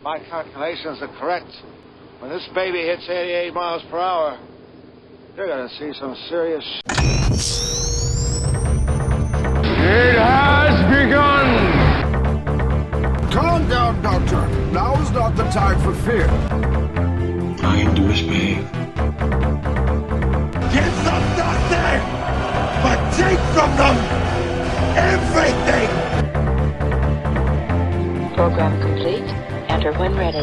my calculations are correct, when this baby hits 88 miles per hour, you're gonna see some serious It has begun! Calm down, Doctor. Now is not the time for fear. All you do is behave. Give them nothing, but take from them everything! Program complete. Enter when ready.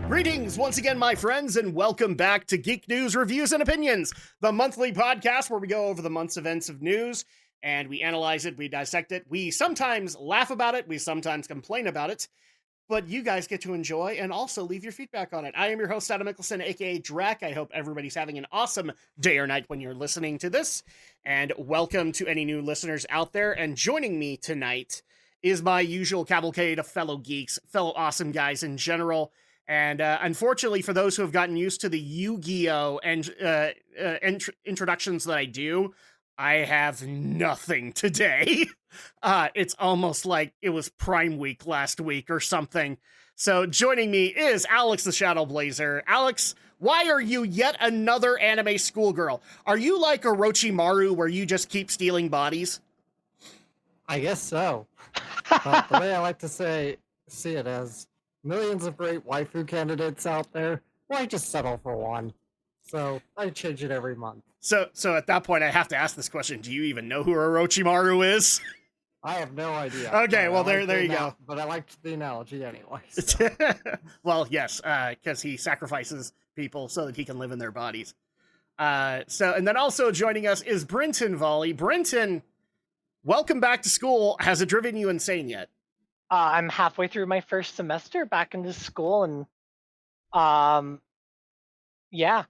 Greetings once again, my friends, and welcome back to Geek News Reviews and Opinions, the monthly podcast where we go over the month's events of news, and we analyze it, we dissect it, we sometimes laugh about it, we sometimes complain about it, but you guys get to enjoy and also leave your feedback on it. I am your host, Adam Mickelson, aka Drac. I hope everybody's having an awesome day or night when you're listening to this, and welcome to any new listeners out there. And joining me tonight is my usual cavalcade of fellow geeks, fellow awesome guys in general. And unfortunately, for those who have gotten used to the Yu-Gi-Oh! And introductions that I do, I have nothing today. It's almost like it was Prime Week last week or something. So joining me is Alex the Shadow Blazer. Alex, why are you yet another anime schoolgirl? Are you like Orochimaru, where you just keep stealing bodies? I guess so. But the way I like to see it as millions of great waifu candidates out there, why just settle for one? So I change it every month. So at that point, I have to ask this question. Do you even know who Orochimaru is? I have no idea. Okay, well, there you go. But I liked the analogy anyway. So. Well, yes, because he sacrifices people so that he can live in their bodies. And then also joining us is Brenton Volley. Brenton, welcome back to school. Has it driven you insane yet? I'm halfway through my first semester back into school, and yeah.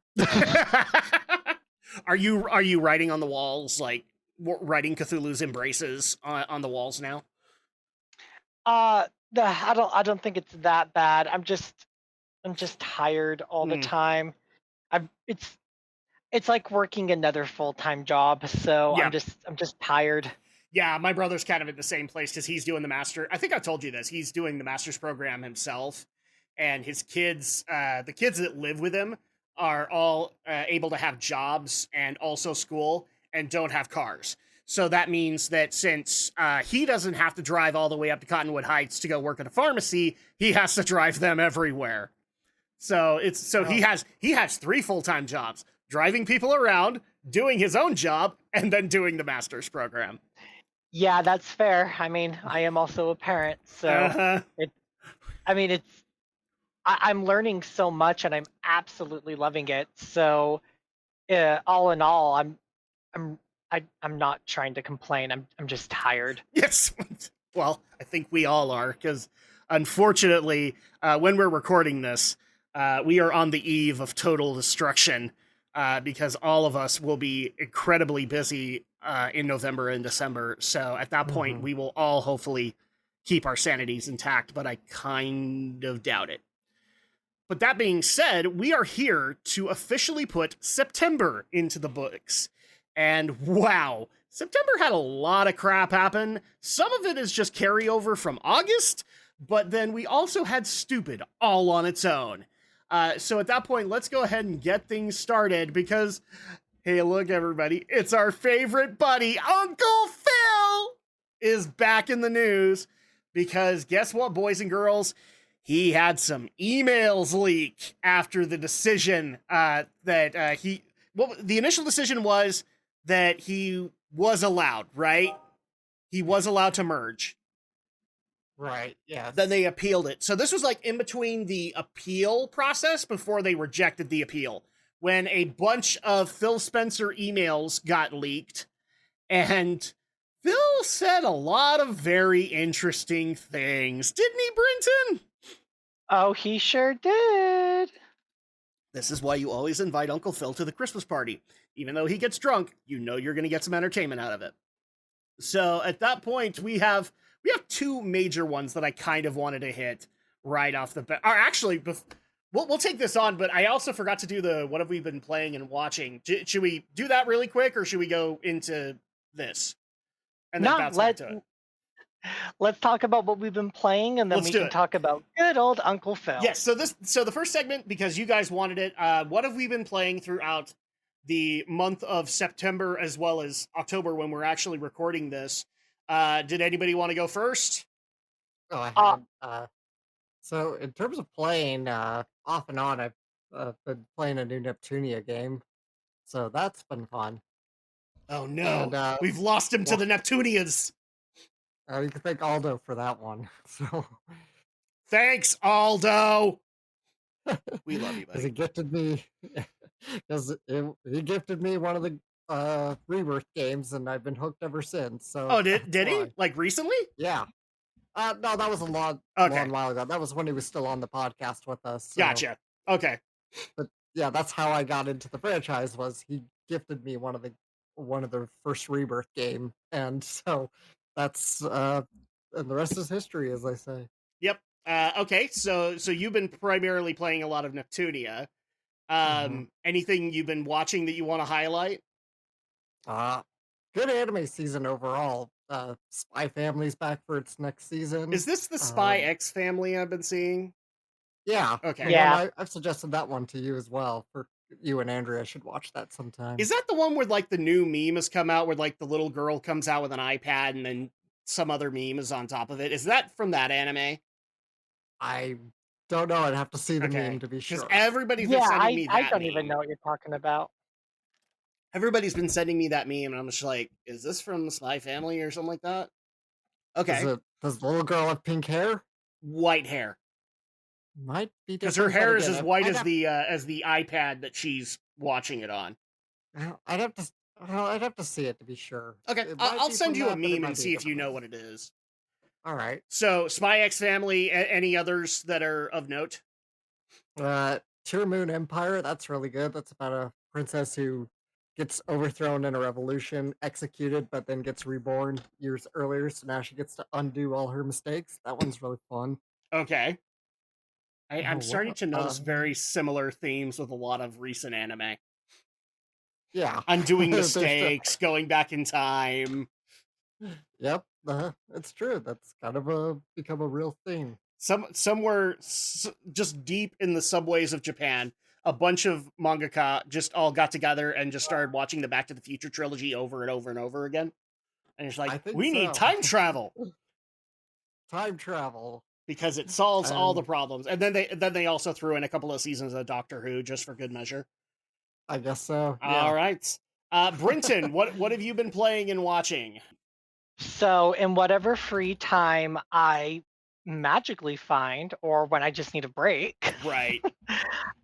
Are you writing on the walls, like writing Cthulhu's embraces on the walls now? I don't think it's that bad. I'm just tired all the time. It's like working another full-time job, so yeah. I'm just tired. Yeah, my brother's kind of in the same place because he's doing the master. I think I told you this. He's doing the master's program himself, and his kids, the kids that live with him, are all able to have jobs and also school and don't have cars. So that means that since he doesn't have to drive all the way up to Cottonwood Heights to go work at a pharmacy, he has to drive them everywhere. So he has 3 full-time jobs: driving people around, doing his own job, and then doing the master's program. Yeah, that's fair. I mean, I am also a parent, so I'm learning so much, and I'm absolutely loving it. So, all in all, I'm not trying to complain. I'm just tired. Yes. Well, I think we all are, because unfortunately, when we're recording this, we are on the eve of total destruction, because all of us will be incredibly busy in November and December. So at that point, we will all hopefully keep our sanities intact, but I kind of doubt it. But that being said, we are here to officially put September into the books. And wow, September had a lot of crap happen. Some of it is just carryover from August, but then we also had Stupid all on its own. So at that point, let's go ahead and get things started because, hey, look, everybody, it's our favorite buddy, Uncle Phil, is back in the news because guess what, boys and girls? He had some emails leak after the decision the initial decision was that he was allowed, right? He was allowed to merge. Right, yeah. Then they appealed it. So this was like in between the appeal process before they rejected the appeal, when a bunch of Phil Spencer emails got leaked, and Phil said a lot of very interesting things. Didn't he, Brenton? Oh, he sure did. This is why you always invite Uncle Phil to the Christmas party. Even though he gets drunk, you know you're going to get some entertainment out of it. So at that point, we have 2 major ones that I kind of wanted to hit right off the bat. Or actually, we'll take this on, but I also forgot to do the what have we been playing and watching. Should we do that really quick, or should we go into this? And then bounce back to it? let's talk about what we've been playing, and then Let's we do can it. talk about good old Uncle Phil. Yes. So the first segment, because you guys wanted it. What have we been playing throughout the month of September as well as October when we're actually recording this? Did anybody want to go first? Oh, I Uh, had. So in terms of playing, off and on, I've been playing a new Neptunia game, so that's been fun. Oh no, And we've lost him to well, the Neptunians. you can thank Aldo for that one. So Thanks, Aldo. We love you, because buddy. he gifted me, because he gifted me one of the Rebirth games, and I've been hooked ever since. So Oh, that's did he? why. Like recently? Yeah. No, that was a long Okay, while ago. That was when he was still on the podcast with us. So, gotcha. Okay, but yeah, that's how I got into the franchise. Was he gifted me one of the first Rebirth game, and so that's and the rest is history, as they say. yep. Okay, so you've been primarily playing a lot of Neptunia. Hmm. Anything you've been watching that you want to highlight? Uh Good anime season overall. Spy Family's back for its next season. Is this the Spy Um, X Family I've been seeing? yeah, the Okay. one yeah. I've suggested that one to you as well. For you and Andrea should watch that sometime. Is that the one where like the new meme has come out where like the little girl comes out with an iPad and then some other meme is on top of it? Is that from that anime? I don't know. I'd have to see the meme Okay. to be Because sure. everybody's been Yeah, sending me I that don't even meme. know what you're talking about. Everybody's been sending me that meme, and I'm just like, is this from the Spy Family or something like that? Is Okay. it? Does the little girl have pink hair? White hair. Might be Because her different, but hair is again, as white I'd have as the iPad that she's watching it on. I'd have to I'd have to see it to be sure. Okay, It might I'll be send from you a that, but it meme and might be a see if you different know one. what it is. All right. So, Spy X Family, any others that are of note? Tear Moon Empire. That's really good. That's about a princess who gets overthrown in a revolution, executed, but then gets reborn years earlier. So now she gets to undo all her mistakes. That one's really fun. Okay. I'm Oh, starting what? to notice very similar themes with a lot of recent anime. Yeah. Undoing There's mistakes, going back in time. Yep. It's true. That's kind of become a real thing. Somewhere just deep in the subways of Japan, a bunch of mangaka just all got together and just started watching the Back to the Future trilogy over and over and over again. And it's like, I think we need so. time travel Time travel. because it solves all the And problems. And then they also threw in a couple of seasons of Doctor Who just for good measure. I guess so. All Yeah. right. Brinton, what have you been playing and watching? So, in whatever free time I magically find, or when I just need a break, Right.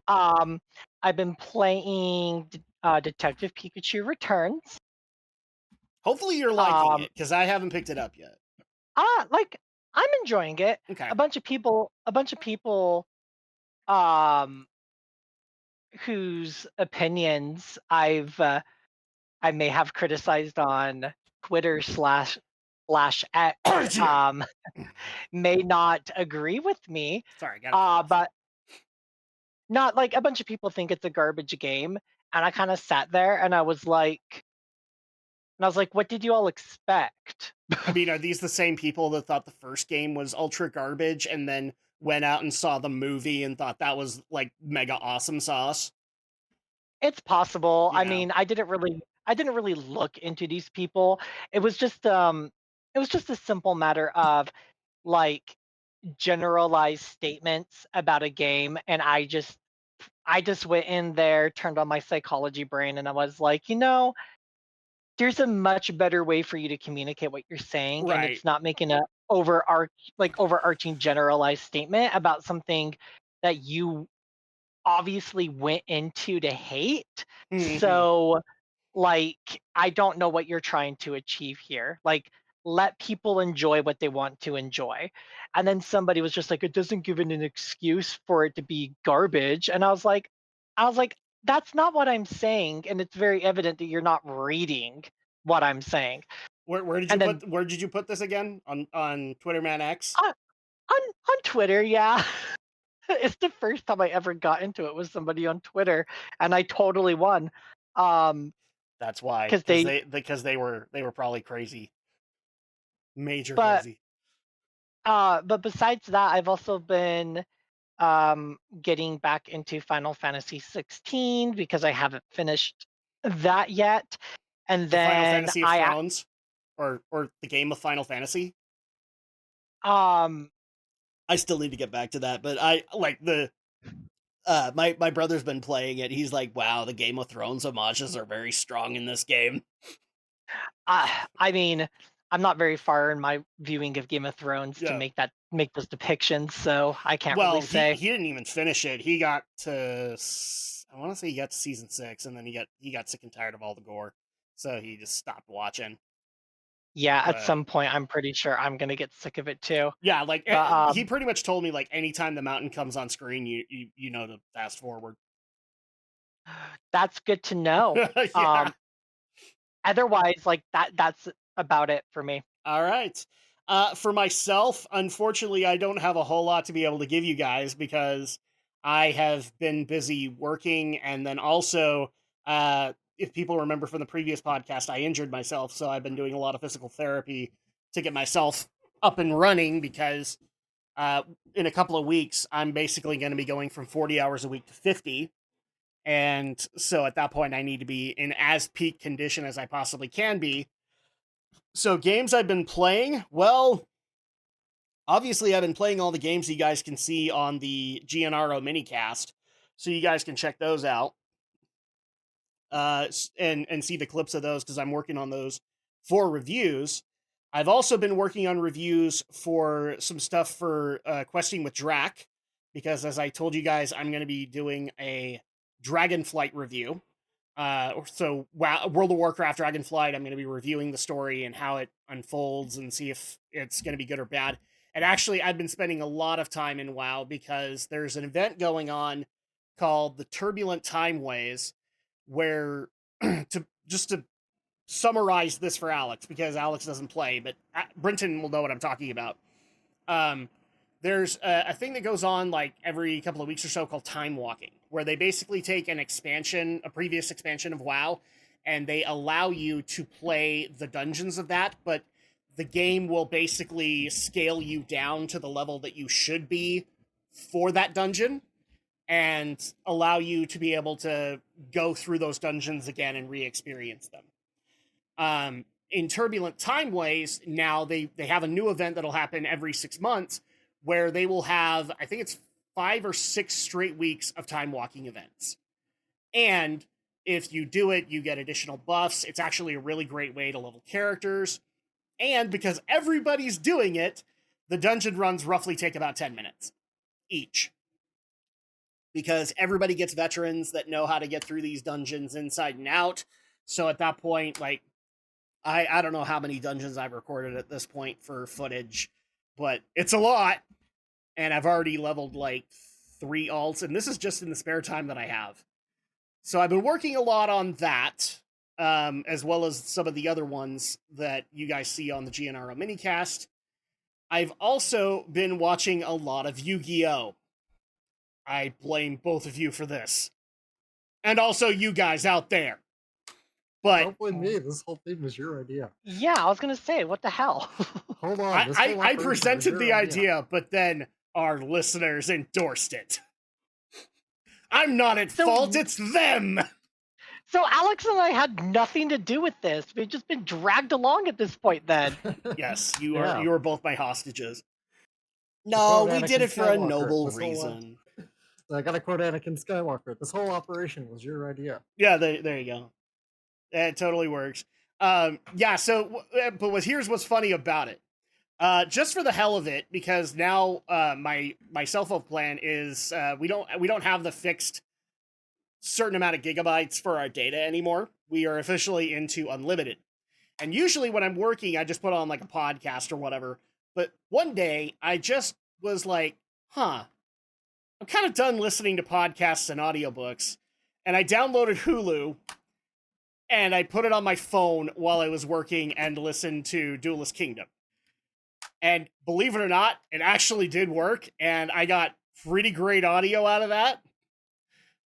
um, I've been playing Detective Pikachu Returns. Hopefully you're liking Um, it because I haven't picked it up yet. like I'm enjoying it. Okay. A bunch of people, um, whose opinions I may have criticized on Twitter slash X, may not agree with me. Sorry, got a cough. But not like a bunch of people think it's a garbage game, and I kind of sat there and I was like, what did you all expect? I mean, are these the same people that thought the first game was ultra garbage and then went out and saw the movie and thought that was like mega awesome sauce? It's possible. I Yeah. mean, I didn't really look into these people. It was just a simple matter of like generalized statements about a game, and I just went in there, turned on my psychology brain, and I was like, there's a much better way for you to communicate what you're saying, and Right. it's not making a overarching generalized statement about something that you obviously went into to hate. Mhm. So, like, I don't know what you're trying to achieve here. Like, let people enjoy what they want to enjoy. And then somebody was just like, it doesn't give it an excuse for it to be garbage. And I was like, that's not what I'm saying. And it's very evident that you're not reading what I'm saying. Where And then did you put this again on Twitter Man X? on on Twitter, yeah. It's the first time I ever got into it with somebody on Twitter, and I totally won. Um, That's why, because they because they were probably crazy, major but crazy. But besides that, I've also been getting back into Final Fantasy 16 because I haven't finished that yet. And The Final then Fantasy of Thrones, or the game of Final Fantasy. um I still need to get back to that, but I like the my brother's been playing it. He's like, "Wow, the Game of Thrones homages are very strong in this game." I mean, I'm not very far in my viewing of Game of Thrones to Yeah. make those depictions, so I can't really Well, he say. didn't even finish it. He got to I want to say he got to season 6, and then he got sick and tired of all the gore, so he just stopped watching. Yeah, at But some point, I'm pretty sure I'm gonna get sick of it too. yeah, like But he pretty much told me like anytime the mountain comes on screen, you know to fast forward. that's good to know. Yeah. Otherwise, like that's about it for me. All right. For myself, unfortunately, I don't have a whole lot to be able to give you guys because I have been busy working, and then also, if people remember from the previous podcast, I injured myself, so I've been doing a lot of physical therapy to get myself up and running because in a couple of weeks, I'm basically going to be going from 40 hours a week to 50. And so at that point, I need to be in as peak condition as I possibly can be. So games I've been playing, well, obviously I've been playing all the games you guys can see on the GNRO minicast, so you guys can check those out and see the clips of those because I'm working on those for reviews. I've also been working on reviews for some stuff for Questing with Drac, because as I told you guys, I'm going to be doing a Dragonflight review. So World of Warcraft Dragonflight, I'm going to be reviewing the story and how it unfolds and see if it's going to be good or bad. And actually, I've been spending a lot of time in WoW because there's an event going on called the Turbulent Timeways, where to summarize this for Alex, because Alex doesn't play, but Brenton will know what I'm talking about. There's a thing that goes on like every couple of weeks or so called time walking, where they basically take an expansion, a previous expansion of WoW, and they allow you to play the dungeons of that, but the game will basically scale you down to the level that you should be for that dungeon and allow you to be able to go through those dungeons again and re-experience them. In Turbulent Timeways, now they have a new event that'll happen every 6 months where they will have, I think it's 5 or 6 straight weeks of time walking events. And if you do it, you get additional buffs. It's actually a really great way to level characters. And because everybody's doing it, the dungeon runs roughly take about 10 minutes each. Because everybody gets veterans that know how to get through these dungeons inside and out. So at that point, like, I don't know how many dungeons I've recorded at this point for footage, but it's a lot. And I've already leveled like 3 alts, and this is just in the spare time that I have. So I've been working a lot on that, as well as some of the other ones that you guys see on the GNRO minicast. I've also been watching a lot of Yu-Gi-Oh! I blame both of you for this. And also you guys out there. But Don't blame me. This whole thing was your idea. Yeah, I was gonna say, what the hell? Hold on. This whole I operation was presented the your idea, but then our listeners endorsed it. I'm not at fault, it's them! So Alex and I had nothing to do with this. We've just been dragged along at this point then. Yes, Yeah. you are both my hostages. No, we Anakin did it for a Skywalker. noble This whole, reason. I gotta quote Anakin Skywalker. This whole operation was your idea. Yeah, there you go. It totally works. Yeah, so, but here's what's funny about it. Just for the hell of it, because now my cell phone plan is we don't have the fixed certain amount of gigabytes for our data anymore. We are officially into unlimited. And usually when I'm working, I just put on like a podcast or whatever. But one day I just was like, I'm kind of done listening to podcasts and audiobooks. And I downloaded Hulu and I put it on my phone while I was working and listened to Duelist Kingdom. And believe it or not, it actually did work, and I got pretty great audio out of that.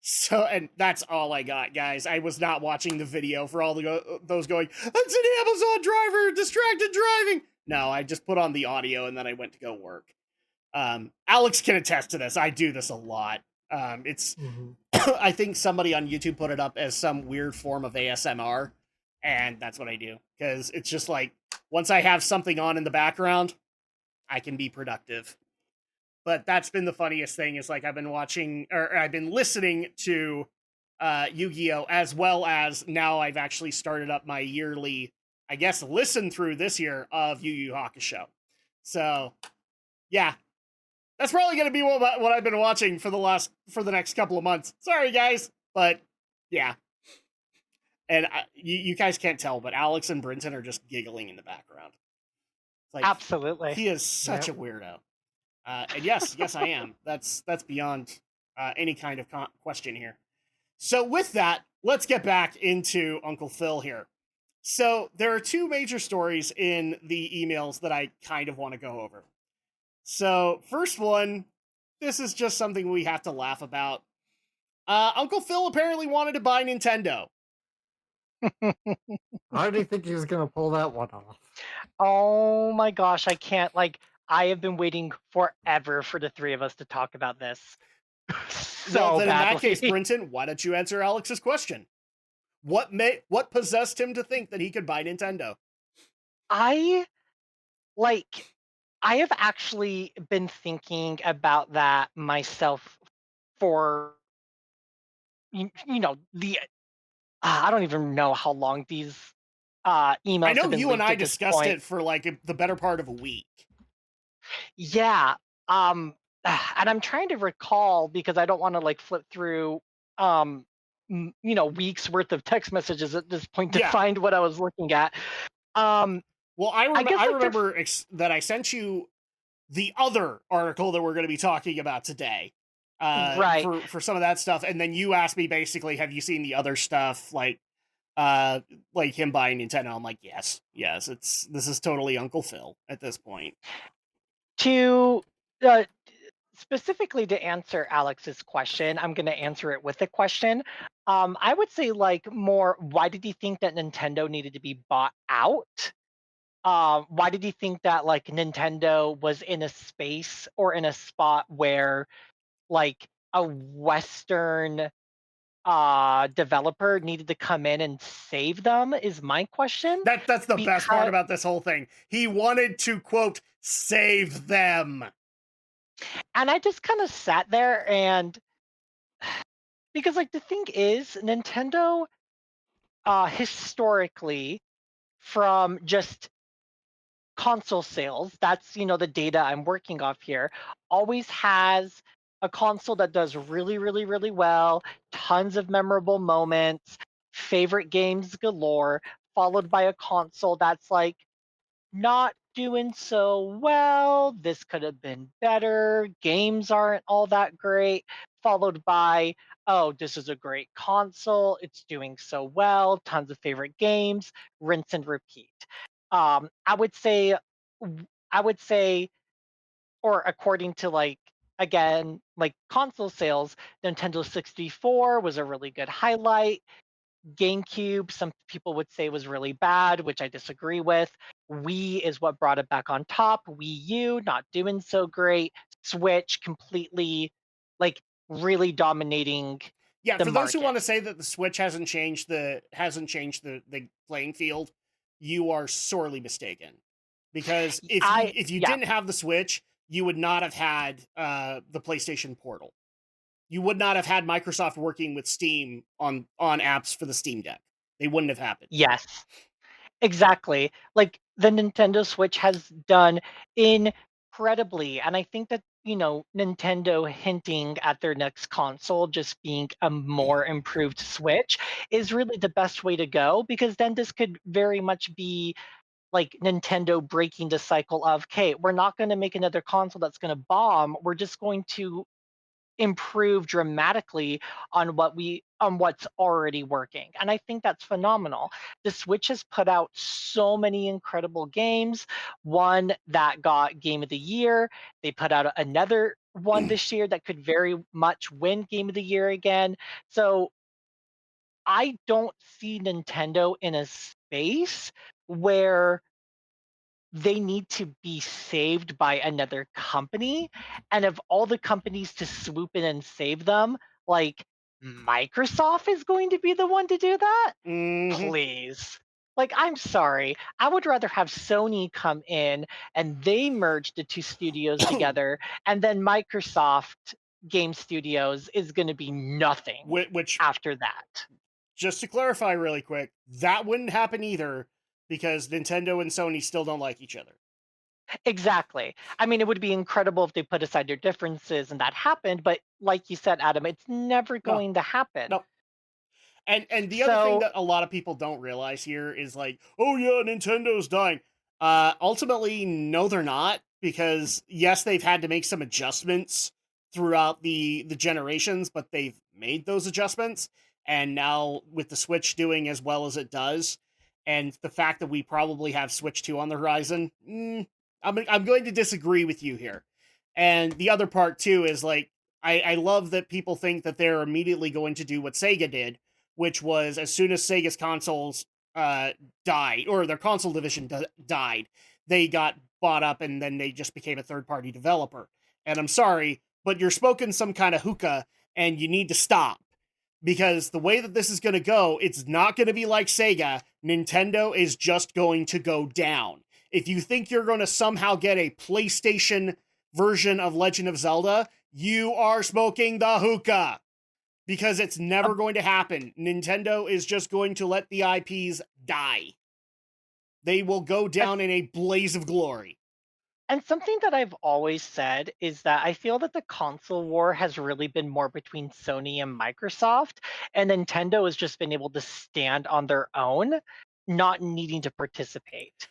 So, and that's all I got, guys. I was not watching the video for all those going, "It's an Amazon driver, distracted driving." No, I just put on the audio and then I went to go work. Alex can attest to this. I do this a lot. It's I think somebody on YouTube put it up as some weird form of ASMR, and that's what I do because it's just like once I have something on in the background, I can be productive. But that's been the funniest thing is like I've been watching or I've been listening to Yu-Gi-Oh! As well as now I've actually started up my yearly, I guess, listen through this year of Yu Yu Hakusho. So, yeah, that's probably going to be what I've been watching for the next couple of months. Sorry, guys, but yeah. And you guys can't tell, but Alex and Brinton are just giggling in the background. Like, Absolutely. he is such a weirdo. And yes, I am. That's beyond any kind of question here. So with that, let's get back into Uncle Phil here. So there are two major stories in the emails that I kind of want to go over. So first one, this is just something we have to laugh about. Uncle Phil apparently wanted to buy Nintendo. How do you think he was going to pull that one off? Oh my gosh, I can't. Like, I have been waiting forever for the three of us to talk about this. Well, then badly. in that case, Brinton, why don't you answer Alex's question? What possessed him to think that he could buy Nintendo? I have actually been thinking about that myself for you know the I don't even know how long these emails I know have been you and leaked I at this discussed point. it for like the better part of a week. Yeah. And I'm trying to recall because I don't want to like flip through weeks worth of text messages at this point to find what I was looking at. Well, I guess, like, remember that I sent you the other article that we're going to be talking about today. Right. For some of that stuff, and then you asked me basically, have you seen the other stuff like him buying Nintendo? I'm like, yes, this is totally Uncle Phil at this point. To specifically to answer Alex's question, I'm going to answer it with a question. I would say like more, why did he think that Nintendo needed to be bought out? Why did he think that like Nintendo was in a space or in a spot where like a Western developer needed to come in and save them is my question. That's the best part about this whole thing. He wanted to, quote, save them. And I just kind of sat there and because like the thing is Nintendo historically from just console sales, that's the data I'm working off here, always has a console that does really, really, really well, tons of memorable moments, favorite games galore, followed by a console that's like not doing so well. This could have been better. Games aren't all that great. Followed by, oh, this is a great console. It's doing so well. Tons of favorite games. Rinse and repeat. I would say, or according to like again like console sales, Nintendo 64 was a really good highlight. GameCube, some people would say was really bad, which I disagree with. Wii is what brought it back on top. Wii U not doing so great. Switch completely, like really dominating. Yeah, the for those who market. want to say that the Switch hasn't changed the playing field, you are sorely mistaken. Because if you didn't have the Switch, you would not have had the PlayStation Portal. You would not have had Microsoft working with Steam on apps for the Steam Deck. They wouldn't have happened. Yes, exactly. Like the Nintendo Switch has done incredibly, and I think that Nintendo hinting at their next console just being a more improved Switch is really the best way to go, because then this could very much be like Nintendo breaking the cycle of, okay, we're not going to make another console that's going to bomb. We're just going to improve dramatically on what's already working. And I think that's phenomenal. The Switch has put out so many incredible games. One that got Game of the Year. They put out another one this year that could very much win Game of the Year again. So I don't see Nintendo in a space where they need to be saved by another company. And of all the companies to swoop in and save them, like Microsoft is going to be the one to do that? Mhm. Please. Like, I'm sorry. I would rather have Sony come in and they merge the two studios together, and then Microsoft Game Studios is going to be nothing Which, after that. just to clarify really quick, that wouldn't happen either because Nintendo and Sony still don't like each other. Exactly. I mean, it would be incredible if they put aside their differences and that happened, but like you said, Adam, it's never No, going to happen. no. And the other thing So, that a lot of people don't realize here is like, oh yeah, Nintendo's dying. Ultimately, no, they're not, because yes, they've had to make some adjustments throughout the generations, but they've made those adjustments, and now with the Switch doing as well as it does, and the fact that we probably have Switch 2 on the horizon, I'm going to disagree with you here. And the other part too is like, I love that people think that they're immediately going to do what Sega did, which was as soon as Sega's consoles died, or their console division died, they got bought up and then they just became a third-party developer. And I'm sorry, but you're smoking some kind of hookah and you need to stop. Because the way that this is going to go, it's not going to be like Sega. Nintendo is just going to go down. If you think you're going to somehow get a PlayStation version of Legend of Zelda, you are smoking the hookah. Because it's never going to happen. Nintendo is just going to let the IPs die. They will go down in a blaze of glory. and something that I've always said is that I feel that the console war has really been more between Sony and Microsoft, and Nintendo has just been able to stand on their own, not needing to participate.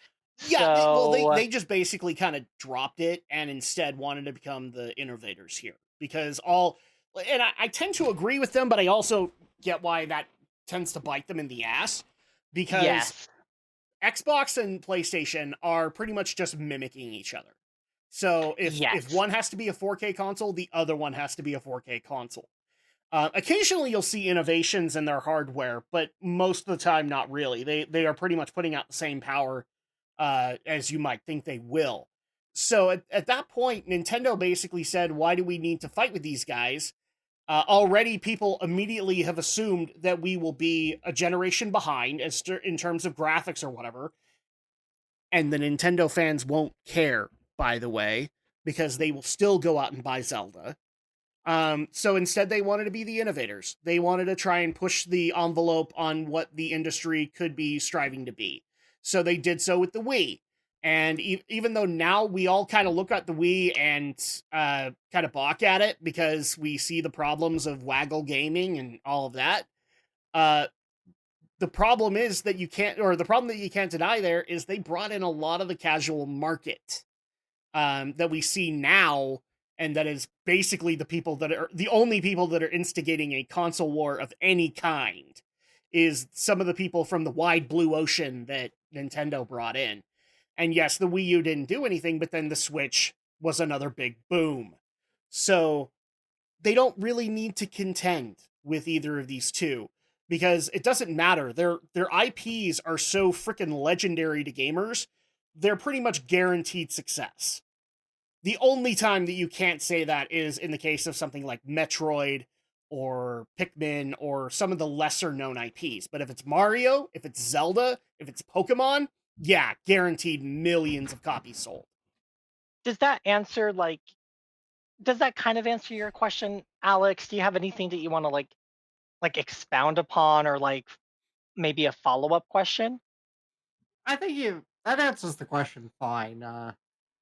Yeah, they, So, they just basically kind of dropped it and instead wanted to become the innovators here. Because and I tend to agree with them, but I also get why that tends to bite them in the ass. Because yes. Xbox and PlayStation are pretty much just mimicking each other. So if Yes. one has to be a 4K console, the other one has to be a 4K console. Occasionally you'll see innovations in their hardware, but most of the time not really. They are pretty much putting out the same power as you might think they will. So at that point, Nintendo basically said, why do we need to fight with these guys? Already people immediately have assumed that we will be a generation behind in terms of graphics or whatever. And the Nintendo fans won't care, by the way, because they will still go out and buy Zelda. So instead, they wanted to be the innovators. They wanted to try and push the envelope on what the industry could be striving to be. So they did so with the Wii. And even though now we all kind of look at the Wii and kind of balk at it because we see the problems of waggle gaming and all of that, the problem is that the problem that you can't deny there is they brought in a lot of the casual market that we see now, and that is basically the only people that are instigating a console war of any kind is some of the people from the wide blue ocean that Nintendo brought in. And yes, the Wii U didn't do anything, but then the Switch was another big boom. So they don't really need to contend with either of these two because it doesn't matter. Their IPs are so freaking legendary to gamers. They're pretty much guaranteed success. The only time that you can't say that is in the case of something like Metroid or Pikmin or some of the lesser known IPs. But if it's Mario, if it's Zelda, if it's Pokemon, yeah, guaranteed millions of copies sold. Does that answer does that kind of answer your question, Alex? Do you have anything that you want to expound upon, or maybe a follow-up question? I think that answers the question fine.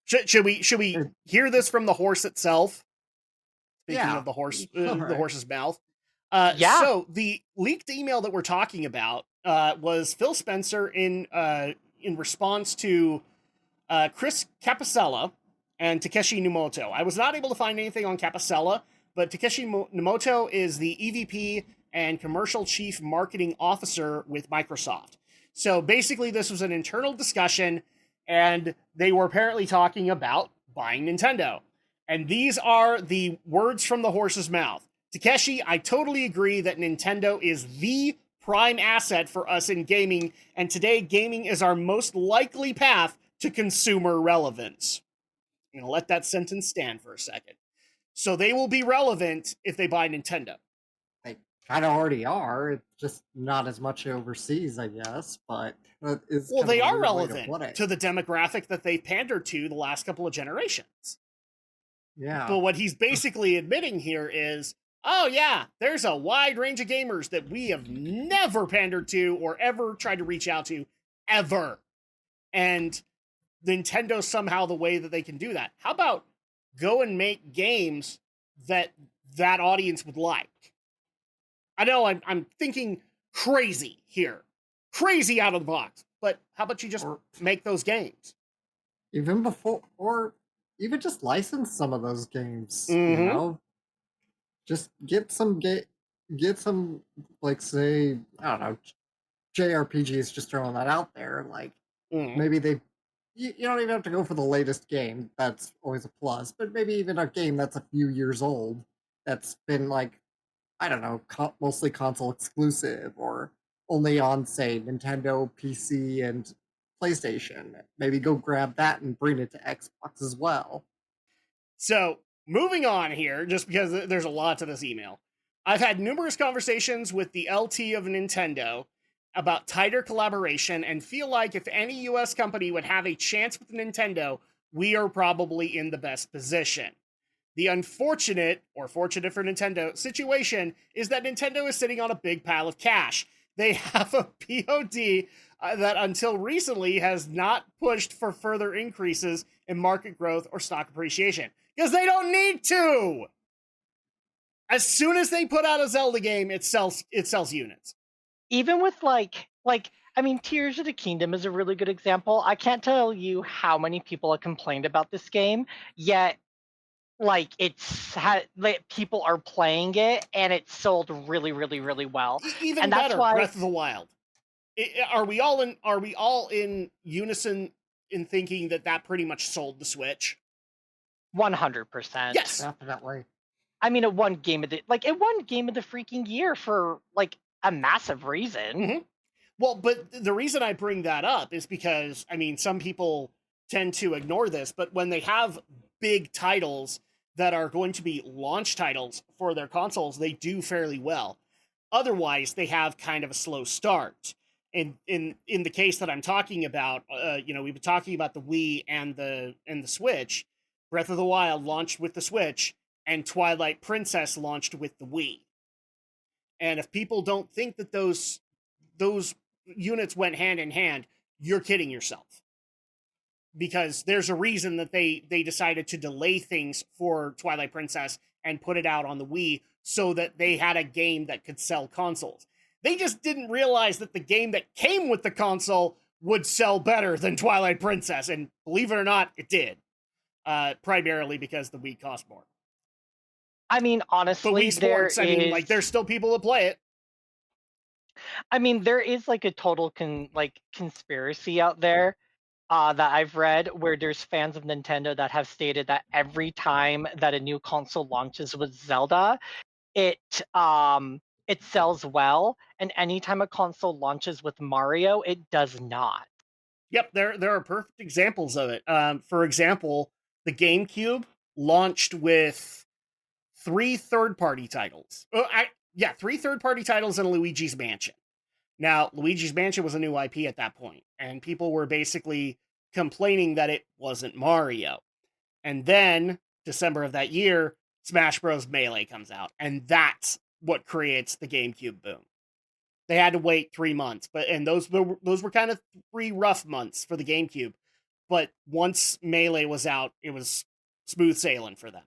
Should we hear this from the horse itself? Speaking Yeah. of the horse, All the right. horse's mouth. Yeah. So the leaked email that we're talking about was Phil Spencer in response to Chris Capicella and Takeshi Numoto. I was not able to find anything on Capicella, but Takeshi Numoto is the EVP and Commercial Chief Marketing Officer with Microsoft. So basically, this was an internal discussion, and they were apparently talking about buying Nintendo. And these are the words from the horse's mouth. Takeshi, I totally agree that Nintendo is the prime asset for us in gaming, and today gaming is our most likely path to consumer relevance. I'm going to let that sentence stand for a second. So they will be relevant if they buy Nintendo. They kind of already are. It's just not as much overseas, I guess. But that is Well, kind they of a are weird way to relevant put it. to the demographic that they've pandered to the last couple of generations. Yeah. But what he's basically admitting here is, oh yeah, there's a wide range of gamers that we have never pandered to or ever tried to reach out to, ever. And Nintendo's somehow the way that they can do that. How about go and make games that that audience would like? I know I'm thinking crazy here. Crazy out of the box. But how about you just make those games? Even before, or even just license some of those games, you Mhm. know? Just get some, like, say, I don't know, JRPGs, just throwing that out there. Like, Mhm. maybe you don't even have to go for the latest game. That's always a plus. But maybe even a game that's a few years old that's been, like, I don't know, mostly console exclusive or only on, say, Nintendo, PC, and PlayStation. Maybe go grab that and bring it to Xbox as well. So, moving on here, just because there's a lot to this email. I've had numerous conversations with the LT of Nintendo about tighter collaboration and feel like if any US company would have a chance with Nintendo, we are probably in the best position. The unfortunate, or fortunate for Nintendo, situation is that Nintendo is sitting on a big pile of cash. They have a POD that until recently has not pushed for further increases in market growth or stock appreciation. Because they don't need to! As soon as they put out a Zelda game, it sells units. Even with I mean, Tears of the Kingdom is a really good example. I can't tell you how many people have complained about this game, yet like people are playing it and it's sold really, really, really well. Even And that's better, why Breath of the Wild. Are we all in unison in thinking that pretty much sold the Switch? 100%. Yes. Definitely. I mean, it won game of the freaking year for like a massive reason. Mm-hmm. Well, but the reason I bring that up is because, I mean, some people tend to ignore this, but when they have big titles that are going to be launch titles for their consoles, they do fairly well. Otherwise, they have kind of a slow start. And in the case that I'm talking about, we've been talking about the Wii and the Switch. Breath of the Wild launched with the Switch, and Twilight Princess launched with the Wii. And if people don't think that those units went hand in hand, you're kidding yourself. Because there's a reason that they decided to delay things for Twilight Princess and put it out on the Wii so that they had a game that could sell consoles. They just didn't realize that the game that came with the console would sell better than Twilight Princess, and believe it or not, it did. Primarily because the Wii cost more. I mean, But honestly, Wii Sports, there's still people that play it. I mean, there is like a total conspiracy out there that I've read where there's fans of Nintendo that have stated that every time that a new console launches with Zelda, it sells well, and anytime a console launches with Mario, it does not. Yep, there are perfect examples of it. For example, the GameCube launched with 3 third-party titles. Three third-party titles and Luigi's Mansion. Now, Luigi's Mansion was a new IP at that point, and people were basically complaining that it wasn't Mario. And then, December of that year, Smash Bros. Melee comes out, and that's what creates the GameCube boom. They had to wait 3 months, and those were kind of 3 rough months for the GameCube. But once Melee was out, it was smooth sailing for them.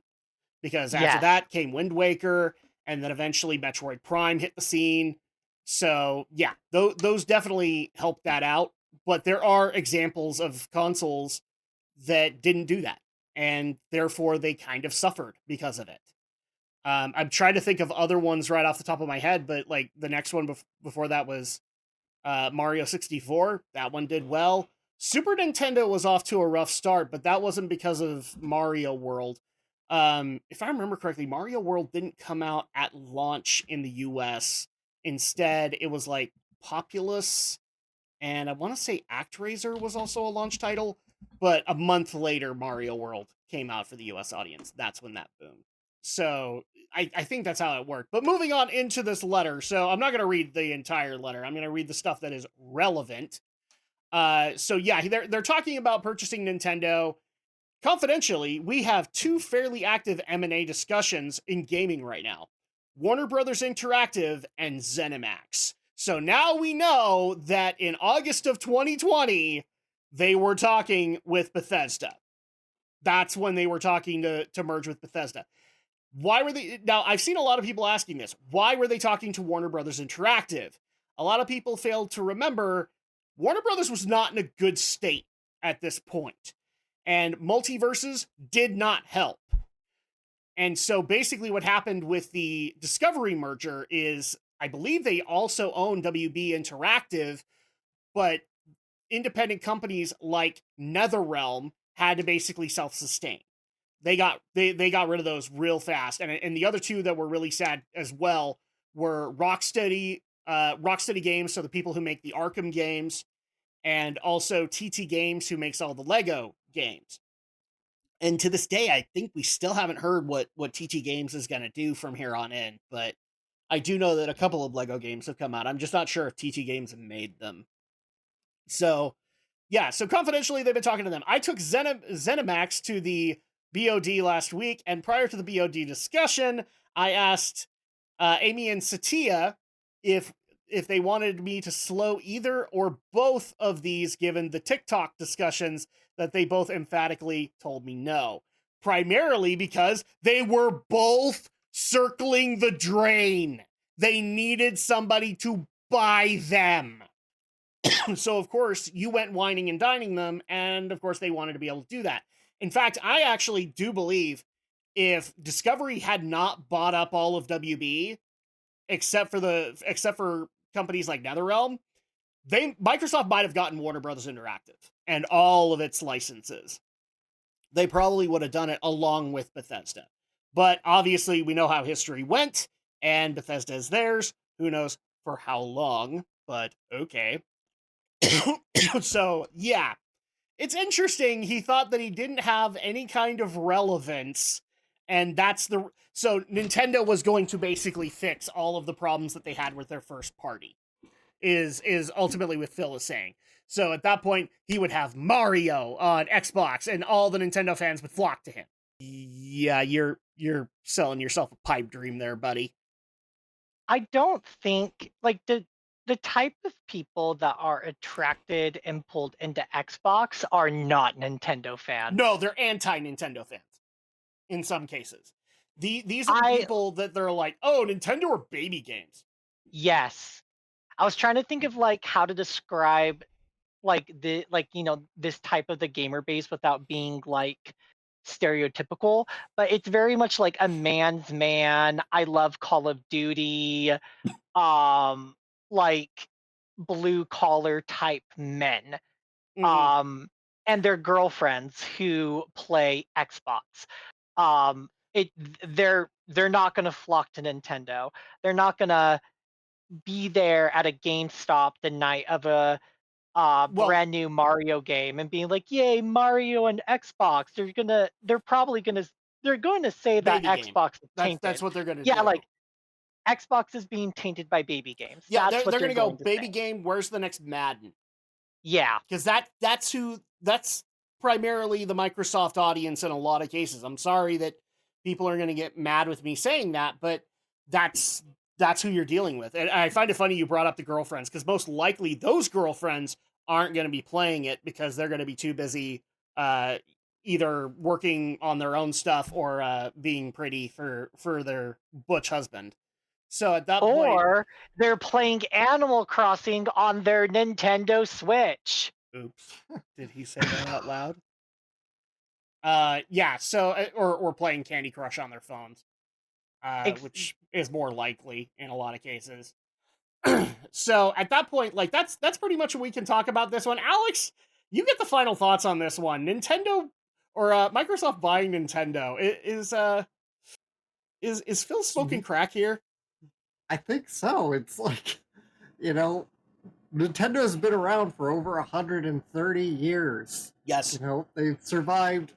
Because after that came Wind Waker, and then eventually Metroid Prime hit the scene. So, yeah, those definitely helped that out. But there are examples of consoles that didn't do that, and therefore they kind of suffered because of it. I'm trying to think of other ones right off the top of my head, but like the next one before that was Mario 64. That one did well. Super Nintendo was off to a rough start, but that wasn't because of Mario World. If I remember correctly, Mario World didn't come out at launch in the US. Instead, it was like Populous, and I want to say ActRaiser was also a launch title, But a month later, Mario World came out for the US audience. That's when that boomed. So I think that's how it worked. But moving on into this letter. So I'm not going to read the entire letter. I'm going to read the stuff that is relevant. So yeah, they're talking about purchasing Nintendo. Confidentially, we have two fairly active M&A discussions in gaming right now. Warner Brothers Interactive and ZeniMax. So now we know that in August of 2020, they were talking with Bethesda. That's when they were talking to merge with Bethesda. Why were they... Now, I've seen a lot of people asking this. Why were they talking to Warner Brothers Interactive? A lot of people failed to remember Warner Brothers was not in a good state at this point. And multiverses did not help. And so basically what happened with the Discovery merger is, I believe they also own WB Interactive, but independent companies like NetherRealm had to basically self-sustain. They got rid of those real fast. And the other two that were really sad as well were Rocksteady Games, so the people who make the Arkham games, and also TT Games, who makes all the Lego games. And to this day, I think we still haven't heard what TT Games is going to do from here on in, but I do know that a couple of Lego games have come out. I'm just not sure if TT Games have made them. So, yeah, so confidentially, they've been talking to them. I took ZeniMax to the BOD last week, and prior to the BOD discussion, I asked Amy and Satya if they wanted me to slow either or both of these, given the TikTok discussions that they both emphatically told me no. Primarily because they were both circling the drain. They needed somebody to buy them. So, of course, you went whining and dining them, and, of course, they wanted to be able to do that. In fact, I actually do believe if Discovery had not bought up all of WB, except for companies like NetherRealm, Microsoft might have gotten Warner Brothers Interactive and all of its licenses. They probably would have done it along with Bethesda. But obviously, we know how history went, and Bethesda is theirs. Who knows for how long, but okay. So, yeah. It's interesting. He thought that he didn't have any kind of relevance, and so Nintendo was going to basically fix all of the problems that they had with their first party, is ultimately what Phil is saying. So at that point, he would have Mario on Xbox, and all the Nintendo fans would flock to him. Yeah, you're selling yourself a pipe dream there, buddy. I don't think like the type of people that are attracted and pulled into Xbox are not Nintendo fans. No, they're anti-Nintendo fans in some cases. These are the people that they're like, oh, Nintendo are baby games. Yes. I was trying to think of like how to describe like this type of the gamer base without being like stereotypical, but it's very much like a man's man. I love Call of Duty, like blue collar type men. And their girlfriends who play Xbox. They're not gonna flock to Nintendo. They're not gonna be there at a GameStop the night of a brand new Mario game and being like, "Yay, Mario and Xbox!" They're going to say that Xbox is tainted. That's what they're going to do. Yeah, like Xbox is being tainted by baby games. Yeah, they're going to go baby game. Where's the next Madden? Yeah, because that's primarily the Microsoft audience in a lot of cases. I'm sorry that people are going to get mad with me saying that, but that's who you're dealing with. And I find it funny you brought up the girlfriends, because most likely those girlfriends aren't going to be playing it because they're going to be too busy either working on their own stuff or being pretty for their butch husband. So at that point, or they're playing Animal Crossing on their Nintendo Switch. Oops. Did he say that out loud? Yeah, so or playing Candy Crush on their phones. Which is more likely in a lot of cases. So at that point, like that's pretty much what we can talk about this one. Alex, you get the final thoughts on this one. Nintendo or Microsoft buying Nintendo is Phil smoking crack here? I think so. It's like, Nintendo's been around for over 130 years. Yes. You know, they've survived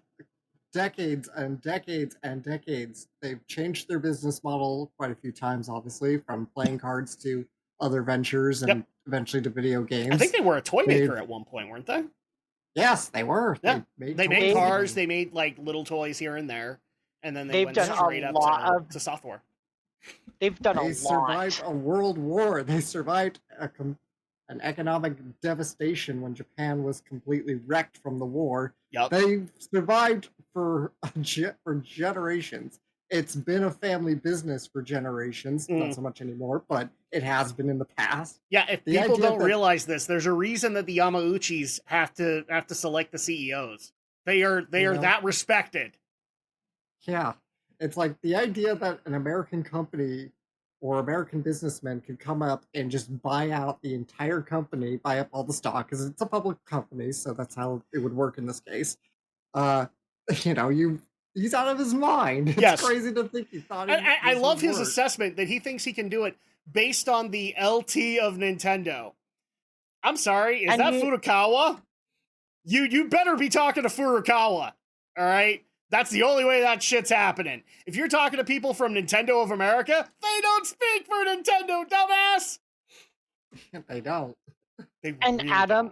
decades and decades and decades. They've changed their business model quite a few times, obviously, from playing cards to other ventures and eventually to video games. I think they were a toy They've- maker at one point, weren't they? Yes, they were. Yeah. They made toys. cars, they made like little toys here and there, and then they They've went done a straight up lot to software. They've done a They lot. survived a world war. They survived an economic devastation when Japan was completely wrecked from the war. Yep. They survived for generations. It's been a family business for generations, not so much anymore, but it has been in the past. Yeah, if The people idea don't that- realize this, there's a reason that the Yamauchis have to select the CEOs. They are that respected. Yeah. It's like the idea that an American company or American businessmen could come up and just buy out the entire company, buy up all the stock, because it's a public company, so that's how it would work in this case. He's out of his mind. It's Yes. crazy to think he thought I this love would his work. assessment that he thinks he can do it based on the LT of Nintendo. I'm sorry, is And that he- Furukawa? You better be talking to Furukawa, all right? That's the only way that shit's happening. If you're talking to people from Nintendo of America, they don't speak for Nintendo, dumbass! They don't. They And really Adam,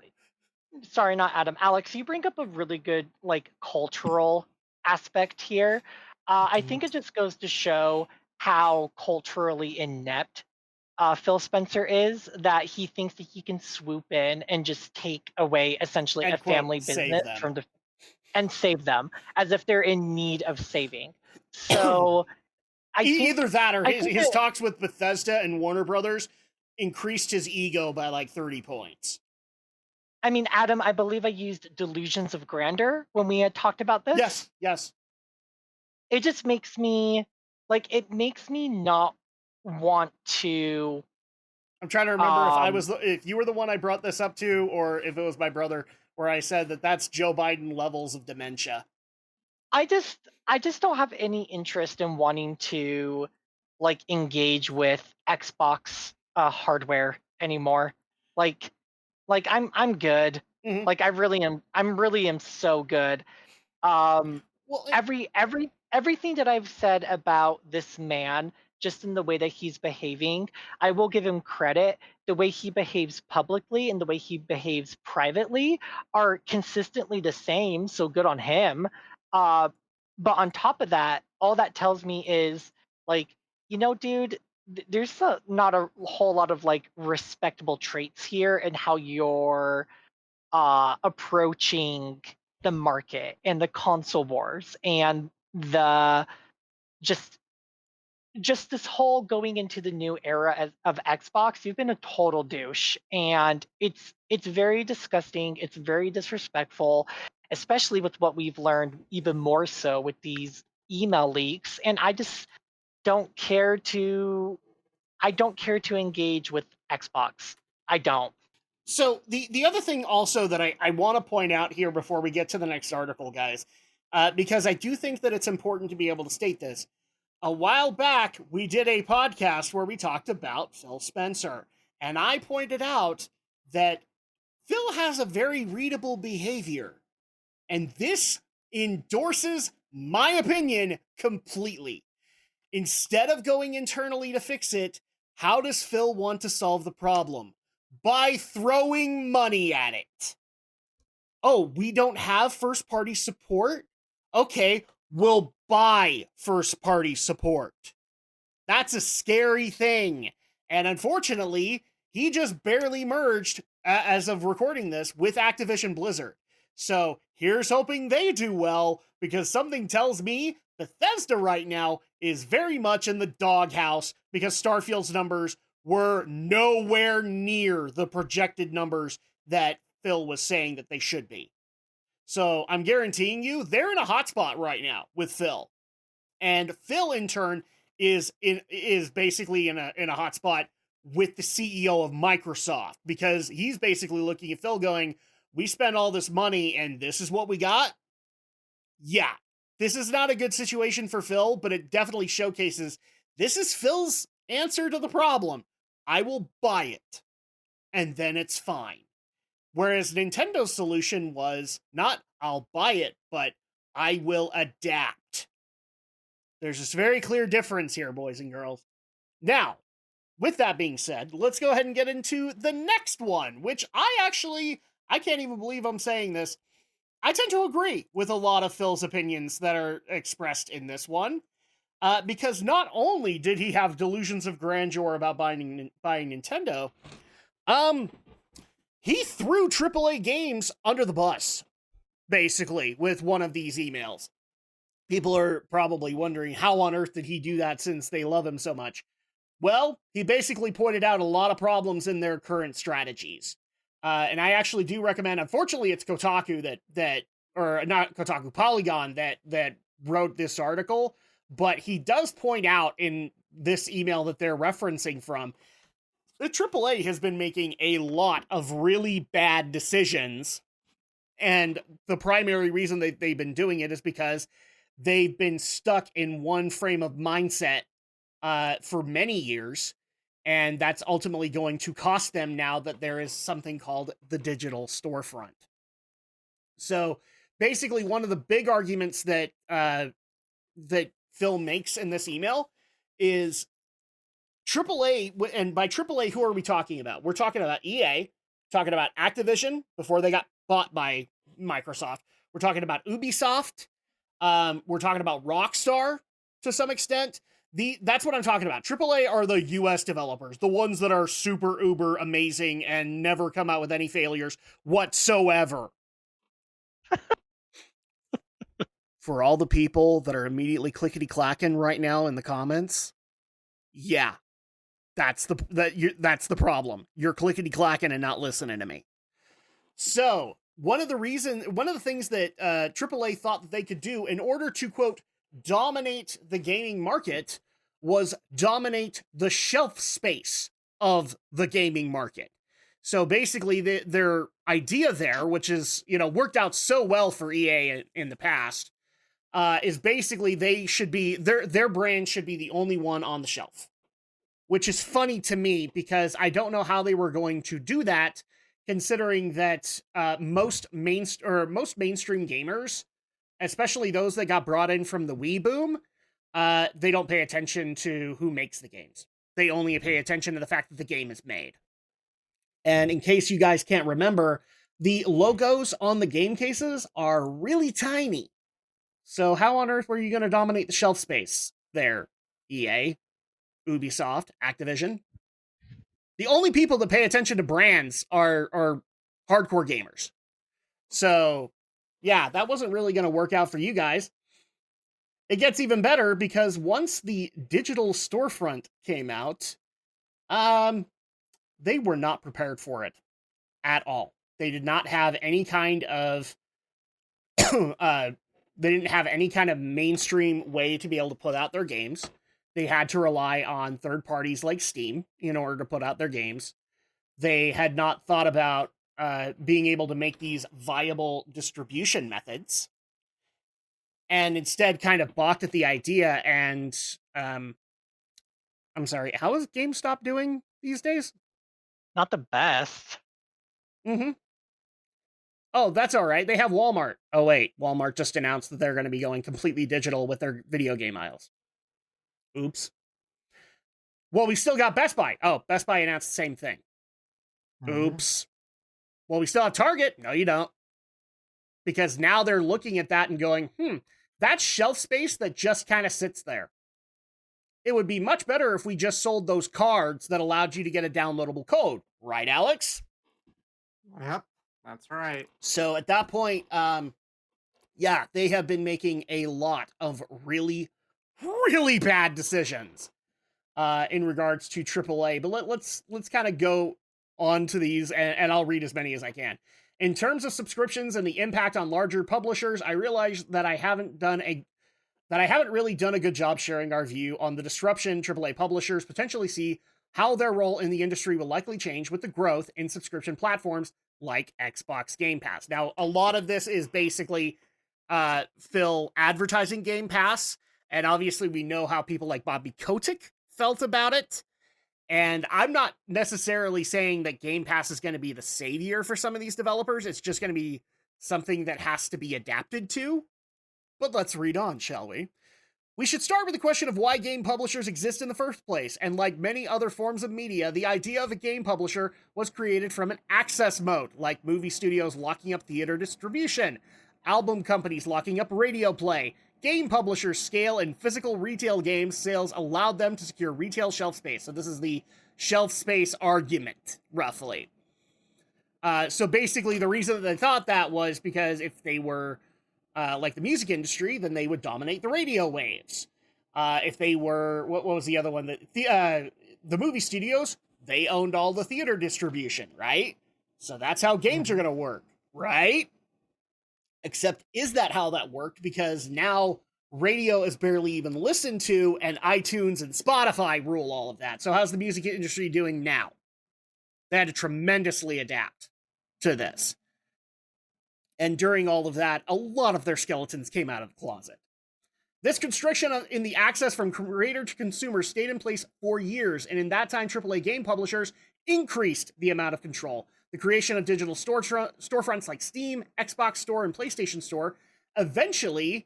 don't. sorry, not Adam, Alex, you bring up a really good like cultural aspect here. I think it just goes to show how culturally inept Phil Spencer is, that he thinks that he can swoop in and just take away essentially And a quote, family save business them. from and save them as if they're in need of saving. So I think Either that or I his, think his that- talks with Bethesda and Warner Brothers increased his ego by like 30 points. I mean, Adam, I believe I used delusions of grandeur when we had talked about this. Yes. It just makes me not want to. I'm trying to remember if you were the one I brought this up to, or if it was my brother, where I said that that's Joe Biden levels of dementia. I just don't have any interest in wanting to like engage with Xbox hardware anymore. Like I'm good. Mhm. Like I really am. I'm really am so good. Well, Everything that I've said about this man, just in the way that he's behaving, I will give him credit. The way he behaves publicly and the way he behaves privately are consistently the same. So good on him. But on top of that, all that tells me is like, dude, there's not a whole lot of like respectable traits here in how you're approaching the market and the console wars and the just this whole going into the new era of Xbox. You've been a total douche, and it's very disgusting. It's very disrespectful, especially with what we've learned, even more so with these email leaks. And I just don't care to. I don't care to engage with Xbox. I don't. So the other thing also that I want to point out here before we get to the next article, guys, because I do think that it's important to be able to state this. A while back, we did a podcast where we talked about Phil Spencer, and I pointed out that Phil has a very readable behavior, and this endorses my opinion completely. Instead of going internally to fix it, how does Phil want to solve the problem? By throwing money at it. Oh, we don't have first-party support? Okay, we'll buy first-party support. That's a scary thing. And unfortunately, he just barely merged, as of recording this, with Activision Blizzard. So here's hoping they do well, because something tells me Bethesda right now is very much in the doghouse, because Starfield's numbers were nowhere near the projected numbers that Phil was saying that they should be. So I'm guaranteeing you they're in a hot spot right now with Phil. And Phil in turn is basically in a hot spot with the CEO of Microsoft, because he's basically looking at Phil going, we spent all this money and this is what we got? Yeah. This is not a good situation for Phil, but it definitely showcases this is Phil's answer to the problem. I will buy it. and then it's fine. Whereas Nintendo's solution was not, I'll buy it, but I will adapt. There's this very clear difference here, boys and girls. Now, with that being said, let's go ahead and get into the next one, which I can't even believe I'm saying this. I tend to agree with a lot of Phil's opinions that are expressed in this one, because not only did he have delusions of grandeur about buying Nintendo, he threw AAA games under the bus, basically, with one of these emails. People are probably wondering how on earth did he do that since they love him so much. Well, he basically pointed out a lot of problems in their current strategies. And I actually do recommend, unfortunately, it's Kotaku or not Kotaku, Polygon that wrote this article, but he does point out in this email that they're referencing from, the AAA has been making a lot of really bad decisions, and the primary reason that they've been doing it is because they've been stuck in one frame of mindset for many years, and that's ultimately going to cost them now that there is something called the digital storefront. So basically, one of the big arguments that Phil makes in this email is AAA, and by AAA, who are we talking about? We're talking about EA, talking about Activision before they got bought by Microsoft. We're talking about Ubisoft. We're talking about Rockstar to some extent. That's what I'm talking about. AAA are the US developers, the ones that are super uber amazing and never come out with any failures whatsoever. For all the people that are immediately clickety-clacking right now in the comments, yeah, that's the problem. You're clickety-clacking and not listening to me. So, one of the things that AAA thought that they could do in order to, quote, dominate the gaming market was dominate the shelf space of the gaming market. So basically, their idea there, which is, worked out so well for EA in the past, is basically their brand should be the only one on the shelf. Which is funny to me because I don't know how they were going to do that, considering that most mainstream gamers, especially those that got brought in from the Wii boom, they don't pay attention to who makes the games. They only pay attention to the fact that the game is made. And in case you guys can't remember, the logos on the game cases are really tiny. So how on earth were you going to dominate the shelf space there, EA? Ubisoft, Activision. The only people that pay attention to brands are hardcore gamers. So, yeah, that wasn't really going to work out for you guys. It gets even better because once the digital storefront came out, they were not prepared for it at all. They did not have any kind of they didn't have any kind of mainstream way to be able to put out their games. They had to rely on third parties like Steam in order to put out their games. They had not thought about being able to make these viable distribution methods, and instead kind of balked at the idea. And I'm sorry, how is GameStop doing these days? Not the best. Mm-hmm. Oh, that's all right. They have Walmart. Oh, wait. Walmart just announced that they're going to be going completely digital with their video game aisles. Oops. Well, we still got Best Buy. Oh, Best Buy announced the same thing. Oops. Well, we still have Target. No, you don't. Because now they're looking at that and going, that's shelf space that just kind of sits there. It would be much better if we just sold those cards that allowed you to get a downloadable code. Right, Alex? Yep, that's right. So at that point, yeah, they have been making a lot of really, really bad decisions in regards to AAA. But let's kind of go on to these, and I'll read as many as I can. In terms of subscriptions and the impact on larger publishers, I realize that I haven't really done a good job sharing our view on the disruption AAA publishers potentially see, how their role in the industry will likely change with the growth in subscription platforms like Xbox Game Pass. Now, a lot of this is basically Phil advertising Game Pass, and obviously we know how people like Bobby Kotick felt about it. And I'm not necessarily saying that Game Pass is going to be the savior for some of these developers. It's just going to be something that has to be adapted to. But let's read on, shall we? We should start with the question of why game publishers exist in the first place, and like many other forms of media, the idea of a game publisher was created from an access mode, like movie studios locking up theater distribution, album companies locking up radio play. Game publishers' scale in physical retail games sales allowed them to secure retail shelf space. So this is the shelf space argument, roughly. So basically, the reason that they thought that was because if they were like the music industry, then they would dominate the radio waves. If they were, what was the other one? The movie studios, they owned all the theater distribution, right? So that's how games are going to work, right? Except, is that how that worked? Because now radio is barely even listened to, and iTunes and Spotify rule all of that. So how's the music industry doing now? They had to tremendously adapt to this. And during all of that, a lot of their skeletons came out of the closet. This constriction in the access from creator to consumer stayed in place for years, and in that time, AAA game publishers increased the amount of control. The creation of digital storefronts like Steam, Xbox Store, and PlayStation Store eventually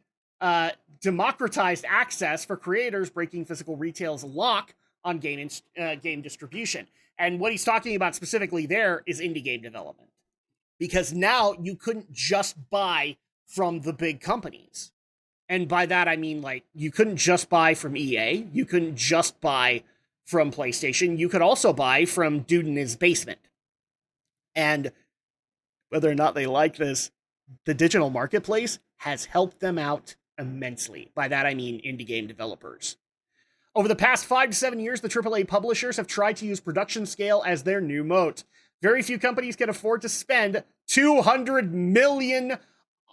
democratized access for creators, breaking physical retail's lock on game distribution. And what he's talking about specifically there is indie game development. Because now you couldn't just buy from the big companies. And by that, I mean, like, you couldn't just buy from EA. You couldn't just buy from PlayStation. You could also buy from dude in his basement. And whether or not they like this, the digital marketplace has helped them out immensely. By that, I mean indie game developers. Over the past 5 to 7 years, the AAA publishers have tried to use production scale as their new moat. Very few companies can afford to spend $200 million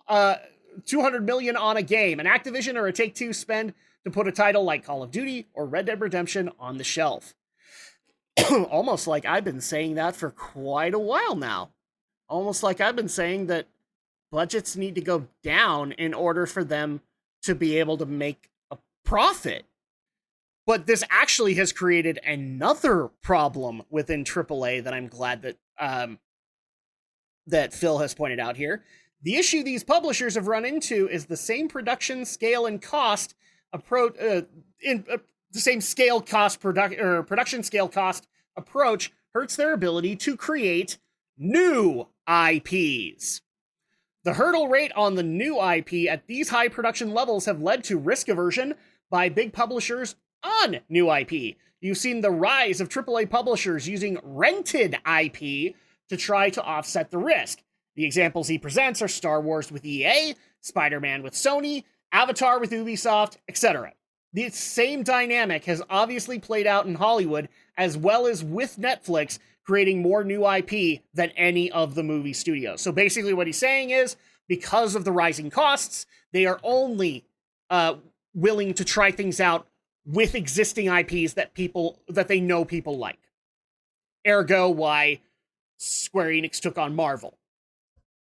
on a game. An Activision or a Take-Two spend to put a title like Call of Duty or Red Dead Redemption on the shelf. Almost like I've been saying that for quite a while now. Almost like I've been saying that budgets need to go down in order for them to be able to make a profit. But this actually has created another problem within AAA that I'm glad that that Phil has pointed out here. The issue these publishers have run into is the same production scale and cost approach, the same scale cost production scale cost approach hurts their ability to create new IPs. The hurdle rate on the new IP at these high production levels have led to risk aversion by big publishers on new IP. You've seen the rise of AAA publishers using rented IP to try to offset the risk. The examples he presents are Star Wars with EA, Spider-Man with Sony, Avatar with Ubisoft, etc. The same dynamic has obviously played out in Hollywood, as well as with Netflix creating more new IP than any of the movie studios. So basically what he's saying is, because of the rising costs, they are only willing to try things out with existing IPs that they know people like. Ergo, why Square Enix took on Marvel.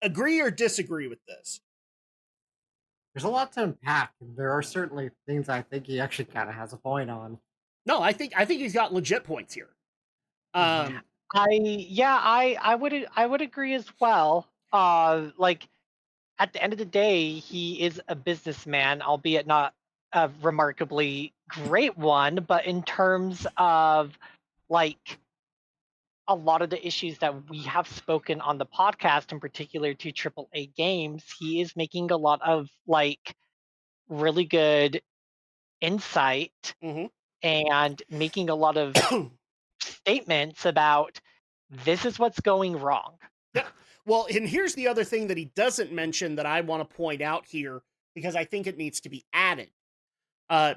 Agree or disagree with this? There's a lot to unpack, and there are certainly things I think he actually kind of has a point on. No, I think he's got legit points here. I would agree as well. Like, at the end of the day, he is a businessman, albeit not a remarkably great one, but in terms of like a lot of the issues that we have spoken on the podcast, in particular to AAA games, he is making a lot of like really good insight and making a lot of statements about this is what's going wrong. Yeah. Well, and here's the other thing that he doesn't mention that I want to point out here, because I think it needs to be added.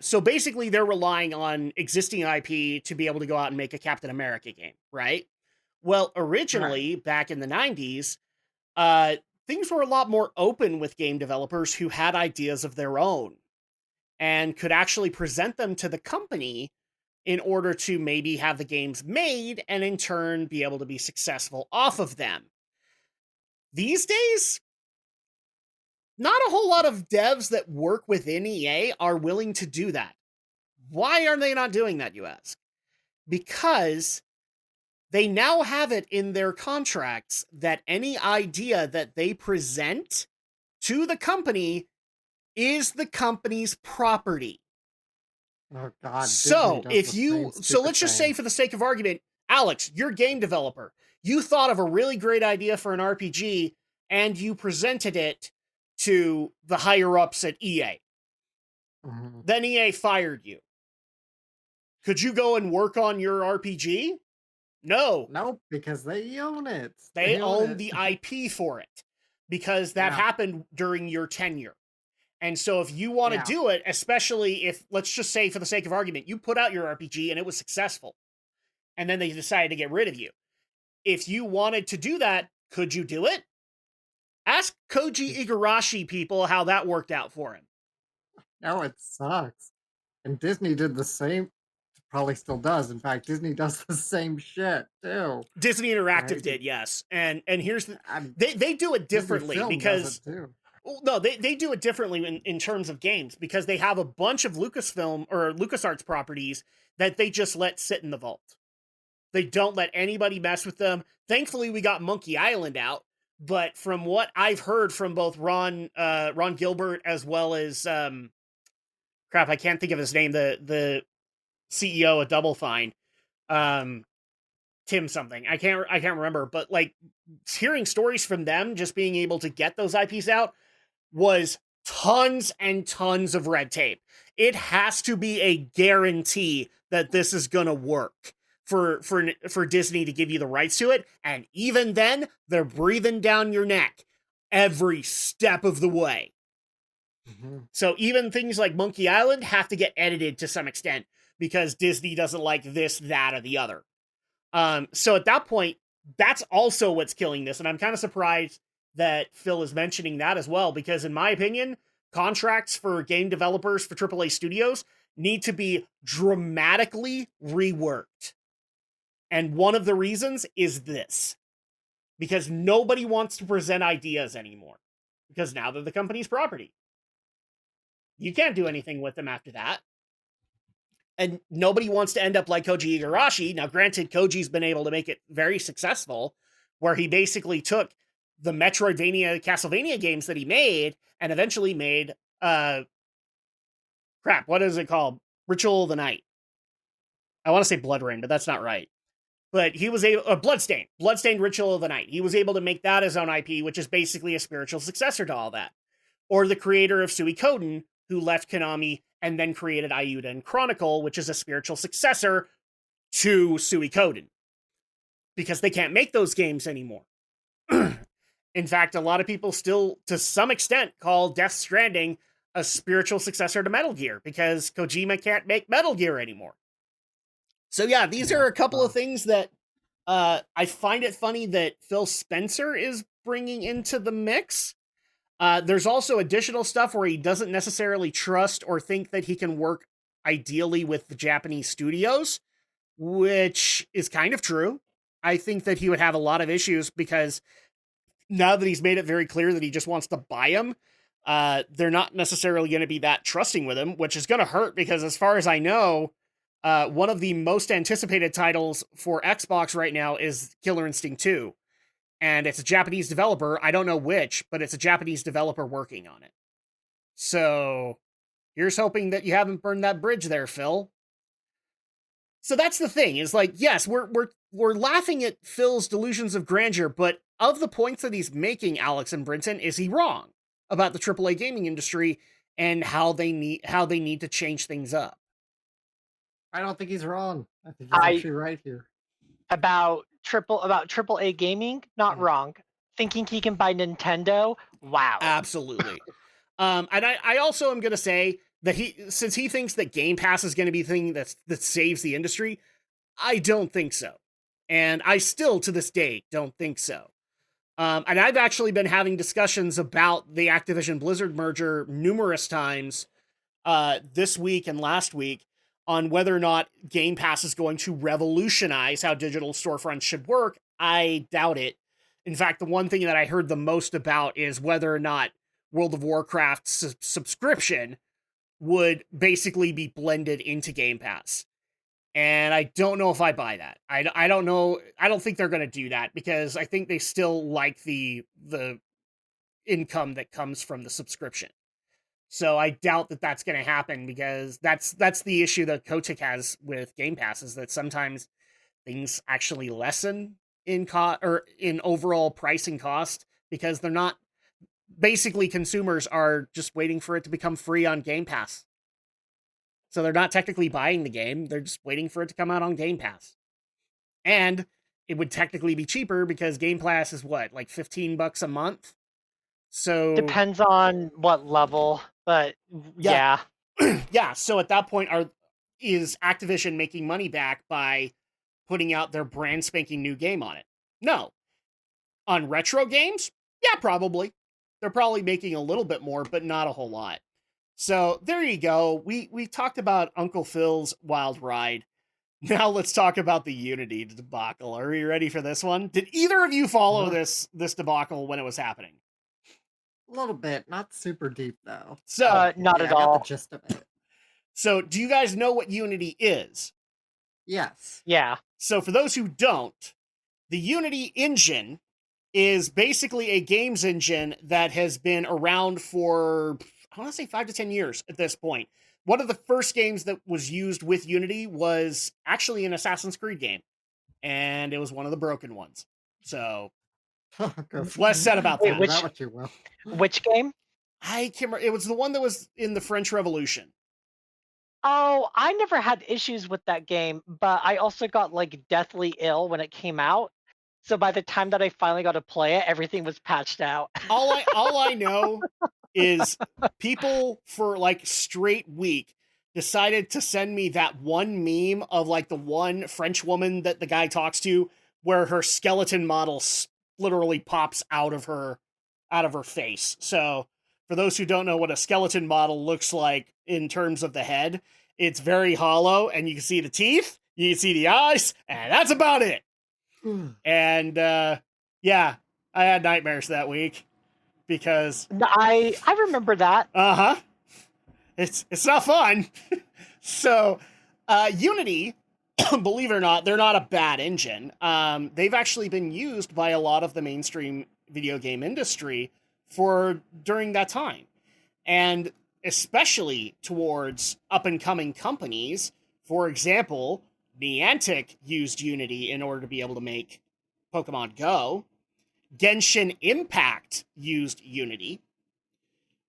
So basically, they're relying on existing IP to be able to go out and make a Captain America game, right? Well, originally, back in the 90s, things were a lot more open with game developers who had ideas of their own and could actually present them to the company in order to maybe have the games made and in turn be able to be successful off of them. These days, not a whole lot of devs that work within EA are willing to do that. Why are they not doing that, you ask? because they now have it in their contracts that any idea that they present to the company is the company's property. Oh God. So Disney does if the you, same so stupid let's just thing. say for the sake of argument, Alex, you're a game developer. You thought of a really great idea for an RPG and you presented it to the higher ups at EA. Mhm. Then EA fired you. Could you go and work on your RPG? No. Nope, because they own it. They own it. the IP for it because that Yeah. happened during your tenure. And so if you want to Yeah. do it, especially if, let's just say for the sake of argument, you put out your RPG and it was successful, and then they decided to get rid of you. If you wanted to do that, could you do it? Ask Koji Igarashi people how that worked out for him. No, it sucks. And Disney did the same. Probably still does. In fact, Disney does the same shit too. Disney Interactive Right. did, yes. And here's the And they do it Disney differently Film because does it too. well, no, they do it differently in terms of games because they have a bunch of Lucasfilm or LucasArts properties that they just let sit in the vault. They don't let anybody mess with them. Thankfully, we got Monkey Island out, but from what I've heard from both Ron Gilbert as well as crap, I can't think of his name, the CEO of Double Fine, Tim something. I can't remember, but like hearing stories from them just being able to get those IPs out was tons and tons of red tape. It has to be a guarantee that this is going to work for Disney to give you the rights to it, and even then they're breathing down your neck every step of the way. Mm-hmm. So even things like Monkey Island have to get edited to some extent because Disney doesn't like this, that, or the other. So at that point, that's also what's killing this, and I'm kind of surprised that Phil is mentioning that as well, because in my opinion, contracts for game developers for AAA studios need to be dramatically reworked. And one of the reasons is this. Because nobody wants to present ideas anymore. Because now they're the company's property. You can't do anything with them after that. And nobody wants to end up like Koji Igarashi. Now, granted, Koji's been able to make it very successful, where he basically took the Metroidvania, Castlevania games that he made and eventually made, what is it called? Ritual of the Night. I want to say Blood Rain, but that's not right. But he was able, Bloodstained Ritual of the Night. He was able to make that his own IP, which is basically a spiritual successor to all that. Or the creator of Suikoden, who left Konami and then created Ayuden Chronicle, which is a spiritual successor to Suikoden. Because they can't make those games anymore. In fact, a lot of people still, to some extent, call Death Stranding a spiritual successor to Metal Gear, because Kojima can't make Metal Gear anymore. So yeah, these are a couple of things that I find it funny that Phil Spencer is bringing into the mix. There's also additional stuff where he doesn't necessarily trust or think that he can work ideally with the Japanese studios, which is kind of true. I think that he would have a lot of issues because now that he's made it very clear that he just wants to buy them, they're not necessarily going to be that trusting with him, which is going to hurt because as far as I know, one of the most anticipated titles for Xbox right now is Killer Instinct 2. And it's a Japanese developer. I don't know which, but it's a Japanese developer working on it. So here's hoping that you haven't burned that bridge there, Phil. So that's the thing, is like, yes, we're laughing at Phil's delusions of grandeur, but of the points that he's making, Alex and Brinton, is he wrong about the AAA gaming industry and how they need to change things up? I don't think he's wrong. I think he's actually right here. About triple A gaming, not wrong. Thinking he can buy Nintendo, wow. Absolutely. And I also am going to say that since he thinks that Game Pass is going to be the thing that saves the industry, I don't think so. And I still, to this day, don't think so. And I've actually been having discussions about the Activision Blizzard merger numerous times this week and last week on whether or not Game Pass is going to revolutionize how digital storefronts should work. I doubt it. In fact, the one thing that I heard the most about is whether or not World of Warcraft's subscription would basically be blended into Game Pass. And I don't know if I buy that. I don't know. I don't think they're going to do that because I think they still like the income that comes from the subscription. So I doubt that that's going to happen because that's the issue that Kotick has with Game Pass is that sometimes things actually lessen in cost or in overall pricing cost because they're not basically consumers are just waiting for it to become free on Game Pass. So they're not technically buying the game, they're just waiting for it to come out on Game Pass. And it would technically be cheaper because Game Pass is what, like $15 a month? So Depends on what level, but Yeah. yeah. yeah, so at that point is Activision making money back by putting out their brand spanking new game on it? No. On retro games? Yeah, probably. They're probably making a little bit more, but not a whole lot. So there you go. We talked about Uncle Phil's wild ride. Now let's talk about the Unity debacle. Are you ready for this one? Did either of you follow this debacle when it was happening? A little bit, not super deep though. So Not Yeah, at I got all. the gist of it. so do you guys know what Unity is? Yes. Yeah. So for those who don't, the Unity engine is basically a games engine that has been around for, I want to say 5 to 10 years at this point. One of the first games that was used with Unity was actually an Assassin's Creed game, and it was one of the broken ones. So less said about Wait, that. which- That what you will. Which game? I can't remember. It was the one that was in the French Revolution. Oh, I never had issues with that game, but I also got like deathly ill when it came out. So by the time that I finally got to play it, everything was patched out. All I know is people for like straight week decided to send me that one meme of like the one French woman that the guy talks to where her skeleton model literally pops out of her face. So for those who don't know what a skeleton model looks like in terms of the head, it's very hollow and you can see the teeth, you can see the eyes, and that's about it. And yeah, I had nightmares that week because I remember that. it's not fun. So Unity, believe it or not, they're not a bad engine. They've actually been used by a lot of the mainstream video game industry during that time, and especially towards up and coming companies. For example, Niantic used Unity in order to be able to make Pokemon Go. Genshin Impact used Unity.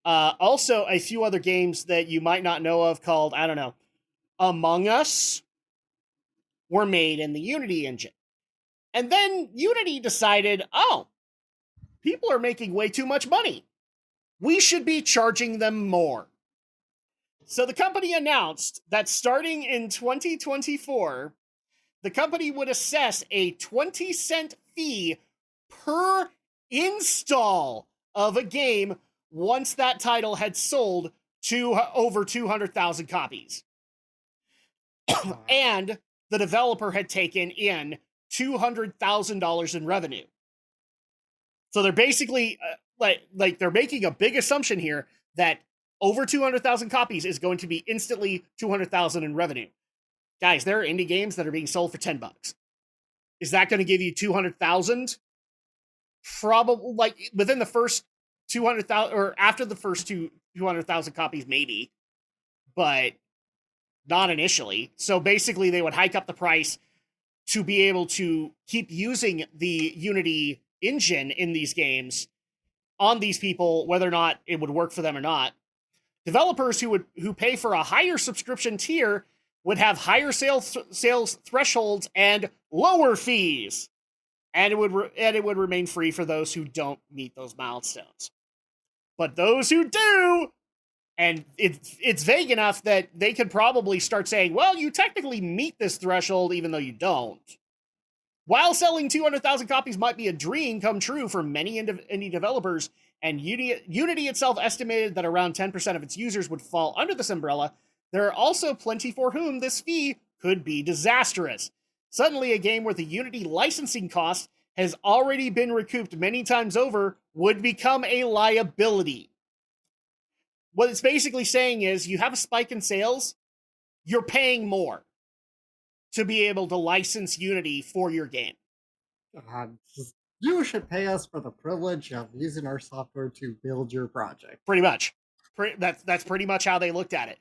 Also, a few other games that you might not know of called, I don't know, Among Us were made in the Unity engine. And then Unity decided, oh, people are making way too much money. We should be charging them more. So the company announced that starting in 2024, the company would assess a 20-cent fee per install of a game once that title had sold to over 200,000 copies. And the developer had taken in $200,000 in revenue. So they're basically like they're making a big assumption here that over 200,000 copies is going to be instantly 200,000 in revenue. Guys, there are indie games that are being sold for $10. Is that going to give you 200,000? Probably, like within the first 200,000 or after the first 200,000 copies, maybe, but not initially. So basically, they would hike up the price to be able to keep using the Unity engine in these games on these people, whether or not it would work for them or not. Developers who pay for a higher subscription tier would have higher sales thresholds and lower fees, and it would remain free for those who don't meet those milestones. But those who do, and it's vague enough that they could probably start saying, well, you technically meet this threshold even though you don't. While selling 200,000 copies might be a dream come true for many indie developers, and Unity itself estimated that around 10% of its users would fall under this umbrella, there are also plenty for whom this fee could be disastrous. Suddenly, a game where the Unity licensing cost has already been recouped many times over would become a liability. What it's basically saying is, you have a spike in sales, you're paying more. to be able to license Unity for your game. You should pay us for the privilege of using our software to build your project. Pretty much. That's pretty much how they looked at it.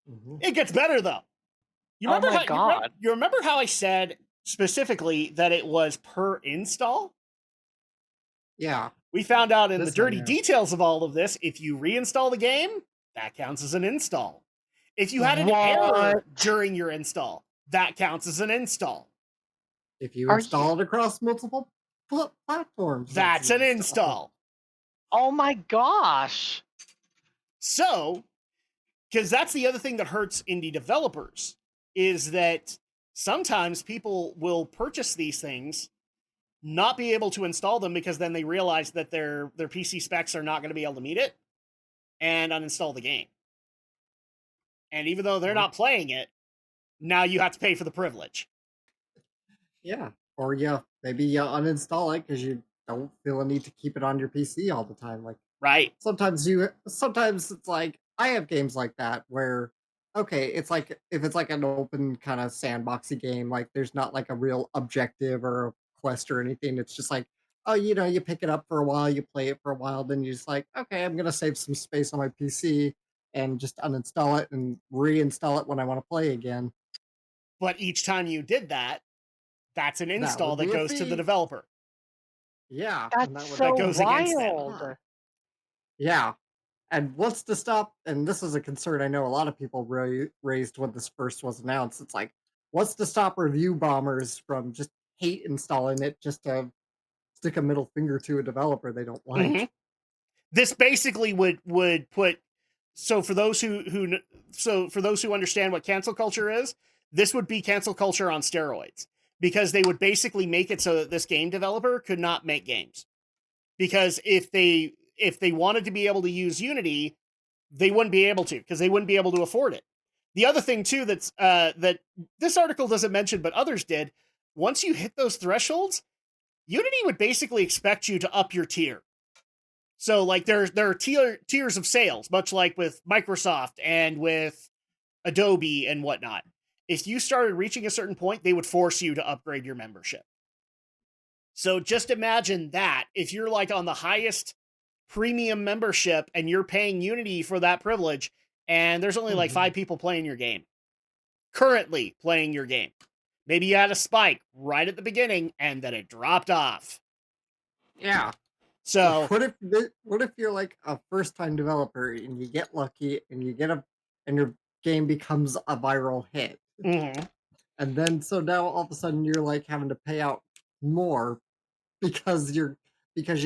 Mm-hmm. It gets better, though. You remember you remember how I said specifically that it was per install? Yeah. We found out in the dirty details of all of this, if you reinstall the game, that counts as an install. If you had an error during your install, that counts as an install. If you install it across multiple platforms, that's an install. Oh my gosh. So, because that's the other thing that hurts indie developers, is that sometimes people will purchase these things, not be able to install them because then they realize that their PC specs are not going to be able to meet it, and uninstall the game. And even though they're not playing it, now you have to pay for the privilege. Yeah. Or maybe you uninstall it because you don't feel a need to keep it on your PC all the time. Like, right. Sometimes it's like, I have games like that where, okay, it's like, if it's like an open kind of sandboxy game, like there's not like a real objective or a quest or anything. It's just like, oh, you pick it up for a while, you play it for a while, then you're just like, okay, I'm going to save some space on my PC and just uninstall it and reinstall it when I want to play again. But each time you did that, that's an install that goes to the developer. Yeah. That goes against them. Yeah. And what's to stop, and this is a concern I know a lot of people raised when this first was announced, it's like, what's to stop review bombers from just hate installing it just to stick a middle finger to a developer they don't like? Mm-hmm. This basically would put, so for those who understand what cancel culture is, this would be cancel culture on steroids, because they would basically make it so that this game developer could not make games. Because if they wanted to be able to use Unity, they wouldn't be able to, because they wouldn't be able to afford it. The other thing too that's that this article doesn't mention, but others did, once you hit those thresholds, Unity would basically expect you to up your tier. So like there are tiers of sales, much like with Microsoft and with Adobe and whatnot. If you started reaching a certain point, they would force you to upgrade your membership. So just imagine that if you're like on the highest premium membership and you're paying Unity for that privilege, and there's only like 5 people playing your game, currently playing your game. Maybe you had a spike right at the beginning and then it dropped off. Yeah. So what if you're like a first-time developer and you get lucky and and your game becomes a viral hit? Mm-hmm. And then so now all of a sudden you're like having to pay out more because you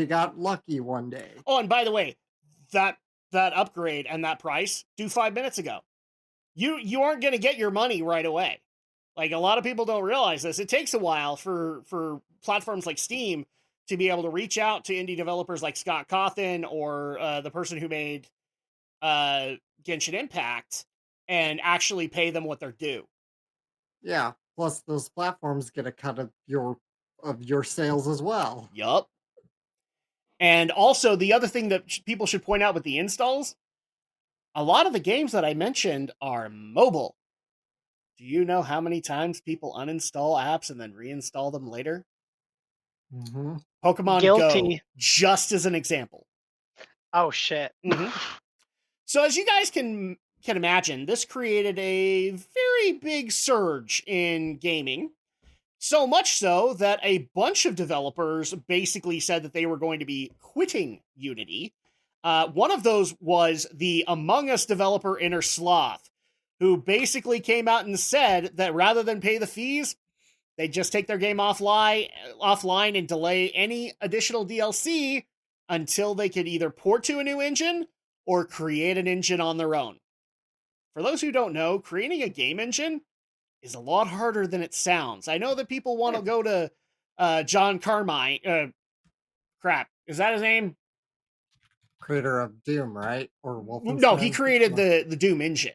got lucky one day. Oh, and by the way, that upgrade and that price due 5 minutes ago. You aren't going to get your money right away. Like, a lot of people don't realize this. It takes a while for platforms like Steam to be able to reach out to indie developers like Scott Cawthon or the person who made Genshin Impact and actually pay them what they're due. Yeah. Plus, those platforms get a cut of your sales as well. Yup. And also, the other thing that people should point out with the installs, a lot of the games that I mentioned are mobile. Do you know how many times people uninstall apps and then reinstall them later? Mm-hmm. Pokemon Go, just as an example. Oh, shit. Mm-hmm. So as you guys can imagine, this created a very big surge in gaming. So much so that a bunch of developers basically said that they were going to be quitting Unity. One of those was the Among Us developer Inner Sloth, who basically came out and said that rather than pay the fees, they'd just take their game offline and delay any additional DLC until they could either port to a new engine or create an engine on their own. For those who don't know, creating a game engine is a lot harder than it sounds. I know that people want to go to John Carmine. Crap, is that his name? Creator of Doom, right? Or Wolfenstein? No, he created the Doom engine.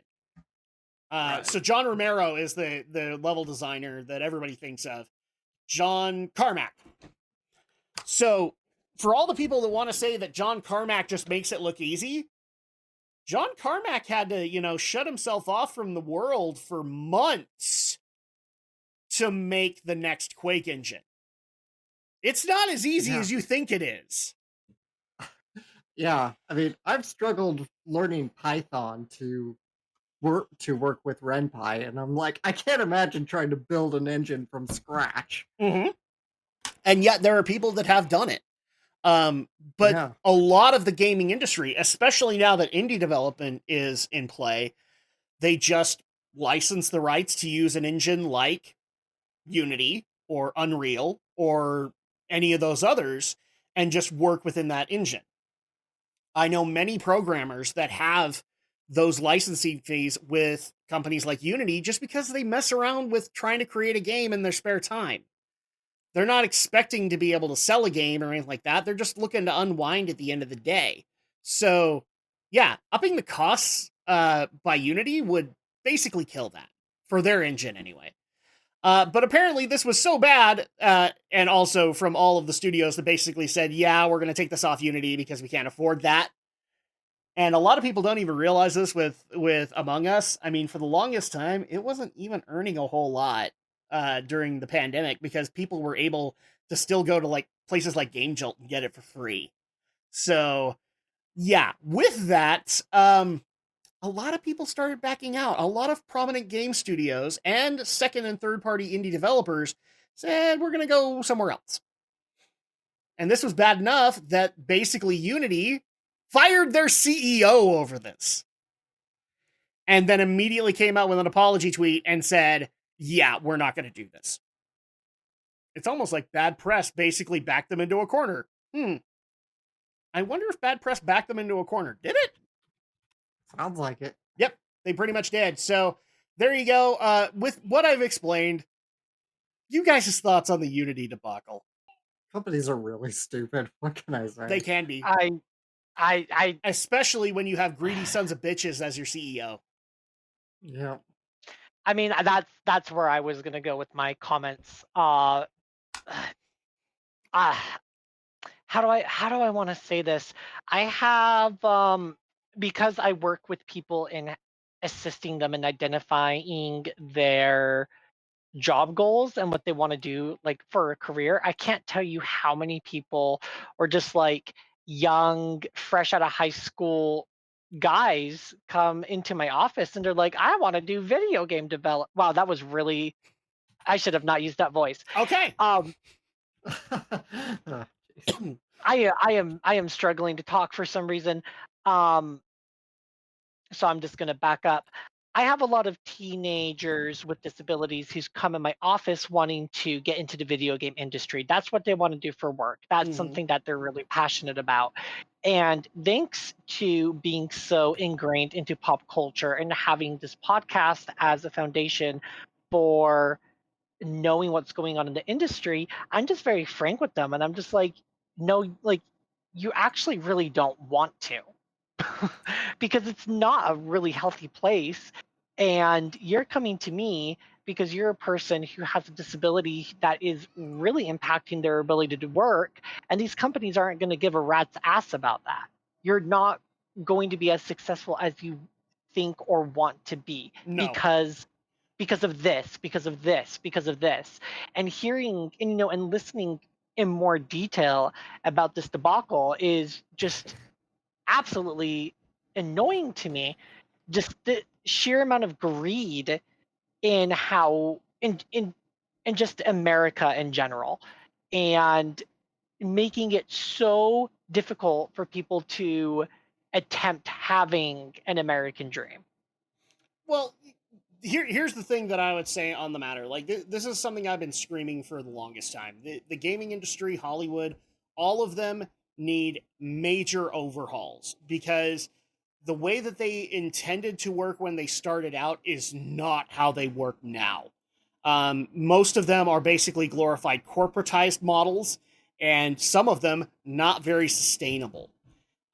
Right. So John Romero is the level designer that everybody thinks of. John Carmack. So for all the people that want to say that John Carmack just makes it look easy, John Carmack had to, shut himself off from the world for months to make the next Quake engine. It's not as easy as you think it is. Yeah, I mean, I've struggled learning Python to work with RenPy, and I'm like, I can't imagine trying to build an engine from scratch. Mm-hmm. And yet there are people that have done it. But Yeah. a lot of the gaming industry, especially now that indie development is in play, they just license the rights to use an engine like Unity or Unreal or any of those others and just work within that engine. I know many programmers that have those licensing fees with companies like Unity just because they mess around with trying to create a game in their spare time. They're not expecting to be able to sell a game or anything like that. They're just looking to unwind at the end of the day. So, yeah, upping the costs by Unity would basically kill that for their engine anyway. But apparently this was so bad, and also from all of the studios that basically said, yeah, we're going to take this off Unity because we can't afford that. And a lot of people don't even realize this with Among Us. I mean, for the longest time, it wasn't even earning a whole lot during the pandemic because people were able to still go to like places like Game Jolt and get it for free. So, yeah, with that, a lot of people started backing out. A lot of prominent game studios and second and third party indie developers said, we're going to go somewhere else. And this was bad enough that basically Unity fired their CEO over this. And then immediately came out with an apology tweet and said, yeah, we're not going to do this. It's almost like bad press basically backed them into a corner. I wonder if bad press backed them into a corner. Did it? Sounds like it. Yep, they pretty much did. So there you go. With what I've explained, you guys' thoughts on the Unity debacle? Companies are really stupid. What can I say? They can be. I Especially when you have greedy sons of bitches as your CEO. Yeah. I mean, that's where I was gonna go with my comments. How do I want to say this? I have because I work with people in assisting them in identifying their job goals and what they want to do like for a career. I can't tell you how many people or just like young fresh out of high school guys come into my office and they're like, I want to do video game develop. Wow, that was really, I should have not used that voice. Okay. I am struggling to talk for some reason. So I'm just going to back up. I have a lot of teenagers with disabilities who's come in my office wanting to get into the video game industry. That's what they want to do for work. That's something that they're really passionate about. And thanks to being so ingrained into pop culture and having this podcast as a foundation for knowing what's going on in the industry, I'm just very frank with them. And I'm just like, no, like, you actually really don't want to. Because it's not a really healthy place. And you're coming to me because you're a person who has a disability that is really impacting their ability to work. And these companies aren't going to give a rat's ass about that. You're not going to be as successful as you think or want to be because of this, because of this, because of this. And hearing and and listening in more detail about this debacle is just absolutely annoying to me. Just the sheer amount of greed in how in just America in general, and making it so difficult for people to attempt having an American dream. Well, here's the thing that I would say on the matter. Like, this is something I've been screaming for the longest time. The gaming industry, Hollywood, all of them need major overhauls because the way that they intended to work when they started out is not how they work now. Most of them are basically glorified corporatized models, and some of them not very sustainable.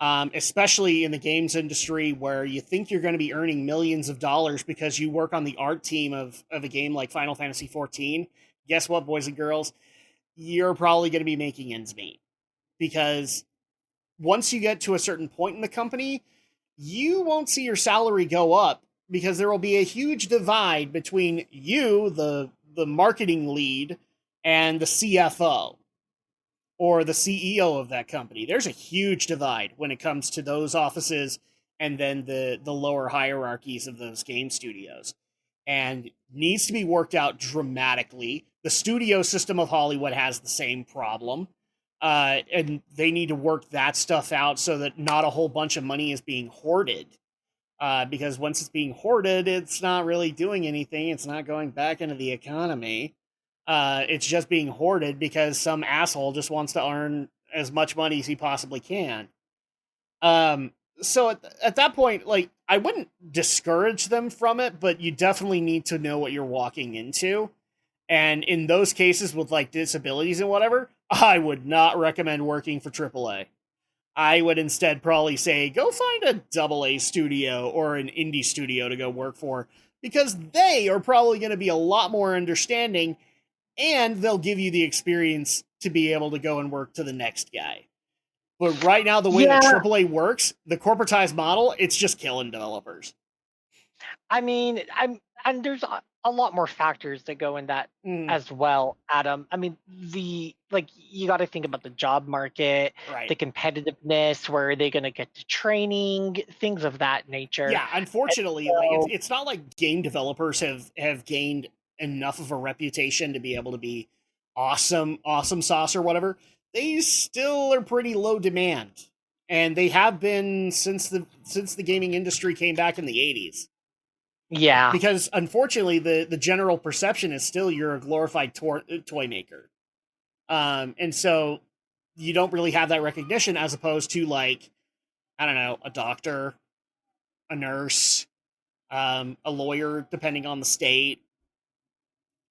Especially in the games industry where you think you're going to be earning millions of dollars because you work on the art team of a game like Final Fantasy XIV. Guess what, boys and girls? You're probably going to be making ends meet. Because once you get to a certain point in the company, you won't see your salary go up because there will be a huge divide between you, the the marketing lead and the CFO or the CEO of that company. There's a huge divide when it comes to those offices and then the lower hierarchies of those game studios. And needs to be worked out dramatically. The studio system of Hollywood has the same problem. And they need to work that stuff out so that not a whole bunch of money is being hoarded. Because once it's being hoarded, it's not really doing anything. It's not going back into the economy. It's just being hoarded because some asshole just wants to earn as much money as he possibly can. So at that point, like, I wouldn't discourage them from it, but you definitely need to know what you're walking into. And in those cases with like disabilities and whatever, I would not recommend working for AAA. I would instead probably say, go find a AA studio or an indie studio to go work for, because they are probably going to be a lot more understanding, and they'll give you the experience to be able to go and work to the next guy. But right now, the way that AAA works, the corporatized model, it's just killing developers. I mean, and there's a lot more factors that go in that as well, Adam. I mean, you got to think about the job market, right, the competitiveness, where are they going to get to training, things of that nature. Yeah, unfortunately, like it's not like game developers have gained enough of a reputation to be able to be awesome sauce or whatever. They still are pretty low demand, and they have been since the gaming industry came back in the 80s. Yeah, because unfortunately the general perception is still you're a glorified toy maker, and so you don't really have that recognition, as opposed to, like, I don't know, a doctor, a nurse, a lawyer, depending on the state.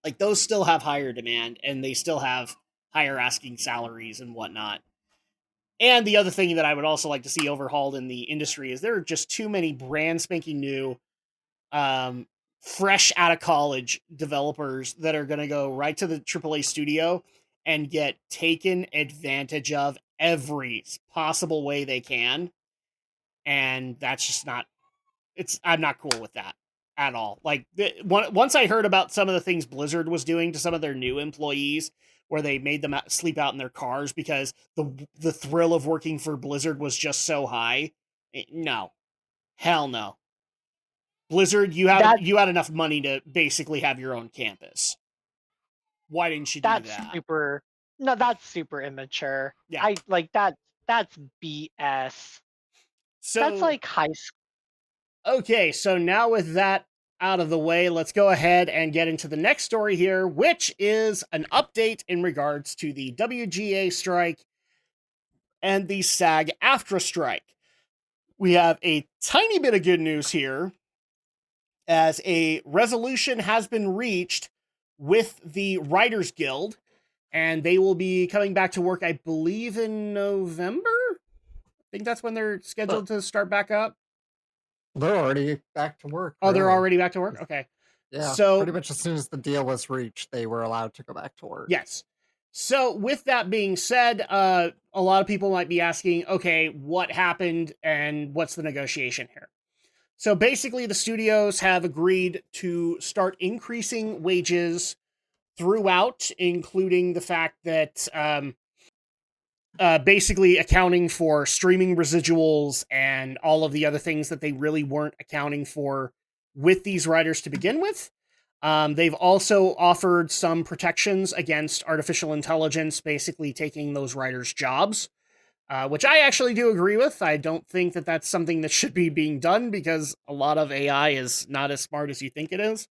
Like, those still have higher demand, and they still have higher asking salaries and whatnot. And the other thing that I would also like to see overhauled in the industry is there are just too many brand spanking new, fresh out of college developers that are going to go right to the AAA studio and get taken advantage of every possible way they can. And that's just not, I'm not cool with that at all. Like, once I heard about some of the things Blizzard was doing to some of their new employees, where they made them sleep out in their cars because the thrill of working for Blizzard was just so high. No. Hell no. Blizzard, you had enough money to basically have your own campus. Why didn't you do that? That's super immature. Yeah. I like that. That's BS. So that's like high school. Okay, so now with that out of the way, let's go ahead and get into the next story here, which is an update in regards to the WGA strike and the SAG-AFTRA strike. We have a tiny bit of good news here, as a resolution has been reached with the Writers Guild, and they will be coming back to work, I believe, in November? I think that's when they're scheduled to start back up. They're already back to work. Oh, they're already back to work? Okay. Yeah, so pretty much as soon as the deal was reached, they were allowed to go back to work. Yes. So with that being said, a lot of people might be asking, okay, what happened and what's the negotiation here? So basically, the studios have agreed to start increasing wages throughout, including the fact that basically accounting for streaming residuals and all of the other things that they really weren't accounting for with these writers to begin with. They've also offered some protections against artificial intelligence basically taking those writers' jobs, which I actually do agree with. I don't think that that's something that should be being done, because a lot of AI is not as smart as you think it is.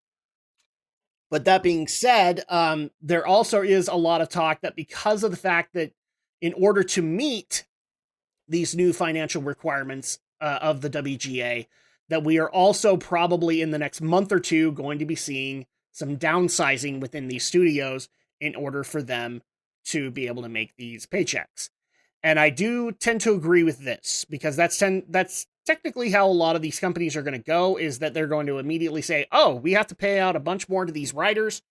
But that being said, there also is a lot of talk that because of the fact that in order to meet these new financial requirements of the WGA, that we are also probably in the next month or two going to be seeing some downsizing within these studios in order for them to be able to make these paychecks. And I do tend to agree with this, because that's technically how a lot of these companies are going to go, is that they're going to immediately say, oh, we have to pay out a bunch more to these writers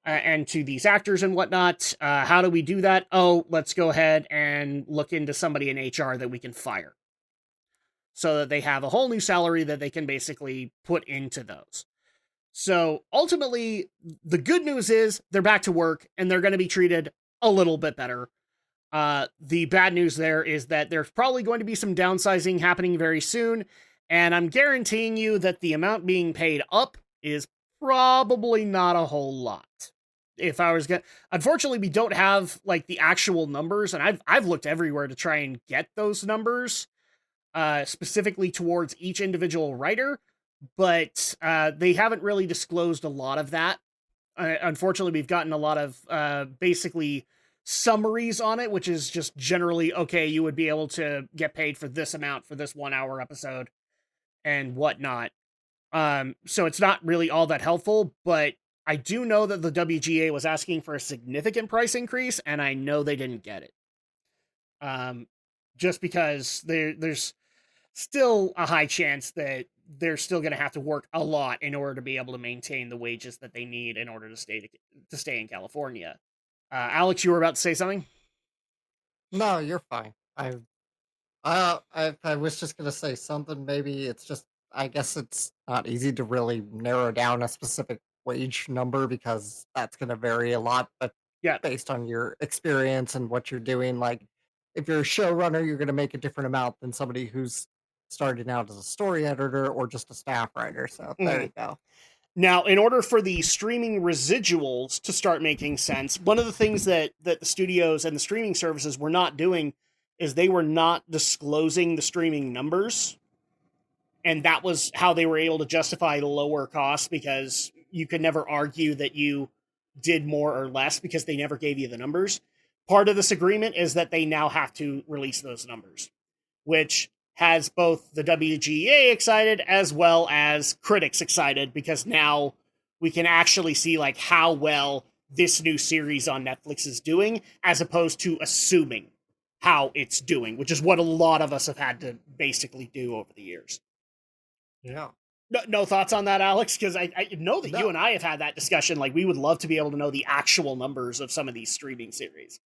and to these actors and whatnot. How do we do that? Oh, let's go ahead and look into somebody in HR that we can fire, so that they have a whole new salary that they can basically put into those. So ultimately, the good news is they're back to work and they're going to be treated a little bit better. The bad news there is that there's probably going to be some downsizing happening very soon, and I'm guaranteeing you that the amount being paid up is probably not a whole lot. If I was gonna, unfortunately, we don't have like the actual numbers, and I've looked everywhere to try and get those numbers, specifically towards each individual writer, but they haven't really disclosed a lot of that. Unfortunately, we've gotten a lot of basically summaries on it, which is just generally, okay, you would be able to get paid for this amount for this 1 hour episode and whatnot. So it's not really all that helpful, but I do know that the WGA was asking for a significant price increase, and I know they didn't get it. Just because there's still a high chance that they're still going to have to work a lot in order to be able to maintain the wages that they need in order to stay in California. Alex, you were about to say something? No, you're fine. I was just gonna say something. Maybe it's just, I guess it's not easy to really narrow down a specific wage number because that's gonna vary a lot. But Yeah. based on your experience and what you're doing, like if you're a showrunner, you're gonna make a different amount than somebody who's starting out as a story editor or just a staff writer. So there you go. Now, in order for the streaming residuals to start making sense, one of the things that the studios and the streaming services were not doing is they were not disclosing the streaming numbers. And that was how they were able to justify the lower costs, because you could never argue that you did more or less because they never gave you the numbers. Part of this agreement is that they now have to release those numbers, which has both the WGA excited as well as critics excited, because now we can actually see like how well this new series on Netflix is doing, as opposed to assuming how it's doing, which is what a lot of us have had to basically do over the years. Yeah. No thoughts on that, Alex? Because I know that No. you and I have had that discussion. Like, we would love to be able to know the actual numbers of some of these streaming series.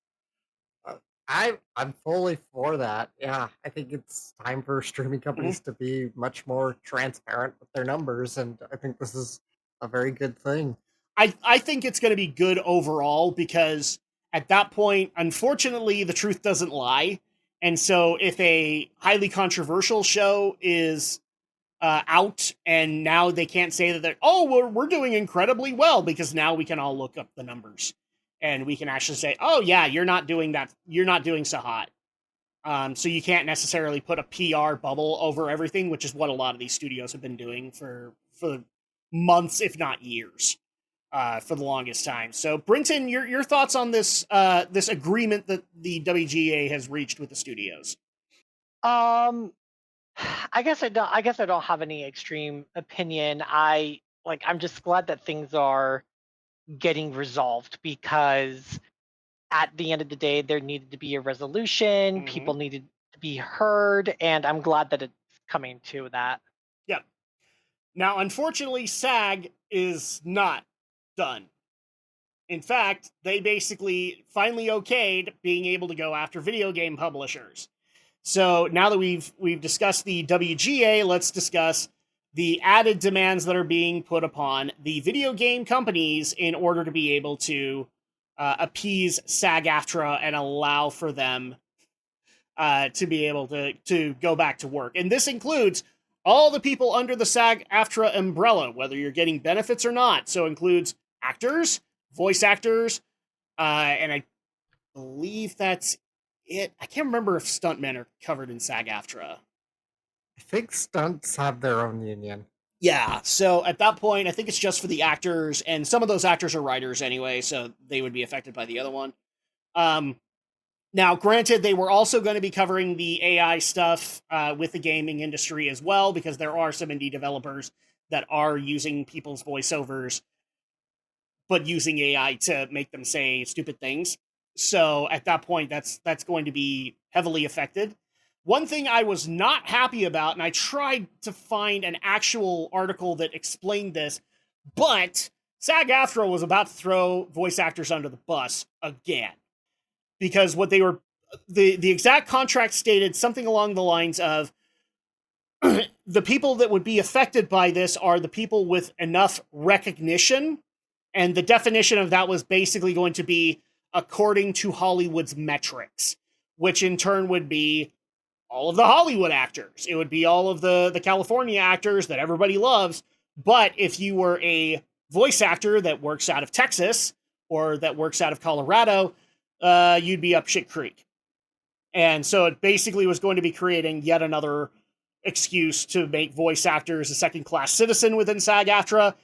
I'm fully for that. Yeah, I think it's time for streaming companies to be much more transparent with their numbers, and I think this is a very good thing. I think it's going to be good overall, because at that point, unfortunately, the truth doesn't lie. And so if a highly controversial show is out and now they can't say that we're doing incredibly well, because now we can all look up the numbers and we can actually say, oh yeah, you're not doing that. You're not doing so hot. So you can't necessarily put a PR bubble over everything, which is what a lot of these studios have been doing for months, if not years, for the longest time. So Brinton, your thoughts on this this agreement that the WGA has reached with the studios? I guess I don't have any extreme opinion. I'm just glad that things are getting resolved, because at the end of the day there needed to be a resolution. People needed to be heard, and I'm glad that it's coming to that. Yep. Now, unfortunately, SAG is not done. In fact, they basically finally okayed being able to go after video game publishers. So now that we've discussed the WGA, let's discuss the added demands that are being put upon the video game companies in order to be able to appease SAG-AFTRA and allow for them to be able to go back to work. And this includes all the people under the SAG-AFTRA umbrella, whether you're getting benefits or not. So it includes actors, voice actors, and I believe that's it. I can't remember if stuntmen are covered in SAG-AFTRA. I think stunts have their own union. Yeah, so at that point, I think it's just for the actors, and some of those actors are writers anyway, so they would be affected by the other one. Now, granted, they were also going to be covering the AI stuff with the gaming industry as well, because there are some indie developers that are using people's voiceovers, but using AI to make them say stupid things. So at that point, that's going to be heavily affected. One thing I was not happy about, and I tried to find an actual article that explained this, but SAG-AFTRA was about to throw voice actors under the bus again. Because what they were, the exact contract stated something along the lines of, the people that would be affected by this are the people with enough recognition, and the definition of that was basically going to be according to Hollywood's metrics, which in turn would be all of the Hollywood actors. It would be all of the California actors that everybody loves. But if you were a voice actor that works out of Texas or that works out of Colorado, you'd be up shit creek. And so it basically was going to be creating yet another excuse to make voice actors a second-class citizen within SAG-AFTRA.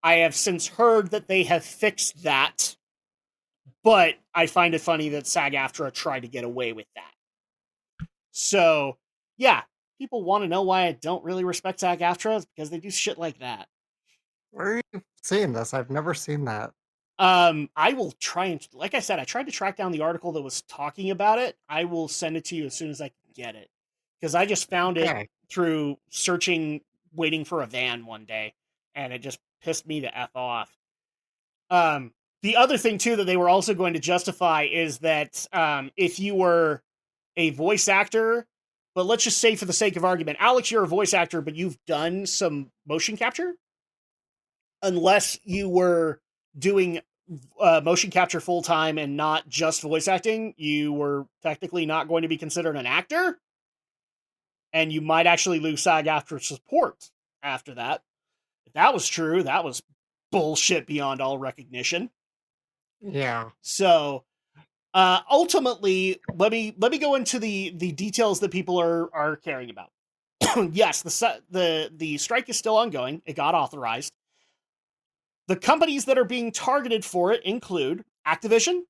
I have since heard that they have fixed that, but I find it funny that SAG-AFTRA tried to get away with that. So, yeah, people want to know why I don't really respect SAG-AFTRA. It's because they do shit like that. Where are you seeing this? I've never seen that. I will try and, like I said, I tried to track down the article that was talking about it. I will send it to you as soon as I can get it. Because I just found it through searching, waiting for a van one day, and it just pissed me the F off. The other thing, too, that they were also going to justify is that if you were a voice actor, but let's just say for the sake of argument, Alex, you're a voice actor, but you've done some motion capture? Unless you were doing motion capture full-time and not just voice acting, you were technically not going to be considered an actor, and you might actually lose SAG-AFTRA support after that. If that was true, that was bullshit beyond all recognition. Yeah. So, ultimately, let me go into the details that people are caring about. Yes, the strike is still ongoing. It got authorized. The companies that are being targeted for it include Activision,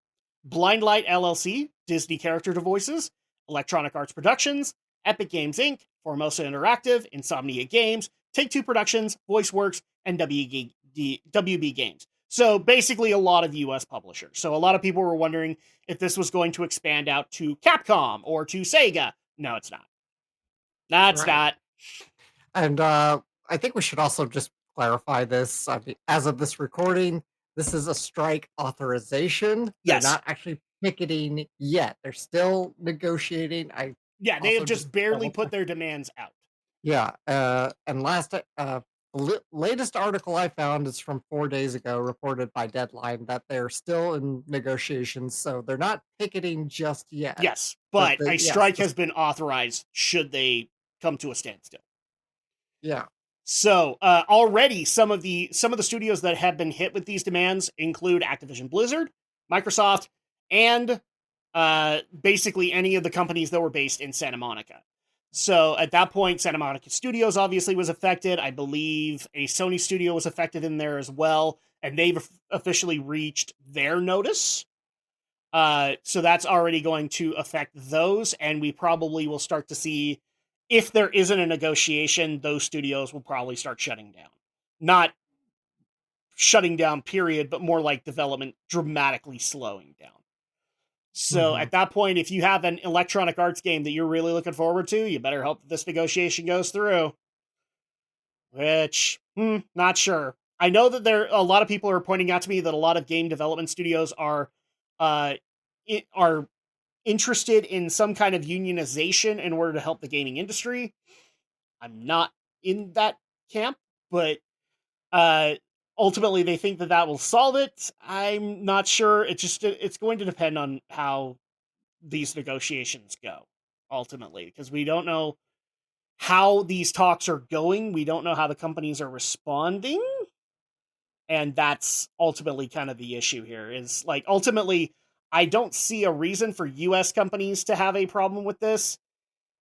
Blindlight LLC, Disney Character Voices, Electronic Arts Productions, Epic Games Inc., Formosa Interactive, Insomnia Games, Take-Two Productions, VoiceWorks, and WB Games. So basically a lot of US publishers. So a lot of people were wondering if this was going to expand out to Capcom or to Sega. No, it's not. That's not. And I think we should also just clarify this. I mean, as of this recording, this is a strike authorization. Yes. They're not actually picketing yet. They're still negotiating. They have just barely put their demands out. Yeah. And latest article I found is from 4 days ago, reported by Deadline, that they're still in negotiations. So they're not picketing just yet. Yes, but a strike has been authorized should they come to a standstill. Yeah. So already some of the studios that have been hit with these demands include Activision Blizzard, Microsoft, and basically any of the companies that were based in Santa Monica. So at that point, Santa Monica Studios obviously was affected. I believe a Sony studio was affected in there as well, and they've officially reached their notice. So that's already going to affect those, and we probably will start to see, if there isn't a negotiation, those studios will probably start shutting down. Not shutting down, period, but more like development dramatically slowing down. So at that point, if you have an Electronic Arts game that you're really looking forward to, you better hope that this negotiation goes through. Which, not sure. I know that a lot of people are pointing out to me that a lot of game development studios are interested in some kind of unionization in order to help the gaming industry. I'm not in that camp, but ultimately they think that will solve it. I'm not sure. It's going to depend on how these negotiations go, ultimately, because we don't know how these talks are going. We don't know how the companies are responding. And that's ultimately kind of the issue here, is like, ultimately, I don't see a reason for US companies to have a problem with this.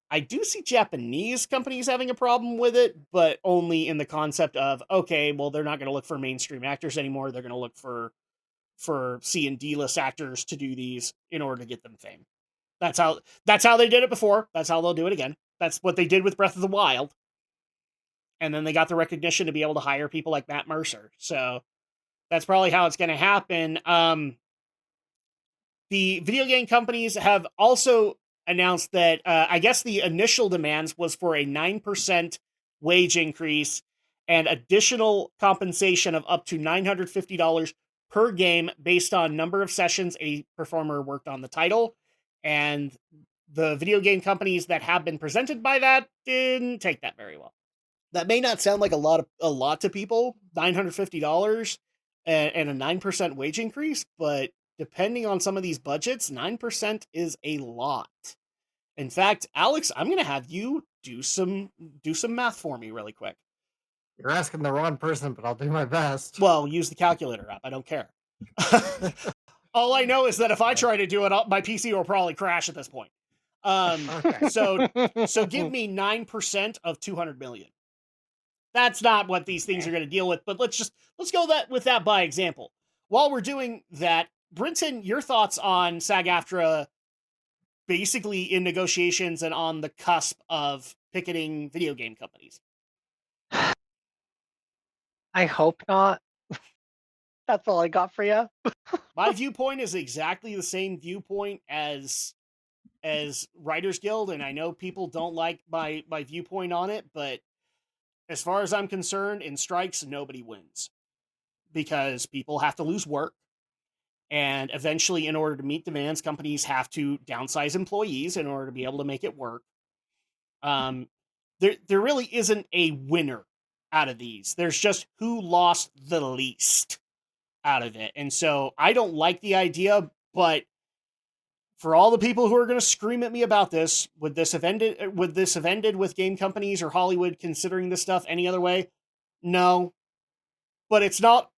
I do see Japanese companies having a problem with it, but only in the concept of, okay, well, they're not going to look for mainstream actors anymore. They're going to look for C and D list actors to do these in order to get them fame. That's how they did it before. That's how they'll do it again. That's what they did with Breath of the Wild. And then they got the recognition to be able to hire people like Matt Mercer. So that's probably how it's going to happen. The video game companies have also announced that, I guess the initial demands was for a 9% wage increase and additional compensation of up to $950 per game based on number of sessions a performer worked on the title. And the video game companies that have been presented by that didn't take that very well. That may not sound like a lot to people, $950 and a 9% wage increase, but depending on some of these budgets, 9% is a lot. In fact, Alex, I'm going to have you do some math for me really quick. You're asking the wrong person, but I'll do my best. Well, use the calculator app. I don't care. All I know is that if I try to do it, my PC will probably crash at this point. Okay. So give me 9% of 200 million. That's not what these things are going to deal with, but let's go with that by example. While we're doing that, Brinton, your thoughts on SAG-AFTRA basically in negotiations and on the cusp of picketing video game companies? I hope not. That's all I got for you. My viewpoint is exactly the same viewpoint as Writers Guild, and I know people don't like my viewpoint on it, but as far as I'm concerned, in strikes, nobody wins because people have to lose work. And eventually, in order to meet demands, companies have to downsize employees in order to be able to make it work. There really isn't a winner out of these. There's just who lost the least out of it. And so I don't like the idea, but for all the people who are going to scream at me about this, would this have ended with game companies or Hollywood considering this stuff any other way? No. But it's not.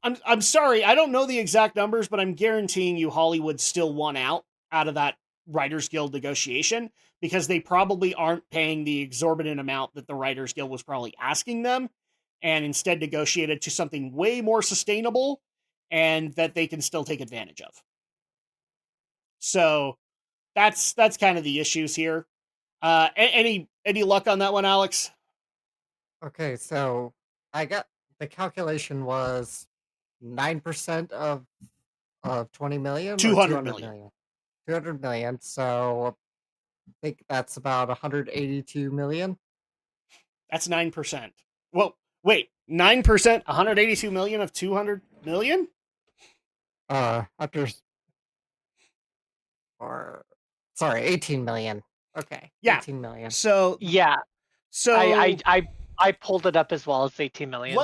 I'm sorry, I don't know the exact numbers, but I'm guaranteeing you Hollywood still won out of that Writers Guild negotiation because they probably aren't paying the exorbitant amount that the Writers Guild was probably asking them, and instead negotiated to something way more sustainable and that they can still take advantage of. So that's kind of the issues here. Any luck on that one, Alex? Okay, so I got the calculation was 9% of 20 million? 200 million. 200 million. So I think that's about 182 million. That's 9%. Well, wait, 9%, 182 million of 200 million? After, or sorry, 18 million. Okay, Yeah. 18 million. So Yeah, so I pulled it up as well as 18 million.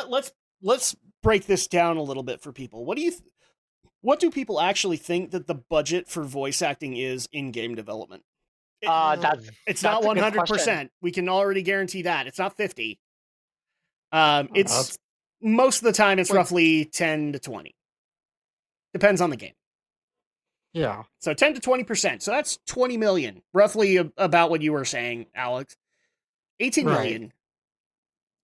let's break this down a little bit for people. What do people actually think that the budget for voice acting is in game development? It's not 100%. We can already guarantee that. It's not 50. It's most of the time it's roughly 10 to 20. Depends on the game. Yeah. So 10 to 20%. So that's 20 million, roughly about what you were saying, Alex. 18 million.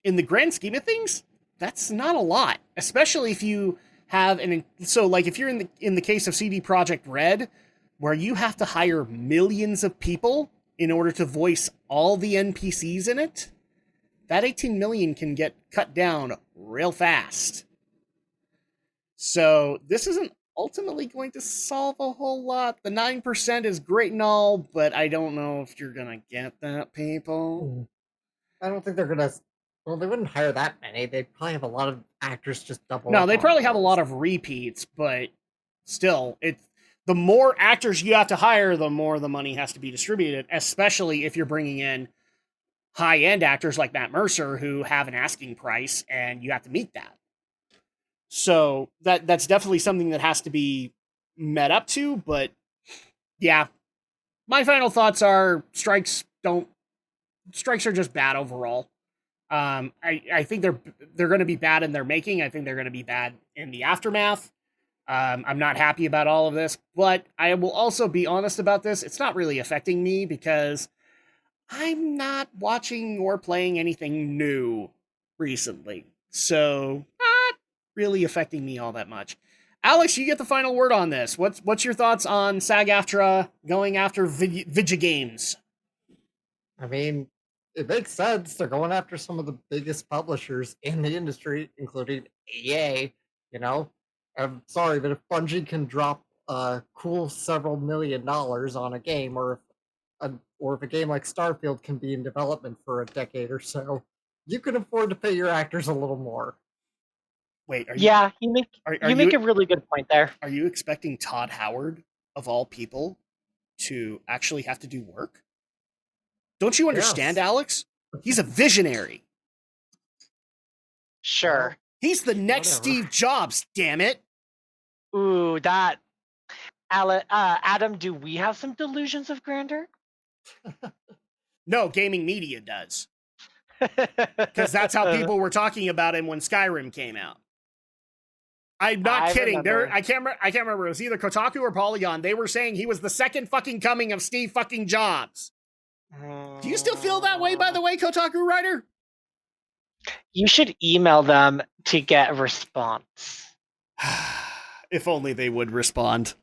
In the grand scheme of things, that's not a lot, especially if you have if you're in the case of CD Projekt Red, where you have to hire millions of people in order to voice all the NPCs in it, that 18 million can get cut down real fast. So this isn't ultimately going to solve a whole lot. The 9% is great and all, but I don't know if you're going to get that, people. I don't think they're going to. Well, they wouldn't hire that many. They'd probably have a lot of actors just double. No, they probably have a lot of repeats, but still, the more actors you have to hire, the more the money has to be distributed, especially if you're bringing in high-end actors like Matt Mercer who have an asking price, and you have to meet that. So that's definitely something that has to be met up to, but yeah. My final thoughts are strikes are just bad overall. I think they're going to be bad in their making. I think they're going to be bad in the aftermath. I'm not happy about all of this, but I will also be honest about this. It's not really affecting me because I'm not watching or playing anything new recently. So not really affecting me all that much. Alex, you get the final word on this. What's your thoughts on SAG-AFTRA going after video games? I mean, it makes sense. They're going after some of the biggest publishers in the industry, including EA. You know, I'm sorry, but if Bungie can drop a cool several $1 million on a game, or if a game like Starfield can be in development for a decade or so, you can afford to pay your actors a little more. Wait, you make a really good point there. Are you expecting Todd Howard, of all people, to actually have to do work? Don't you understand, Yes. Alex? He's a visionary. Sure. He's the next Whatever. Steve Jobs, damn it. Ooh, that. Adam, do we have some delusions of grandeur? No, gaming media does. Because that's how people were talking about him when Skyrim came out. I'm not kidding. remember. I can't remember. It was either Kotaku or Polygon. They were saying he was the second fucking coming of Steve fucking Jobs. Do you still feel that way, by the way, Kotaku writer? You should email them to get a response. If only they would respond.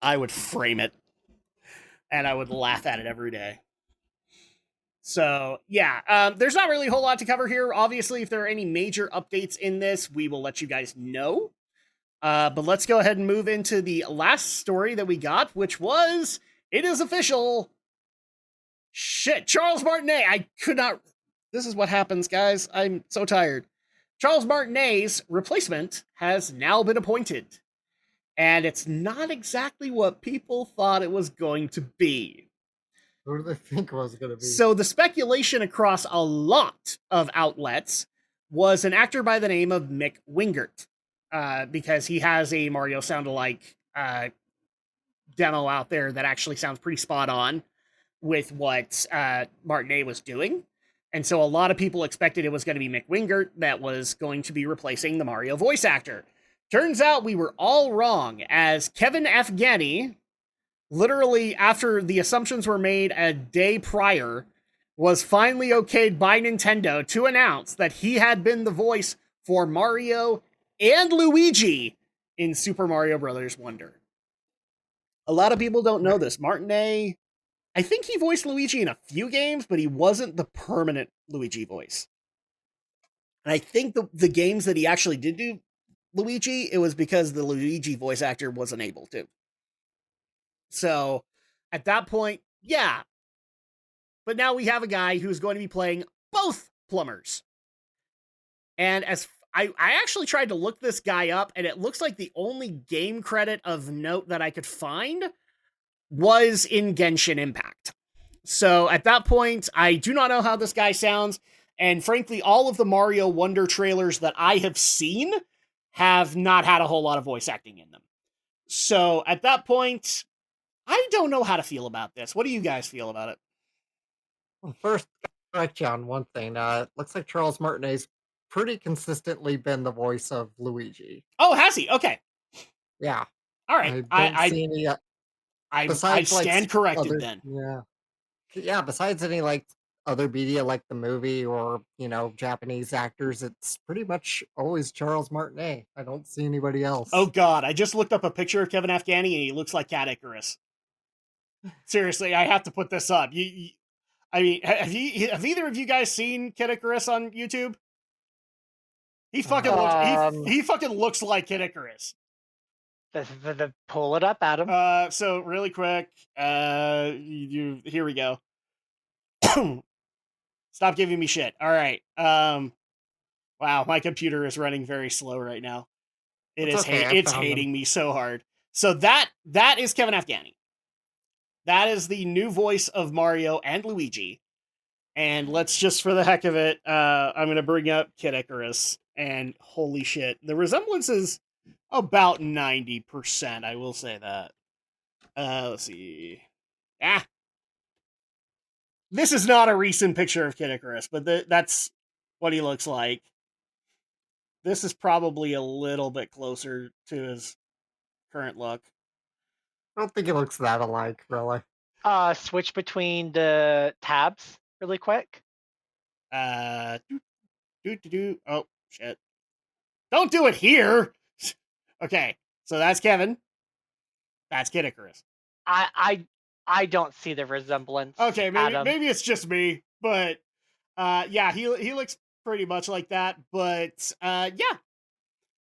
I would frame it. And I would laugh at it every day. So, yeah, there's not really a whole lot to cover here. Obviously, if there are any major updates in this, we will let you guys know. But let's go ahead and move into the last story that we got, which was, it is official. Shit, Charles Martinet. I could not. This is what happens, guys. I'm so tired. Charles Martinet's replacement has now been appointed. And it's not exactly what people thought it was going to be. Who do they think it was going to be? So the speculation across a lot of outlets was an actor by the name of Mick Wingert, because he has a Mario sound-alike demo out there that actually sounds pretty spot on with what Martinet was doing. And so a lot of people expected it was going to be Mick Wingert that was going to be replacing the Mario voice actor. Turns out we were all wrong, as Kevin Afghani, literally after the assumptions were made a day prior, was finally okayed by Nintendo to announce that he had been the voice for Mario and Luigi in Super Mario Bros. Wonder. A lot of people don't know this. Martinet, I think he voiced Luigi in a few games, but he wasn't the permanent Luigi voice. And I think the games that he actually did do Luigi, it was because the Luigi voice actor wasn't able to. So, at that point, yeah. But now we have a guy who's going to be playing both plumbers. And as I actually tried to look this guy up, and it looks like the only game credit of note that I could find was in Genshin Impact. So, at that point, I do not know how this guy sounds. And frankly, all of the Mario Wonder trailers that I have seen have not had a whole lot of voice acting in them. So at that point, I don't know how to feel about this. What do you guys feel about it? Well, first, correct you on one thing. It looks like Charles Martinet's pretty consistently been the voice of Luigi. Oh, has he? Okay. Yeah. All right. I see any. I Besides, like, stand corrected other- then. Yeah. Besides any like other media like the movie or Japanese actors, it's pretty much always Charles Martinet. I don't see anybody else. Oh God, I just looked up a picture of Kevin Afghani and he looks like Cat Icarus. Seriously, I have to put this up. I mean, have either of you guys seen Kid Icarus on YouTube? He fucking looks, he fucking looks like Kid Icarus. Pull it up, Adam. So really quick, here we go. Stop giving me shit. All right. Wow, my computer is running very slow right now. It's hating me so hard. So that is Kevin Afghani. That is the new voice of Mario and Luigi. And let's just, for the heck of it, I'm going to bring up Kid Icarus. And holy shit, the resemblance is about 90%. I will say that. Let's see. This is not a recent picture of Kid Icarus, but that's what he looks like. This is probably a little bit closer to his current look. I don't think it looks that alike, really. Switch between the tabs really quick. Oh, shit. Don't do it here! Okay, so that's Kevin. That's Kid Icarus. I don't see the resemblance. Okay, maybe it's just me, but yeah, he looks pretty much like that. But yeah,